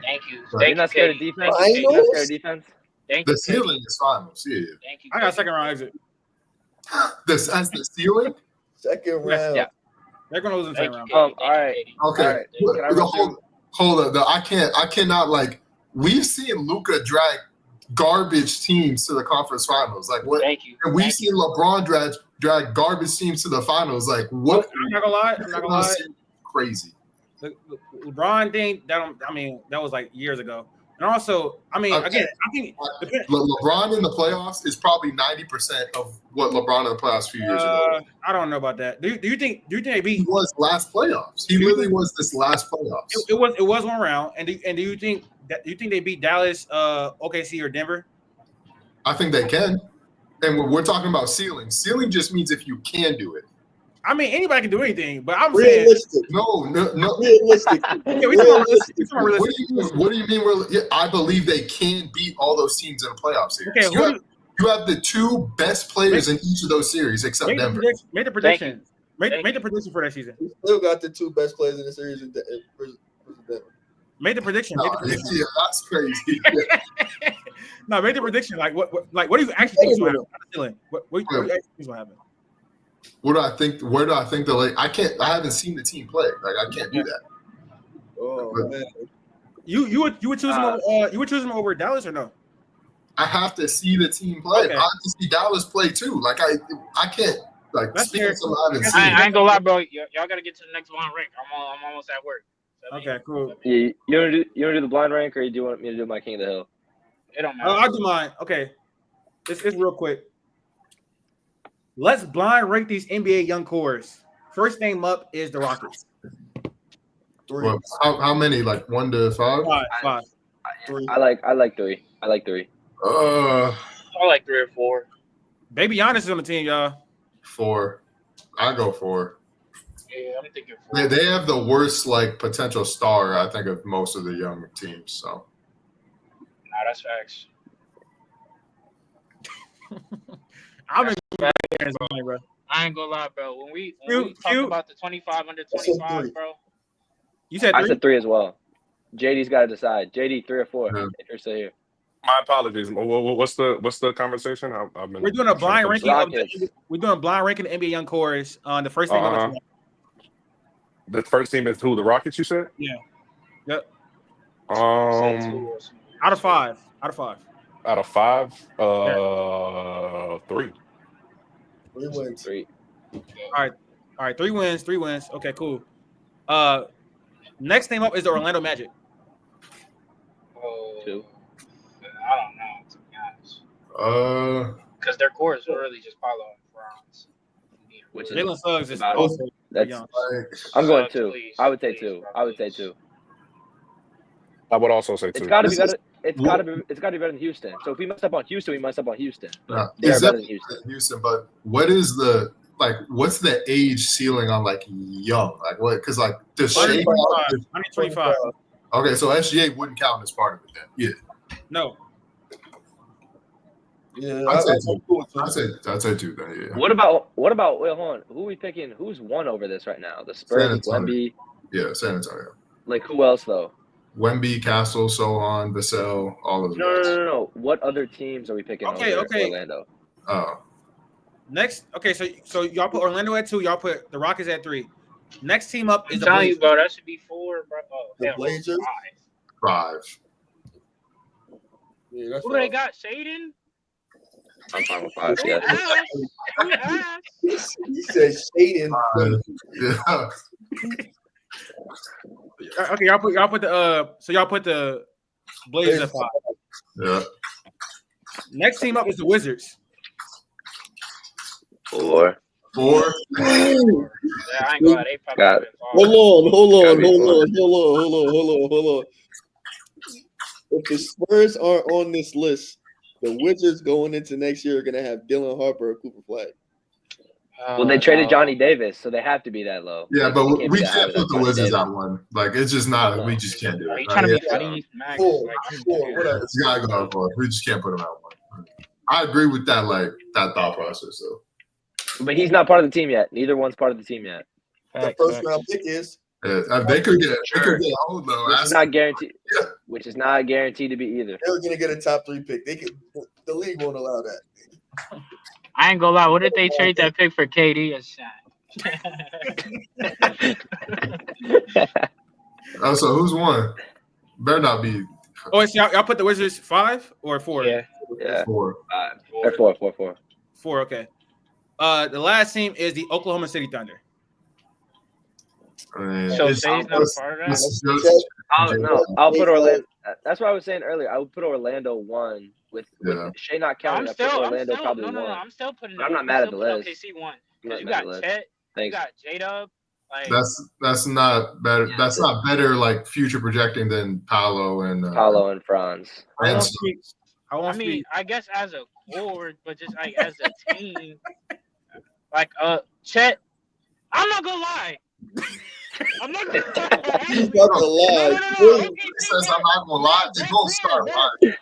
Thank you. You're not scared of defense? Finals? You're not scared of defense? Thank you. The ceiling is finals. Yeah. Thank you. I got a second round exit. As the ceiling. Second round. Yeah. They're gonna lose in the second round. All right. Okay. All right. Hold up. I cannot like. We've seen Luka drag garbage teams to the conference finals. Like what? Thank you. And we've seen LeBron drag garbage teams to the finals. Like what? I'm not gonna lie. Crazy. the LeBron thing, that was like years ago. And also, I mean, again, I think LeBron in the playoffs is probably 90% of what LeBron in the playoffs a few years ago. I don't know about that. Do you think they beat? He was last playoffs. He literally was this last playoffs. It was one round. And do you think they beat Dallas, OKC, or Denver? I think they can. And we're talking about ceiling. Ceiling just means if you can do it. I mean, anybody can do anything, but I'm Realistic. saying no. Realistic. Yeah, we talking about realistic. What do you mean? I believe they can beat all those teams in a playoff series. Okay, you have the two best players in each of those series, except Denver. Make the prediction. Make the prediction for that season. We still got the two best players in the series versus Denver. Make the prediction. Yeah, that's crazy. No, make the prediction. Like what do you actually think is going to happen? What do you actually think is going to happen? What do I think? Where do I think I haven't seen the team play. Like I can't do that. Oh man. You would choose him over, you would choose him over Dallas or no? I have to see the team play. Okay. I have to see Dallas play too. Like I can't That's speak fair. to something I haven't seen. I ain't gonna lie, bro. Y'all gotta get to the next blind rank. I'm almost at work. So, Okay, cool. You want to do the blind rank, or do you want me to do my King of the Hill? It don't matter. I'll do mine. Okay, it's real quick. Let's blind rank these NBA young cores. First name up is the Rockets. 3. Well, how many? Like 1 to 5? Five. 3. I like 3. I like 3. I like 3 or 4. Baby Giannis is on the team, y'all. 4. I go 4. Yeah, I'm thinking 4. They have the worst potential star, I think, of most of the young teams. So Nah, that's facts. I'm bro. I ain't gonna lie, bro. When we talk about the 25 under 25, bro. You said 3? I said 3 as well. JD's got to decide. JD, 3 or 4. Yeah. If you're still here. My apologies. What's the conversation? We're doing a blind ranking. Rockets. We're doing a blind ranking of NBA young cores. The first thing. The first team is who? The Rockets, you said? Yeah. Yep. Out of 5. Out of 5. 3. 3 wins. 3. All right. 3 wins. Okay, cool. Next name up is the Orlando Magic. 2. I don't know, to be honest. Because their core is really just Paulo and Franz. Which is Jalen Suggs is about also that's young. I'm going 2. Please, I would say please, 2. bro, I would say please. 2. I would also say 2. It's got to be better. It's got to be better than Houston. So if we mess up on Houston, we mess up on Houston. They are better than Houston. But what is what's the age ceiling on young? What? Because does Shea 25. Okay, so SGA wouldn't count as part of it then. Yeah. No. Yeah, I'd say I'm 2. cool with 2. I'd say 2 then. Yeah. What about? Wait, hold on. Who are we picking? Who's won over this right now? The Spurs, Wemby. Yeah, San Antonio. Who else though? Wemby, Castle, Sohan, Vassell, all of them. No. What other teams are we picking? Okay. Over Orlando. Oh. Next, okay, so y'all put Orlando at 2. Y'all put the Rockets at 3. Next team up is I'm the telling you, Blazers. bro, that should be 4, bro. Oh, The Blazers? 5. Yeah, that's Who they got? Shaden? I'm fine with 5. Who Yeah. asked? He said Shaden. Yeah. Okay, y'all put the Blazers at 5. Yeah. Next team up is the Wizards. 4. 4. Yeah, I ain't gonna lie. They probably Got been Hold on. If the Spurs aren't on this list, the Wizards going into next year are gonna have Dylan Harper or Cooper Flag. Well, they traded Johnny Davis, so they have to be that low. Yeah, but we can't put the Johnny Wizards Davis. at 1. It's just not. We just can't do Are it. you trying to be Yeah. funny? Max, 4, whatever. It's gotta go for it. We just can't put them at 1. I agree with that. That thought process. So. But he's not part of the team yet. Neither one's part of the team yet. The first round pick is. Yeah, they could get old though. Which is not guaranteed. Which is not guaranteed to be either. They're gonna get a top 3 pick. The league won't allow that. I ain't gonna lie. What if they trade that pick for KD or Shaq? So who's won? Better not be. Oh, so y'all put the Wizards 5 or 4? Yeah. 4. 4. 4. Okay. The last team is the Oklahoma City Thunder. So Shay's not a part of that? I'll put Orlando. That's what I was saying earlier. I would put Orlando 1 with Shay not counting. Probably 1. I'm still putting. I'm not mad at the list. OKC 1 because you got Chet, you got J-Dub. Like that's not better. Yeah, that's not better. Like future projecting than Paolo and Franz. I mean, I guess as a core, but just like as a team, like Chet. I'm not gonna lie. I'm not gonna lie. He's not gonna lie. He says I'm not gonna lie. They're gonna start lying.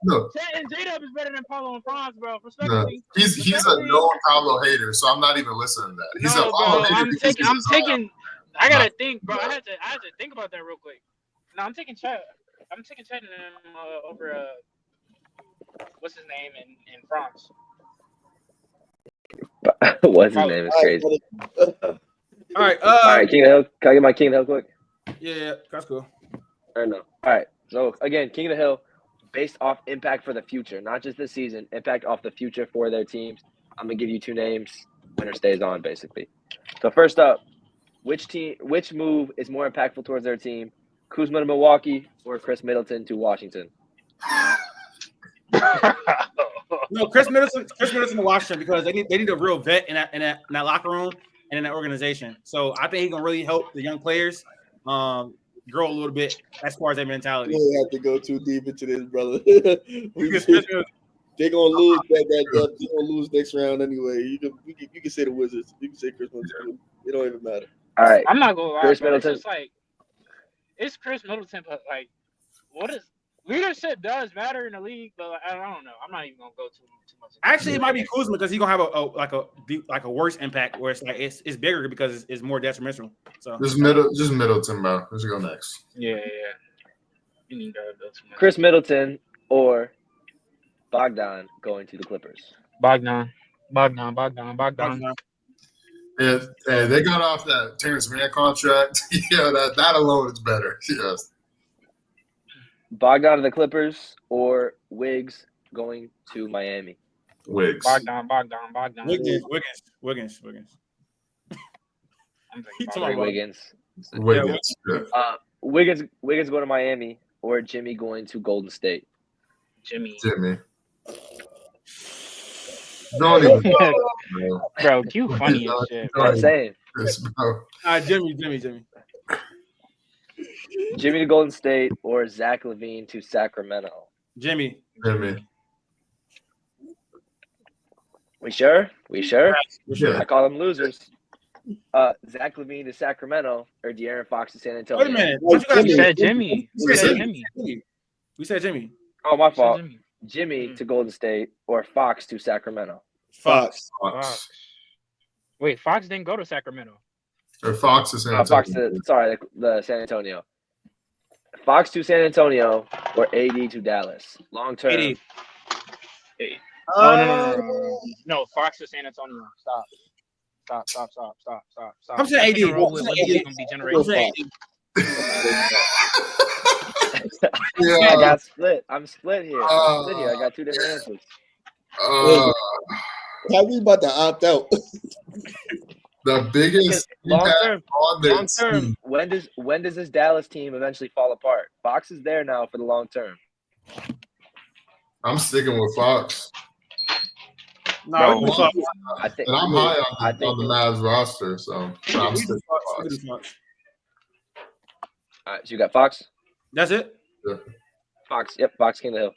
No. Chet and J-Dub is better than Paulo and Franz, bro. Respectfully. He's a known Paulo hater, so I'm not even listening to that. He's a Paulo hater. I'm taking. I gotta think, bro. I had to think about that real quick. No, I'm taking Chet. I'm taking Chet over what's his name in Franz. What's his name is crazy. All right, King of the Hill. Can I get my King of the Hill quick? Yeah, that's cool. Or no. All right. So again, King of the Hill, based off impact for the future, not just this season, impact off the future for their teams. I'm gonna give you 2 names. Winner stays on, basically. So first up, which move is more impactful towards their team? Kuzma to Milwaukee or Chris Middleton to Washington? No, Chris Middleton to Washington because they need a real vet in that locker room and in that organization. So I think he's gonna really help the young players grow a little bit as far as their mentality. You don't have to go too deep into this, brother. They're gonna lose that. They're gonna lose next round anyway. You can say the Wizards. You can say Chris Middleton. It don't even matter. All right, I'm not gonna lie. Chris Middleton. It's Chris Middleton, but like, what is leadership does matter in the league, but I don't know. I'm not even gonna go too much. Actually, it might be Kuzma because he's gonna have a worse impact where it's like it's bigger because it's more detrimental. So just Middleton, bro. Let's go next. Yeah. You need Chris Middleton or Bogdan going to the Clippers. Bogdan. Yeah, they got off that Terrence Mann contract. Yeah, that alone is better. Yes. Bogdan to the Clippers or Wiggs going to Miami. Wiggs. Bogdan. Wiggins. I'm thinking Wiggins. Wiggins. Yeah. Wiggins going to Miami or Jimmy going to Golden State. Jimmy. Don't even bro, you funny as shit. I'm saying. Jimmy. Jimmy to Golden State or Zach LaVine to Sacramento. Jimmy. We sure? Yeah. I call them losers. Zach LaVine to Sacramento or De'Aaron Fox to San Antonio. Wait a minute. You said Jimmy. We said Jimmy. Oh, my fault. Jimmy to Golden State or Fox to Sacramento. Fox. Wait, Fox didn't go to Sacramento. Or Fox to San Antonio. The San Antonio. Fox to San Antonio or AD to Dallas. Long term. AD. No, Fox to San Antonio. Stop. I'm saying AD. I got split. I'm split here. I got 2 different answers. How we about to opt out? The biggest long on term. When does this Dallas team eventually fall apart? Fox is there now for the long term. I'm sticking with Fox. No, I think, and I'm high on the Mavs roster, so I'm sticking with Fox. All right, so you got Fox? That's it? Yeah. Fox. Yep, Fox King of the Hill.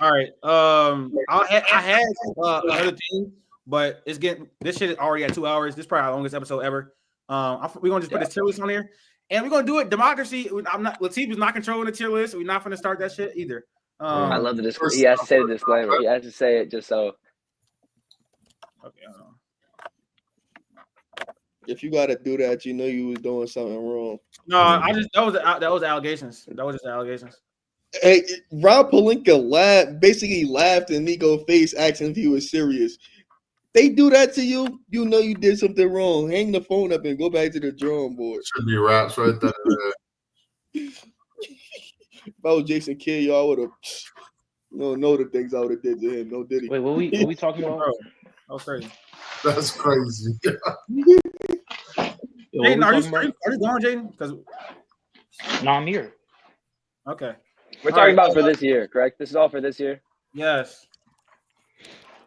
All right. I had another team, but it's getting this shit is already at 2 hours. This is probably our longest episode ever. We're gonna just put this tier list on here, and we're gonna do it democracy. Latif is not controlling the tier list. We're not gonna start that shit either. I love the disclaimer. He has to say the disclaimer. He has to say it just so. Okay. If you gotta do that, you know you was doing something wrong. No, that was allegations. That was just allegations. Hey, Rob Pelinka basically laughed in Nico's face, asking if he was serious. They do that to you, you know you did something wrong. Hang the phone up and go back to the drawing board. Should be raps right there. If I was Jason Kidd, y'all would have know the things I would have did to him. No did he? Wait, what we talking about? That was crazy. That's crazy. Yo, what Jaden, we are you talking about? are you going, Jaden? Because No, I'm here. okay, We're All talking right. about for this year, correct? This is all for this year. yes.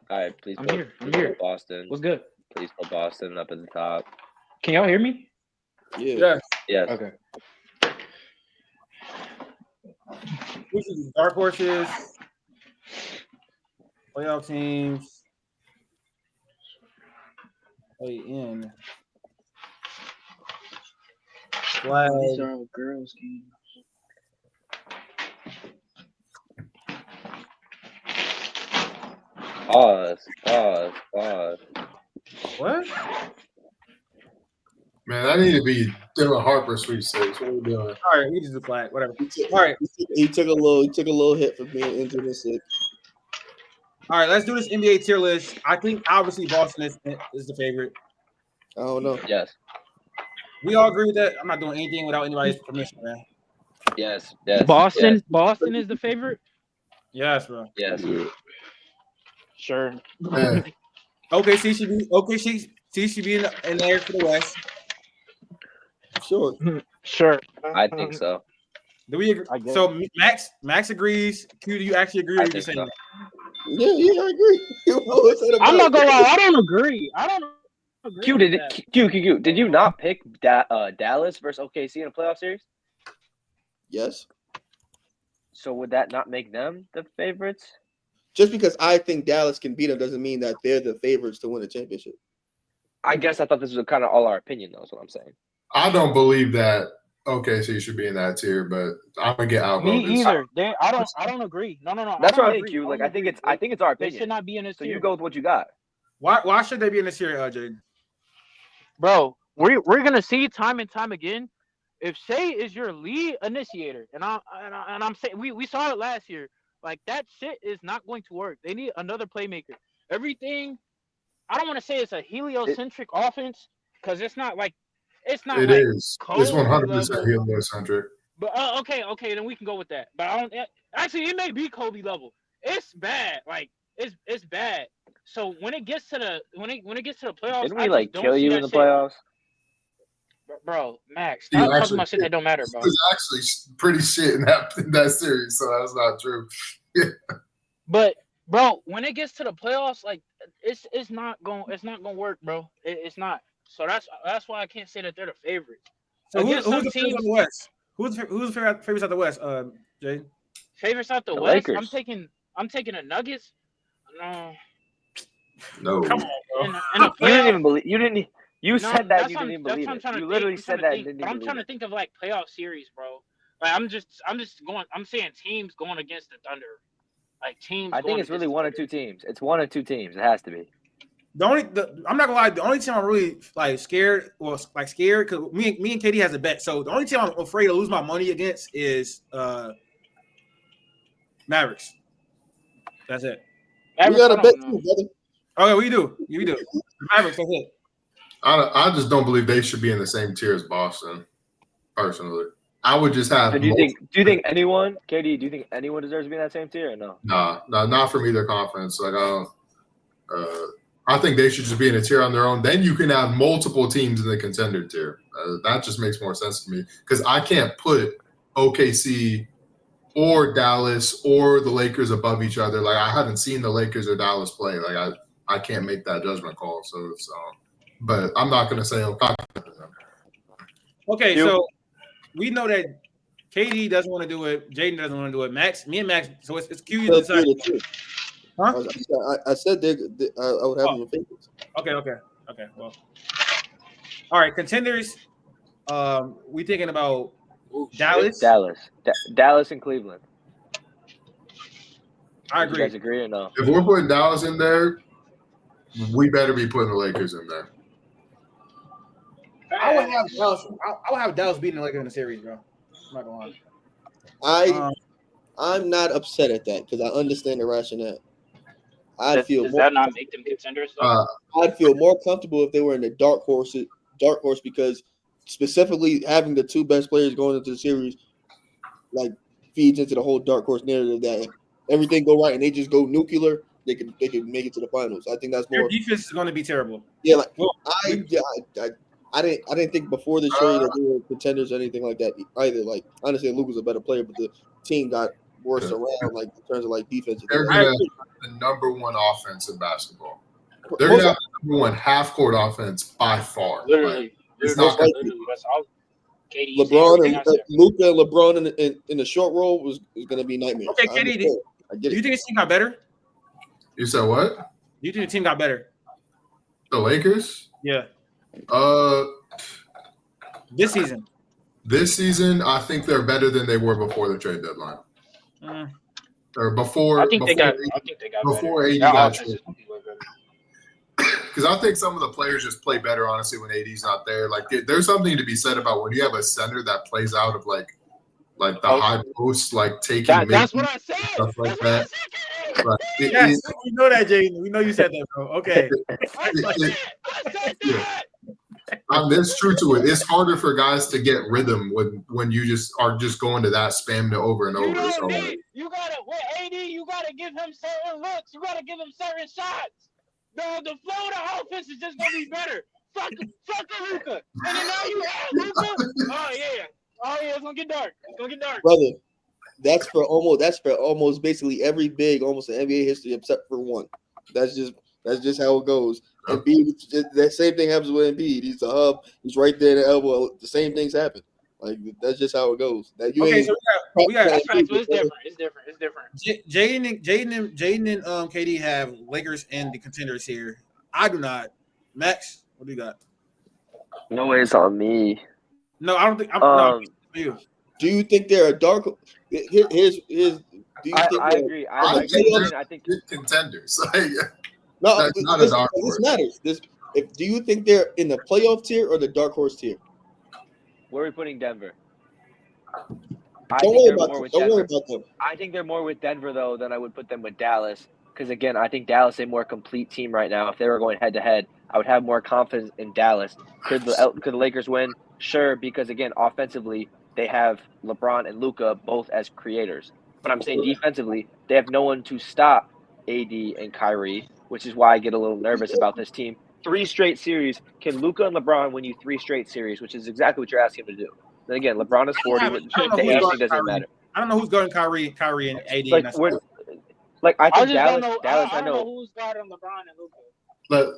All right, please. I'm put- here. I'm please here. put Boston. What's good? Please put Boston up at the top. Can y'all hear me? Yeah. Yes. Yes. Okay. Which is dark horses, playoff teams, play in. Flag. These are all girls' games. Pause. What? Man, that need to be Dylan Harper sweepstakes. What are we doing? All right, we just do flag, whatever. All right, He took a little hit for being injured and sick. all right. Let's do this NBA tier list. I think obviously Boston is the favorite. I don't know. Yes. We all agree with that. I'm not doing anything without anybody's permission, man. Yes. Boston. Yes. Boston is the favorite. Yes, bro. Yes. Sure. Man, OKC should be in there for the West. Sure. Sure. I think so. Do we agree? I guess. So Max agrees. Q, do you actually agree? Or I you think just saying so. that? Yeah, I agree. I'm not gonna lie. I don't agree. Q, with that. Q, did you not pick Dallas versus OKC in a playoff series? Yes. So would that not make them the favorites? Just because I think Dallas can beat them doesn't mean that they're the favorites to win a championship. I guess I thought this was kind of all our opinion, though. Is what I'm saying. I don't believe that OKC should be in that tier, but I'm gonna get outvoted. Me either. I don't agree. No. That's I what don't I think, agree. Q. Like don't I think agree. it's our They opinion. should not be in this So tier. you go with what you got. Why should they be in this year, Jaden? Bro, we're gonna see time and time again. If Shea is your lead initiator, and I'm saying we saw it last year, like that shit is not going to work. They need another playmaker. Everything, I don't want to say it's a heliocentric offense because it's not like It like is. Kobe It's 100% level. heliocentric. But okay, then we can go with that. But I don't actually. It may be Kobe level. It's bad. Like it's bad. So when it gets to the playoffs, Didn't I we just like don't kill see you that in the shit. playoffs? Bro, Max, You stop talking actually about shit that don't matter, bro. It was actually pretty shit in that series, so that's not true. But bro, when it gets to the playoffs, like it's not gonna work, bro. It's not. So that's why I can't say that they're the favorites. So who's Against some the favorites teams, out the West? Who's the favorites out the West? Jaden. favorites out the The West. Lakers. I'm taking the Nuggets. No. No. Come on, bro. In the You didn't playoffs. even believe. You didn't. You No, said that that's you what didn't even that's believe what I'm it. trying to You think. literally I'm said trying that to and think, didn't but I'm even trying believe to think of like playoff series, bro. Like I'm saying teams going against the Thunder. Like teams. it. I think going it's really against one the or two teams. It's one or two teams. It has to be. I'm not gonna lie. The only team I'm really like scared, because me and Katie has a bet. So the only team I'm afraid to lose my money against is Mavericks. That's it. Thunder. We got a bet Mavericks, I don't know. too, brother. Okay, we do. The Mavericks. That's it. I just don't believe they should be in the same tier as Boston, personally. I would just have So do you think anyone, KD, do you think anyone deserves to be in that same tier or no? Nah, not from either conference. Like I think they should just be in a tier on their own. Then you can have multiple teams in the contender tier. That just makes more sense to me because I can't put OKC or Dallas or the Lakers above each other. Like I haven't seen the Lakers or Dallas play. Like I can't make that judgment call. So but I'm not gonna say Okay, so we know that KD doesn't want to do it. Jaden doesn't want to do it. Me and Max. So it's Q to decide. Huh? I said I would have them in favorites. Okay. Well, all right. Contenders. We thinking about Dallas. Dallas and Cleveland. I You agree. guys agree or no? if we're putting Dallas in there, we better be putting the Lakers in there. I would have Dallas beating the Lakers in the series, bro. I'm not gonna lie. I'm not upset at that because I understand the rationale. Does that not make them contenders? Though? I'd feel more comfortable if they were in the dark horse because specifically having the two best players going into the series like feeds into the whole dark horse narrative that if everything go right and they just go nuclear, they could make it to the finals. I think that's more. Their defense is going to be terrible. Yeah, like Well, I didn't think before the trade that they were contenders or anything like that either. Like honestly, Luke was a better player, but the team got worse around like in terms of like defense. They're I gonna agree. have the number one offense in basketball. They're gonna have the number one half court offense by far. Literally, it's most not likely. that's all. KD, LeBron and Luka and LeBron in the short roll is going to be nightmares. Okay, KD, I get do you it. think this team got better? You said what? Do you think the team got better? The Lakers? Yeah. This season, I think they're better than they were before the trade deadline. Or before. I think they got before better. AD got traded. Because I think some of the players just play better, honestly, when AD's not there. Like, there's something to be said about when you have a center that plays out of like the high post, like taking. That's what I said. Stuff like that. But Yes, we know that, Jaden. We know you said that, bro. Okay. There's truth to it. It's harder for guys to get rhythm when you just are just going to that spam to over and over. You gotta with AD. You gotta give him certain looks. You gotta give him certain shots. The flow of the offense is just gonna be better. Fuck the Luka. And then now you add Luka. Oh yeah, it's gonna get dark. Brother, that's for almost basically every big almost in NBA history except for one. That's just how it goes. Embiid, that same thing happens with Embiid. He's the hub. He's right there in the elbow. The same things happen. Like that's just how it goes. That you Okay, so we got it's different. Jaden and KD have Lakers and the contenders here. I do not. Max, what do you got? No way it's on me. No, I don't think. No, you. Do you think they're a dark? Here's. Do you think I agree. I think they're contenders. No, that's not a dark this horse. matters. Do you think they're in the playoff tier or the dark horse tier? Where are we putting Denver? Don't worry about them. I think they're more with Denver, though, than I would put them with Dallas. Because, again, I think Dallas is a more complete team right now. If they were going head-to-head, I would have more confidence in Dallas. Could the Lakers win? Sure, because, again, offensively, they have LeBron and Luka both as creators. But I'm saying defensively, they have no one to stop AD and Kyrie, which is why I get a little nervous about this team. 3 straight series. Can Luka and LeBron win you 3 straight series, which is exactly what you're asking him to do. Then again, LeBron is 40. The age doesn't matter. I don't know who's guarding Kyrie and AD. I think Dallas. I don't know who's guarding LeBron and Luka.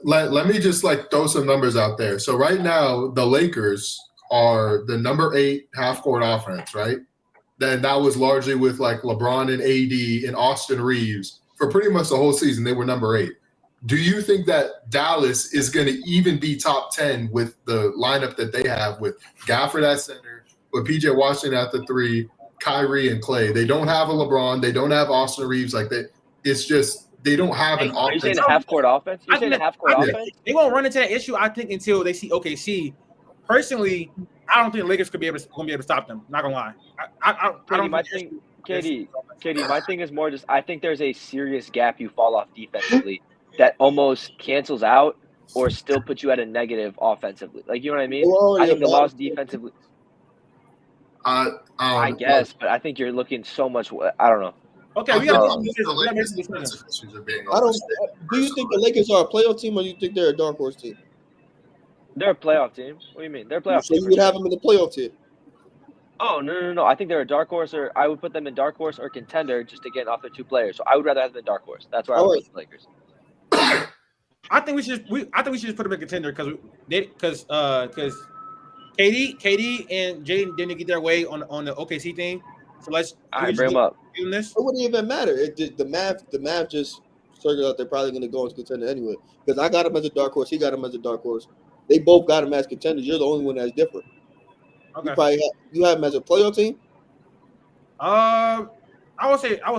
Let me just throw some numbers out there. So right now, the Lakers are the number 8 half-court offense, right? Then that was largely with LeBron and AD and Austin Reeves for pretty much the whole season. They were number 8. Do you think that Dallas is going to even be top 10 with the lineup that they have with Gafford at center, with PJ Washington at the 3, Kyrie and Clay? They don't have a LeBron. They don't have Austin Reeves. It's just they don't have an offense. Are you saying a half-court offense? You're saying a half-court offense? They won't run into that issue, I think, until they see OKC. Personally, I don't think the Lakers going to be able to stop them. Not gonna lie. I don't. KD, my thing is more just I think there's a serious gap you fall off defensively that almost cancels out or still puts you at a negative offensively. You know what I mean? I think the loss defensively. I guess, but I think you're looking so much. I don't know. Okay, we got Do you think the Lakers are a playoff team or do you think they're a dark horse team? They're a playoff team. What do you mean? They're a playoff team. So you would have them in the playoff tier? Oh, no. I think they're a dark horse, or I would put them in dark horse or contender just to get off their 2 players. So I would rather have them in dark horse. That's where I would put the Lakers. I think we should just put them in contender because KD and Jaden didn't get their way on the OKC thing. So let's bring them up. It wouldn't even matter. The math just figured out they're probably going to go into contender anyway. Because I got him as a dark horse. He got him as a dark horse. They both got him as contenders. You're the only one that's different. Okay. You have him as a playoff team. I would say I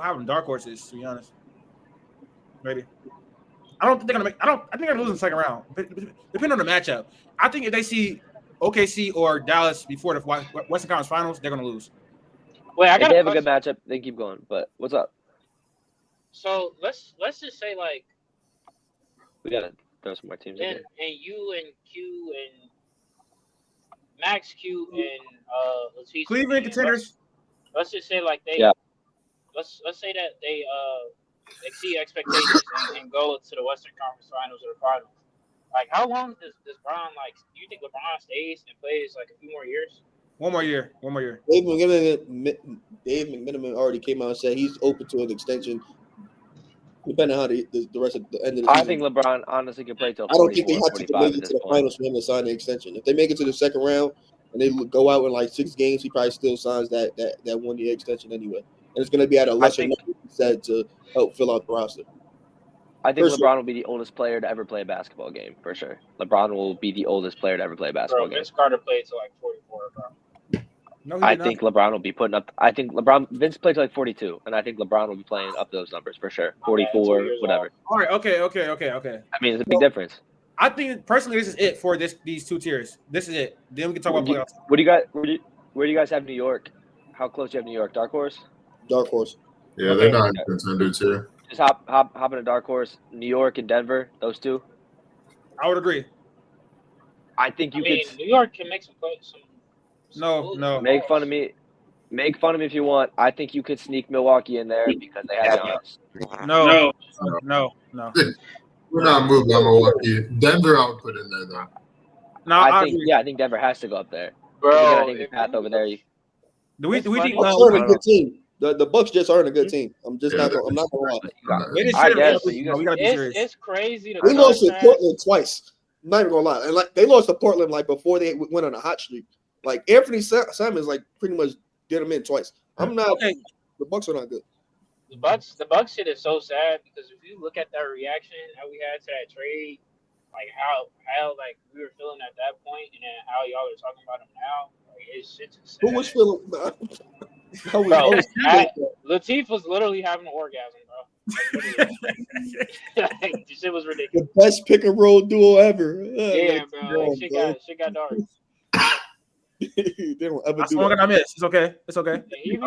have them dark horses, to be honest. Maybe. I don't think they're gonna make. I think they're gonna lose in the second round. Depending on the matchup, I think if they see OKC or Dallas before the Western Conference Finals, they're gonna lose. Wait, if they have a good matchup, they keep going. But what's up? So let's just say we gotta throw some more teams in. And you and Q and Max, Q and Latif. Cleveland contenders. Let's just say they. Yeah. Let's say that they exceed expectations and go to the Western Conference Finals or the Finals. Like, how long does Bron like? Do you think LeBron stays and plays like a few more years? One more year. Dave McMenamin already came out and said he's open to an extension, depending on how the rest of the end of the I season. think LeBron honestly could play till I don't think 44, they have to 45 make at it this to the point. finals for him to sign the extension. If they make it to the second round and they go out in like 6 games, he probably still signs that 1 year extension anyway. And it's going to be at a lesser think- number, he said, to help fill out the roster. I think For LeBron sure. will be the oldest player to ever play a basketball game for sure. LeBron will be the oldest player to ever play a basketball Bro, game. Vince Carter played till like 44, bro. No, he I did not. think LeBron will be putting up. I think Vince played till like 42, and I think LeBron will be playing up those numbers for sure. 44, 2 years whatever. All right. Okay. I mean, it's a big difference. I think personally, this is it for these 2 tiers. This is it. Then we can talk about playoffs. What do you guys? Where do you guys have New York? How close do you have New York? Dark horse? Dark horse. Yeah, Okay. they're not contenders here. Just hop in a dark horse. New York and Denver, those 2. I would agree. I think you could New York can make some plays. No. make fun of me. Make fun of me if you want. I think you could sneak Milwaukee in there because they have Giannis. No. We're not moving on Milwaukee. Denver, I would put in there though. No, I agree. think Denver has to go up there. Bro, Again, I think the path over there. Do we think Bucks aren't a good team. The Bucks just aren't a good team. I'm not gonna lie. I guess, but you we guys, gotta be serious. It's crazy. They lost to Portland twice. I'm not even gonna lie. And like they lost to Portland like before they went on a hot streak. Like Anthony Simons like pretty much did them in twice. I'm not. Okay. The Bucks are not good. The Bucks shit is so sad because if you look at that reaction that we had to that trade, like how like we were feeling at that point, and then how y'all are talking about him now, like it's shit's sad. Who was feeling? Bro, Latif was literally having an orgasm, bro. Like, this shit was ridiculous. The best pick and roll duo ever. Yeah, bro. Like, shit got dark. They don't ever That's do the one that. I missed. It's okay. He be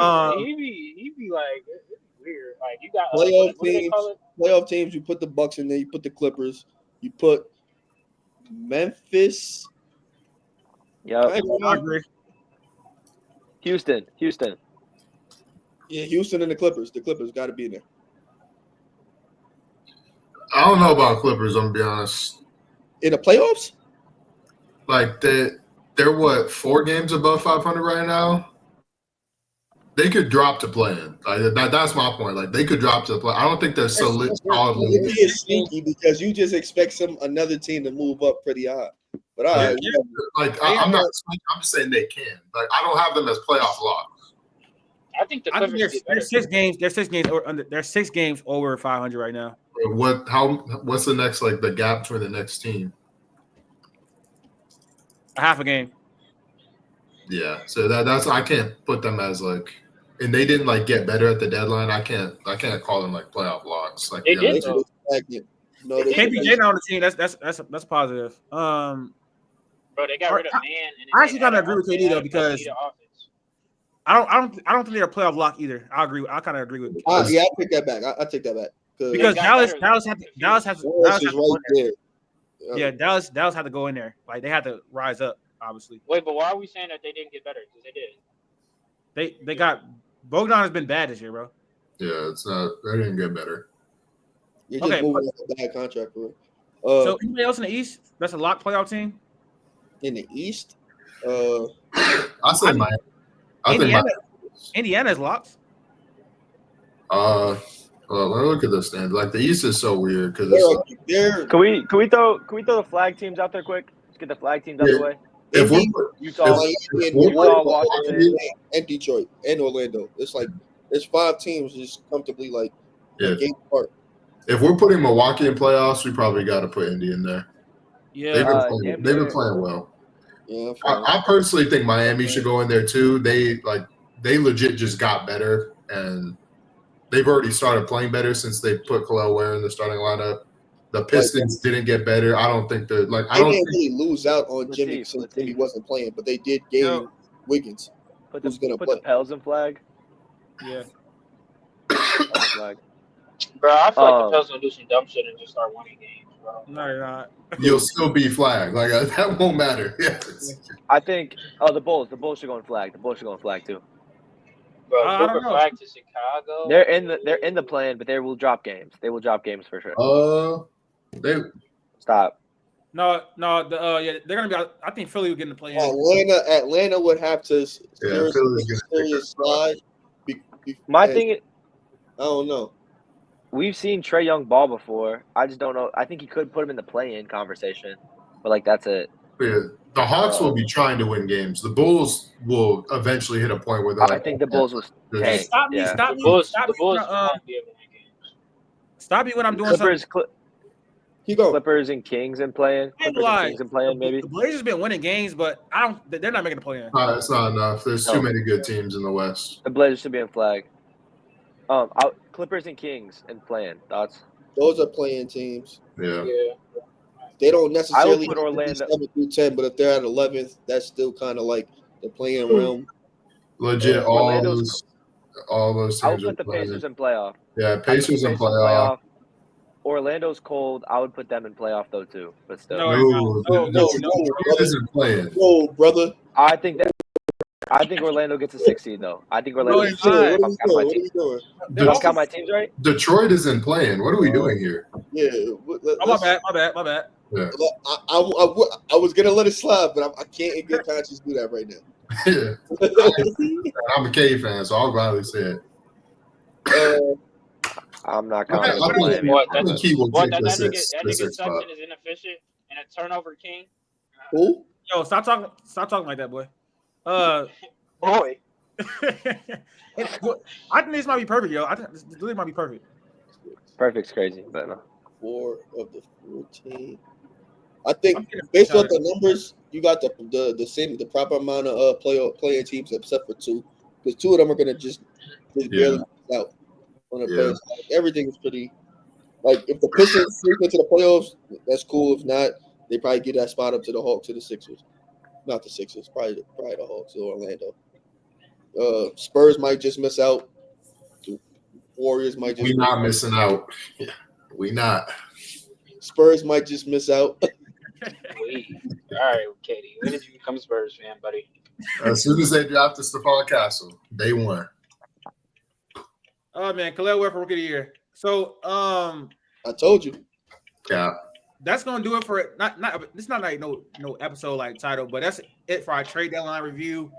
like it's weird. Like you got Playoff what do they teams. call it? Playoff teams. You put the Bucks in there. You put the Clippers. You put Memphis. yep. I agree. Houston. Yeah, Houston and the Clippers. The Clippers got to be in there. I don't know about Clippers, I'm gonna be honest. In the playoffs? Like they're what, 4 games above 500 right now? They could drop to play-in. Like that's my point. Like they could drop to the play. I don't think they're solidly. It is sneaky because you just expect another team to move up pretty high. But all right, Like I'm not. I'm just saying they can. Like I don't have them as playoff locks. I think the I think Clippers get better. there's 6 games. There's 6 games over. There's 6 games over 500 right now. What's the next, like the gap between the next team? A half a game. Yeah, so that's I can't put them as like, and they didn't like get better at the deadline. I can't call them like playoff locks. Like They yeah, did, though. No, they KPJ now on the team. That's positive. Bro, they got rid of Man. And I actually kinda agree with KD though, because I don't think they're a playoff lock either. I kind of agree with. Yeah, I take that back. I take that back Because Dallas has Dallas is right there. Yeah, Dallas had to go in there. Like they had to rise up, obviously. Wait, but why are we saying that they didn't get better? Because they did. They got Bogdan has been bad this year, bro. Yeah, it's not. They didn't get better. You're just Okay, moving off a bad contract, bro. So anybody else in the East that's a lock playoff team? In the East, I say Miami. I think Indiana's locked. Well, let me look at the stands. Like the East is so weird because it's they're Can we throw the flag teams out there quick? Let's get the flag teams out of the way. if Indy, we're Utah, Washington. and Detroit and Orlando. It's like there's 5 teams just comfortably like Yeah. a game apart. if we're putting Milwaukee in playoffs, we probably got to put Indy in there. Yeah. They've been playing well. Yeah, I personally think Miami should go in there too. They legit just got better, and they've already started playing better since they put Khalil Ware in the starting lineup. The Pistons didn't get better. I don't think they're like. I they don't didn't think, really lose out on Jimmy since Jimmy wasn't playing, but they did gain Wiggins. Put Who's gonna the play? Pels in flag. Yeah. Flag. Bro, I feel like the Pels gonna do some dumb shit and just start winning games, bro. No, you're not. you'll still be flagged. Like that won't matter. Yes. I think. Oh, the Bulls. The Bulls should go in flag. The Bulls should go in flag too. Bro, I don't Booker know. flag to Chicago. They're in the plan, but they will drop games. They will drop games for sure. They Stop. No, they're gonna be. I think Philly will get in the play-in. Atlanta would have to Philly's gonna serious slide. My thing is, I don't know. we've seen Trae Young ball before. I just don't know. I think he could put him in the play-in conversation, but like that's it. Yeah, the Hawks will be trying to win games. The Bulls will eventually hit a point where they're I like, think the Bulls was. Hey, Hey, Hey, stop me! yeah. Stop The me! Bulls Stop me! won't be able to win games. Stop me when I'm doing Clippers, something. Keep going. Clippers and Kings and playing. I ain't Clippers and lie. Kings and playing maybe. The Blazers been winning games, but they're not making the play-in. it's not enough. There's too many good teams in the West. The Blazers should be in flag. Clippers and Kings and playing. Thoughts? Those are playing teams. Yeah. They don't necessarily put have to be Orlando- 7 through 10, but if they're at 11th, that's still kind of like the playing realm. Legit, all Orlando's- those I would teams are put the playing. Pacers in playoff. Yeah, Pacers in playoff. Orlando's cold. I would put them in playoff though too, but still. No, brother. isn't playing. No, brother. I think Orlando gets a 6 seed though. I think Orlando. No, gets it's a not. 6 What are seed. you doing? Do I count my teams right? Detroit isn't playing. What are we doing here? Yeah. Oh, my bad. Yeah. I was going to let it slide, but I can't in good conscience do that right now. Yeah. I'm a K fan, so I'll gladly say it. I'm not I counting. think- What, I think he will What, take that the nigga sixth Sexton spot. is inefficient and a turnover king. Who? Yo, stop talking like that, boy. Boy. I think this might be perfect, yo. I think this really might be perfect. Perfect's crazy, but no. 4 of the 14. I think based on the numbers, you got the proper amount of playing teams except for 2, because 2 of them are gonna just barely miss out on the players. Everything is pretty. Like if the Pistons sneak into the playoffs, that's cool. If not, they probably get that spot up to the Hawks, to the Sixers. Not the Sixers, probably the Hawks or Orlando. Spurs might just miss out. Warriors might just. We not missing out. Yeah, we not. Spurs might just miss out. All right, Katie. When did you become a Spurs fan, buddy? As soon as they drafted Stephon Castle, they won. Oh man, Khalil Ware for Rookie of the Year. So I told you. Yeah. that's gonna do it for it. Not it's not like no episode like title, but that's it for our trade deadline review.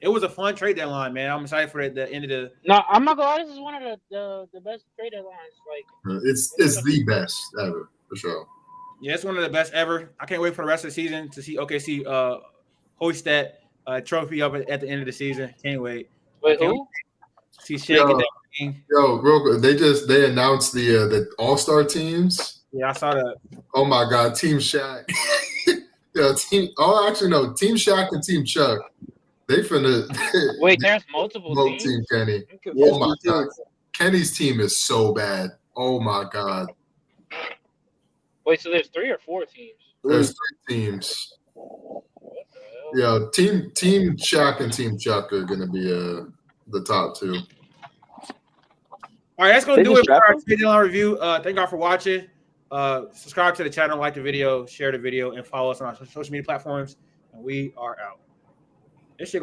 It was a fun trade deadline, man. I'm excited for the end of the. No, I'm not gonna lie. This is one of the best trade deadlines. Like It's the best ever, for sure. Yeah, it's one of the best ever. I can't wait for the rest of the season to see OKC hoist that trophy up at the end of the season. Can't wait. Wait, who? See Shaq get that ring. Yo, real quick, they announced the All-Star teams. Yeah, I saw that. Oh my God, Team Shaq. Team Shaq and Team Chuck. They finna Wait, there's multiple vote teams. Team Kenny. Yes, Oh my we God, do. Kenny's team is so bad. Oh my God, Wait, so there's 3 or 4 teams. there's 3 teams. What the hell? Yeah, Team Shaq and Team Chuck are gonna be the top 2. All right, that's gonna They do just it for our drafted? trade deadline review. Thank y'all for watching. Subscribe to the channel, like the video, share the video, and follow us on our social media platforms. And we are out. This shit